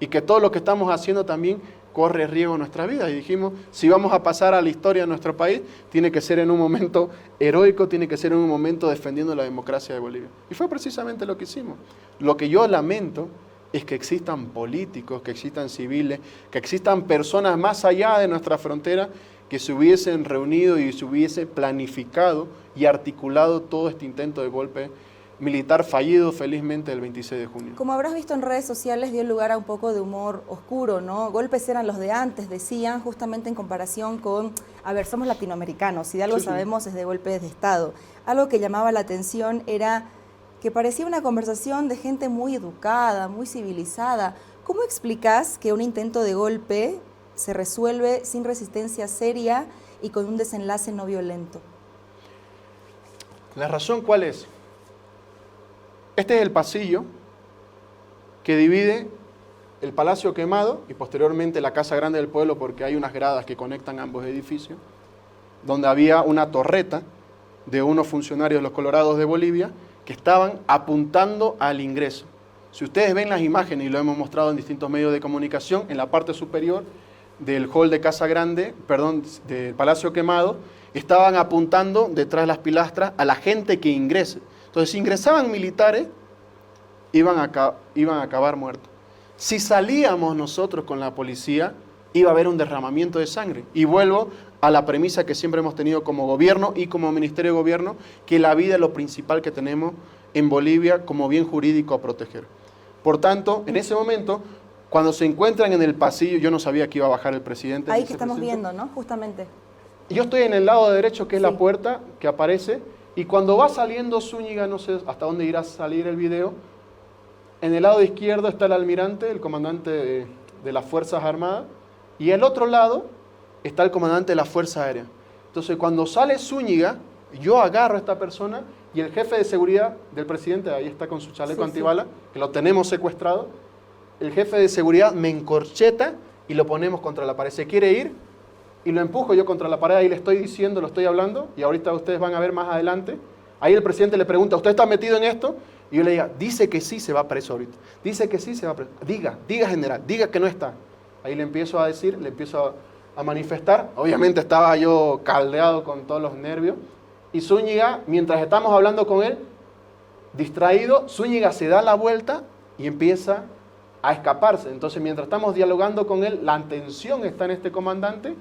C: Y que todo lo que estamos haciendo también corre riesgo en nuestra vida. Y dijimos, si vamos a pasar a la historia de nuestro país, tiene que ser en un momento heroico, tiene que ser en un momento defendiendo la democracia de Bolivia. Y fue precisamente lo que hicimos. Lo que yo lamento es que existan políticos, que existan civiles, que existan personas más allá de nuestra frontera que se hubiesen reunido y se hubiese planificado y articulado todo este intento de golpe militar fallido felizmente el 26 de junio.
B: Como habrás visto en redes sociales, dio lugar a un poco de humor oscuro, ¿no? Golpes eran los de antes, decían, justamente en comparación con, a ver, somos latinoamericanos, si de algo sabemos es de golpes de Estado. Algo que llamaba la atención era que parecía una conversación de gente muy educada, muy civilizada. ¿Cómo explicas que un intento de golpe se resuelve sin resistencia seria y con un desenlace no violento?
C: ¿La razón cuál es? Este es el pasillo que divide el Palacio Quemado y posteriormente la Casa Grande del Pueblo, porque hay unas gradas que conectan ambos edificios, donde había una torreta de unos funcionarios de los Colorados de Bolivia que estaban apuntando al ingreso. Si ustedes ven las imágenes, y lo hemos mostrado en distintos medios de comunicación, en la parte superior del hall de Casa Grande, del Palacio Quemado, estaban apuntando detrás de las pilastras a la gente que ingrese. Entonces, si ingresaban militares, iban a acabar muertos. Si salíamos nosotros con la policía, iba a haber un derramamiento de sangre. Y vuelvo a la premisa que siempre hemos tenido como gobierno y como Ministerio de Gobierno, que la vida es lo principal que tenemos en Bolivia como bien jurídico a proteger. Por tanto, en ese momento, cuando se encuentran en el pasillo, yo no sabía que iba a bajar el presidente.
B: Ahí que estamos viendo, ¿no? Justamente.
C: Yo estoy en el lado derecho, que es la puerta que aparece, y cuando va saliendo Zúñiga, no sé hasta dónde irá a salir el video, en el lado izquierdo está el almirante, el comandante de las Fuerzas Armadas, y al otro lado está el comandante de la Fuerza Aérea. Entonces, cuando sale Zúñiga, yo agarro a esta persona y el jefe de seguridad del presidente, ahí está con su chaleco antibala, que lo tenemos secuestrado, el jefe de seguridad me encorcheta y lo ponemos contra la pared. Se quiere ir y lo empujo yo contra la pared, ahí le estoy diciendo, lo estoy hablando, y ahorita ustedes van a ver más adelante. Ahí el presidente le pregunta, ¿usted está metido en esto? Y yo le digo, dice que sí, se va preso ahorita. Dice que sí, se va preso. Diga general, diga que no está. Ahí le empiezo a decir, le empiezo a manifestar. Obviamente estaba yo caldeado con todos los nervios. Y Zúñiga, mientras estamos hablando con él, distraído, Zúñiga se da la vuelta y empieza a escaparse. Entonces, mientras estamos dialogando con él, la atención está en este comandante.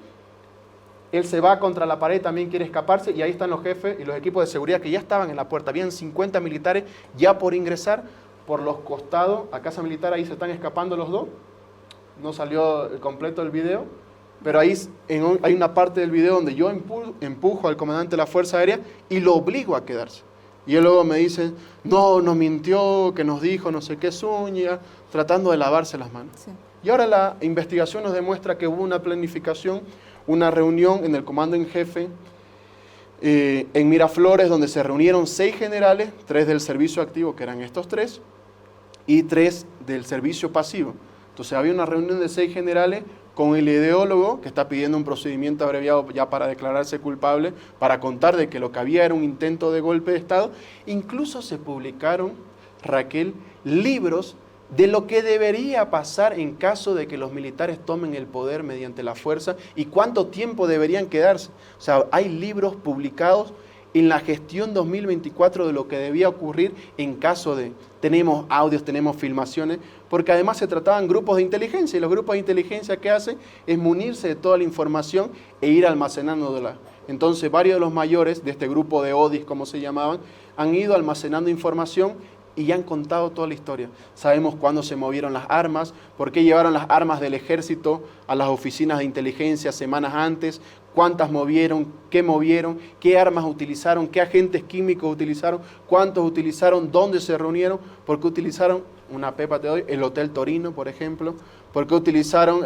C: Él se va contra la pared, también quiere escaparse, y ahí están los jefes y los equipos de seguridad que ya estaban en la puerta. Habían 50 militares ya por ingresar por los costados a Casa Militar. Ahí se están escapando los dos. No salió el completo del video, pero ahí hay una parte del video donde yo empujo al comandante de la Fuerza Aérea y lo obligo a quedarse. Y él luego me dice, no, nos mintió, que nos dijo no sé qué Zúñiga, tratando de lavarse las manos. Sí. Y ahora la investigación nos demuestra que hubo una planificación, una reunión en el comando en jefe en Miraflores, donde se reunieron 6 generales, 3 del servicio activo, que eran estos 3, y 3 del servicio pasivo. Entonces había una reunión de 6 generales con el ideólogo que está pidiendo un procedimiento abreviado ya para declararse culpable, para contar de que lo que había era un intento de golpe de Estado. Incluso se publicaron, Raquel, libros de lo que debería pasar en caso de que los militares tomen el poder mediante la fuerza y cuánto tiempo deberían quedarse. O sea, hay libros publicados en la gestión 2024 de lo que debía ocurrir en caso de... Tenemos audios, tenemos filmaciones, porque además se trataban grupos de inteligencia, y los grupos de inteligencia que hacen es munirse de toda la información e ir almacenándola. Entonces, varios de los mayores de este grupo de ODIs, como se llamaban, han ido almacenando información y ya han contado toda la historia. Sabemos cuándo se movieron las armas, por qué llevaron las armas del ejército a las oficinas de inteligencia semanas antes, cuántas movieron, qué armas utilizaron, qué agentes químicos utilizaron, cuántos utilizaron, dónde se reunieron, por qué utilizaron, una pepa te doy, el Hotel Torino, por ejemplo, por qué utilizaron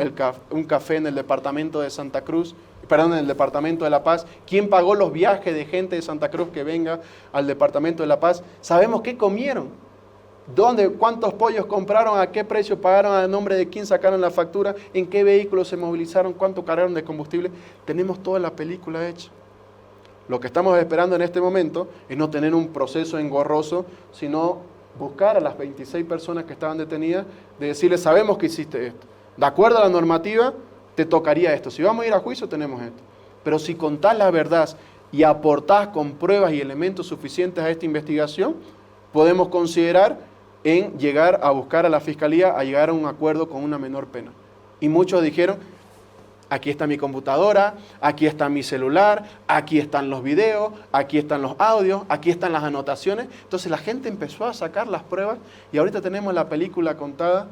C: un café en el departamento de Santa Cruz, en el departamento de La Paz, quién pagó los viajes de gente de Santa Cruz que venga al departamento de La Paz. Sabemos qué comieron, cuántos pollos compraron, a qué precio pagaron, a nombre de quién sacaron la factura, en qué vehículos se movilizaron, cuánto cargaron de combustible. Tenemos toda la película hecha. Lo que estamos esperando en este momento es no tener un proceso engorroso, sino buscar a las 26 personas que estaban detenidas, de decirles, sabemos que hiciste esto. De acuerdo a la normativa, te tocaría esto. Si vamos a ir a juicio, tenemos esto. Pero si contás la verdad y aportás con pruebas y elementos suficientes a esta investigación, podemos considerar en llegar a buscar a la Fiscalía, a llegar a un acuerdo con una menor pena. Y muchos dijeron, aquí está mi computadora, aquí está mi celular, aquí están los videos, aquí están los audios, aquí están las anotaciones. Entonces la gente empezó a sacar las pruebas y ahorita tenemos la película contada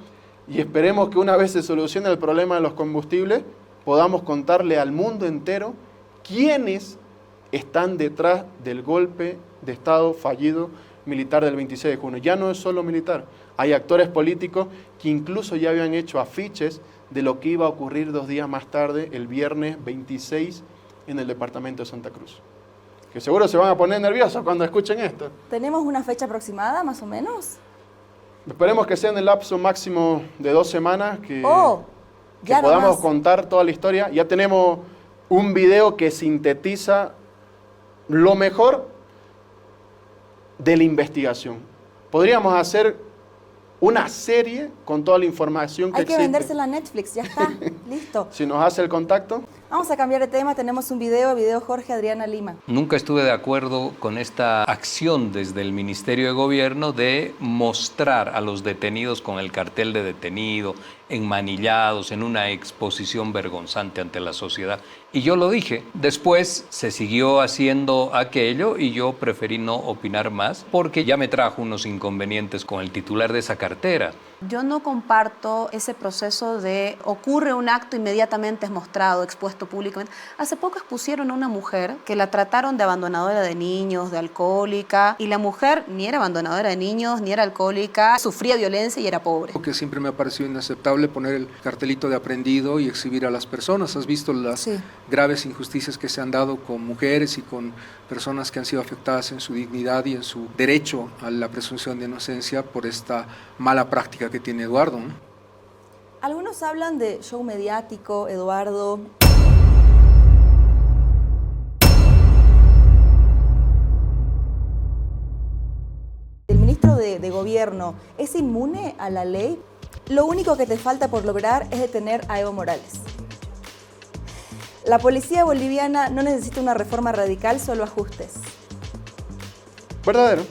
C: y esperemos que una vez se solucione el problema de los combustibles, podamos contarle al mundo entero quiénes están detrás del golpe de Estado fallido militar del 26 de junio. Ya no es solo militar, hay actores políticos que incluso ya habían hecho afiches de lo que iba a ocurrir 2 días más tarde, el viernes 26, en el departamento de Santa Cruz. Que seguro se van a poner nerviosos cuando escuchen esto.
B: ¿Tenemos una fecha aproximada, más o menos?
C: Esperemos que sea en el lapso máximo de 2 semanas, que
B: ya
C: podamos
B: nomás
C: contar toda la historia. Ya tenemos un video que sintetiza lo mejor de la investigación. Podríamos hacer una serie con toda la información que existe.
B: Hay que vendérsela a Netflix, ya está, listo.
C: Si nos hace el contacto.
B: Vamos a cambiar de tema, tenemos un video Jorge Adriana Lima.
F: Nunca estuve de acuerdo con esta acción desde el Ministerio de Gobierno de mostrar a los detenidos con el cartel de detenido, enmanillados, en una exposición vergonzante ante la sociedad. Y yo lo dije. Después se siguió haciendo aquello y yo preferí no opinar más porque ya me trajo unos inconvenientes con el titular de esa cartera.
D: Yo no comparto ese proceso de ocurre un acto, inmediatamente es mostrado, expuesto públicamente. Hace poco expusieron a una mujer que la trataron de abandonadora de niños, de alcohólica, y la mujer ni era abandonadora de niños, ni era alcohólica, sufría violencia y era pobre.
E: Que siempre me ha parecido inaceptable poner el cartelito de aprendido y exhibir a las personas. ¿Has visto las graves injusticias que se han dado con mujeres y con personas que han sido afectadas en su dignidad y en su derecho a la presunción de inocencia por esta mala práctica que tiene Eduardo, ¿no?
B: Algunos hablan de show mediático, Eduardo. ¿El ministro de Gobierno es inmune a la ley? Lo único que te falta por lograr es detener a Evo Morales. La policía boliviana no necesita una reforma radical, solo ajustes.
C: ¿Verdadero?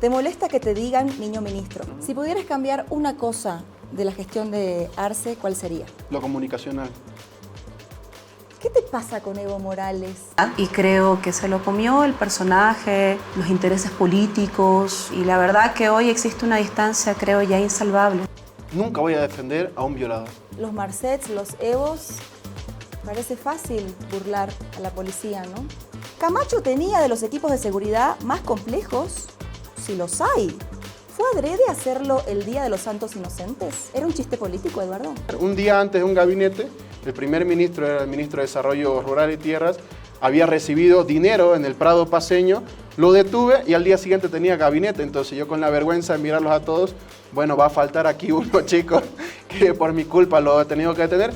B: ¿Te molesta que te digan niño ministro? Si pudieras cambiar una cosa de la gestión de Arce, ¿cuál sería?
C: Lo comunicacional.
B: ¿Qué te pasa con Evo Morales?
D: Y creo que se lo comió el personaje, los intereses políticos, y la verdad que hoy existe una distancia, creo, ya insalvable.
C: Nunca voy a defender a un violador.
B: Los Marcets, los Evos, parece fácil burlar a la policía, ¿no? Camacho tenía de los equipos de seguridad más complejos, si los hay. ¿Fue adrede hacerlo el Día de los Santos Inocentes? ¿Era un chiste político, Eduardo?
C: Un día antes de un gabinete, el primer ministro era el ministro de Desarrollo Rural y Tierras, había recibido dinero en el Prado paceño, lo detuve y al día siguiente tenía gabinete. Entonces yo, con la vergüenza de mirarlos a todos, bueno, va a faltar aquí uno, chicos, que por mi culpa lo he tenido que detener.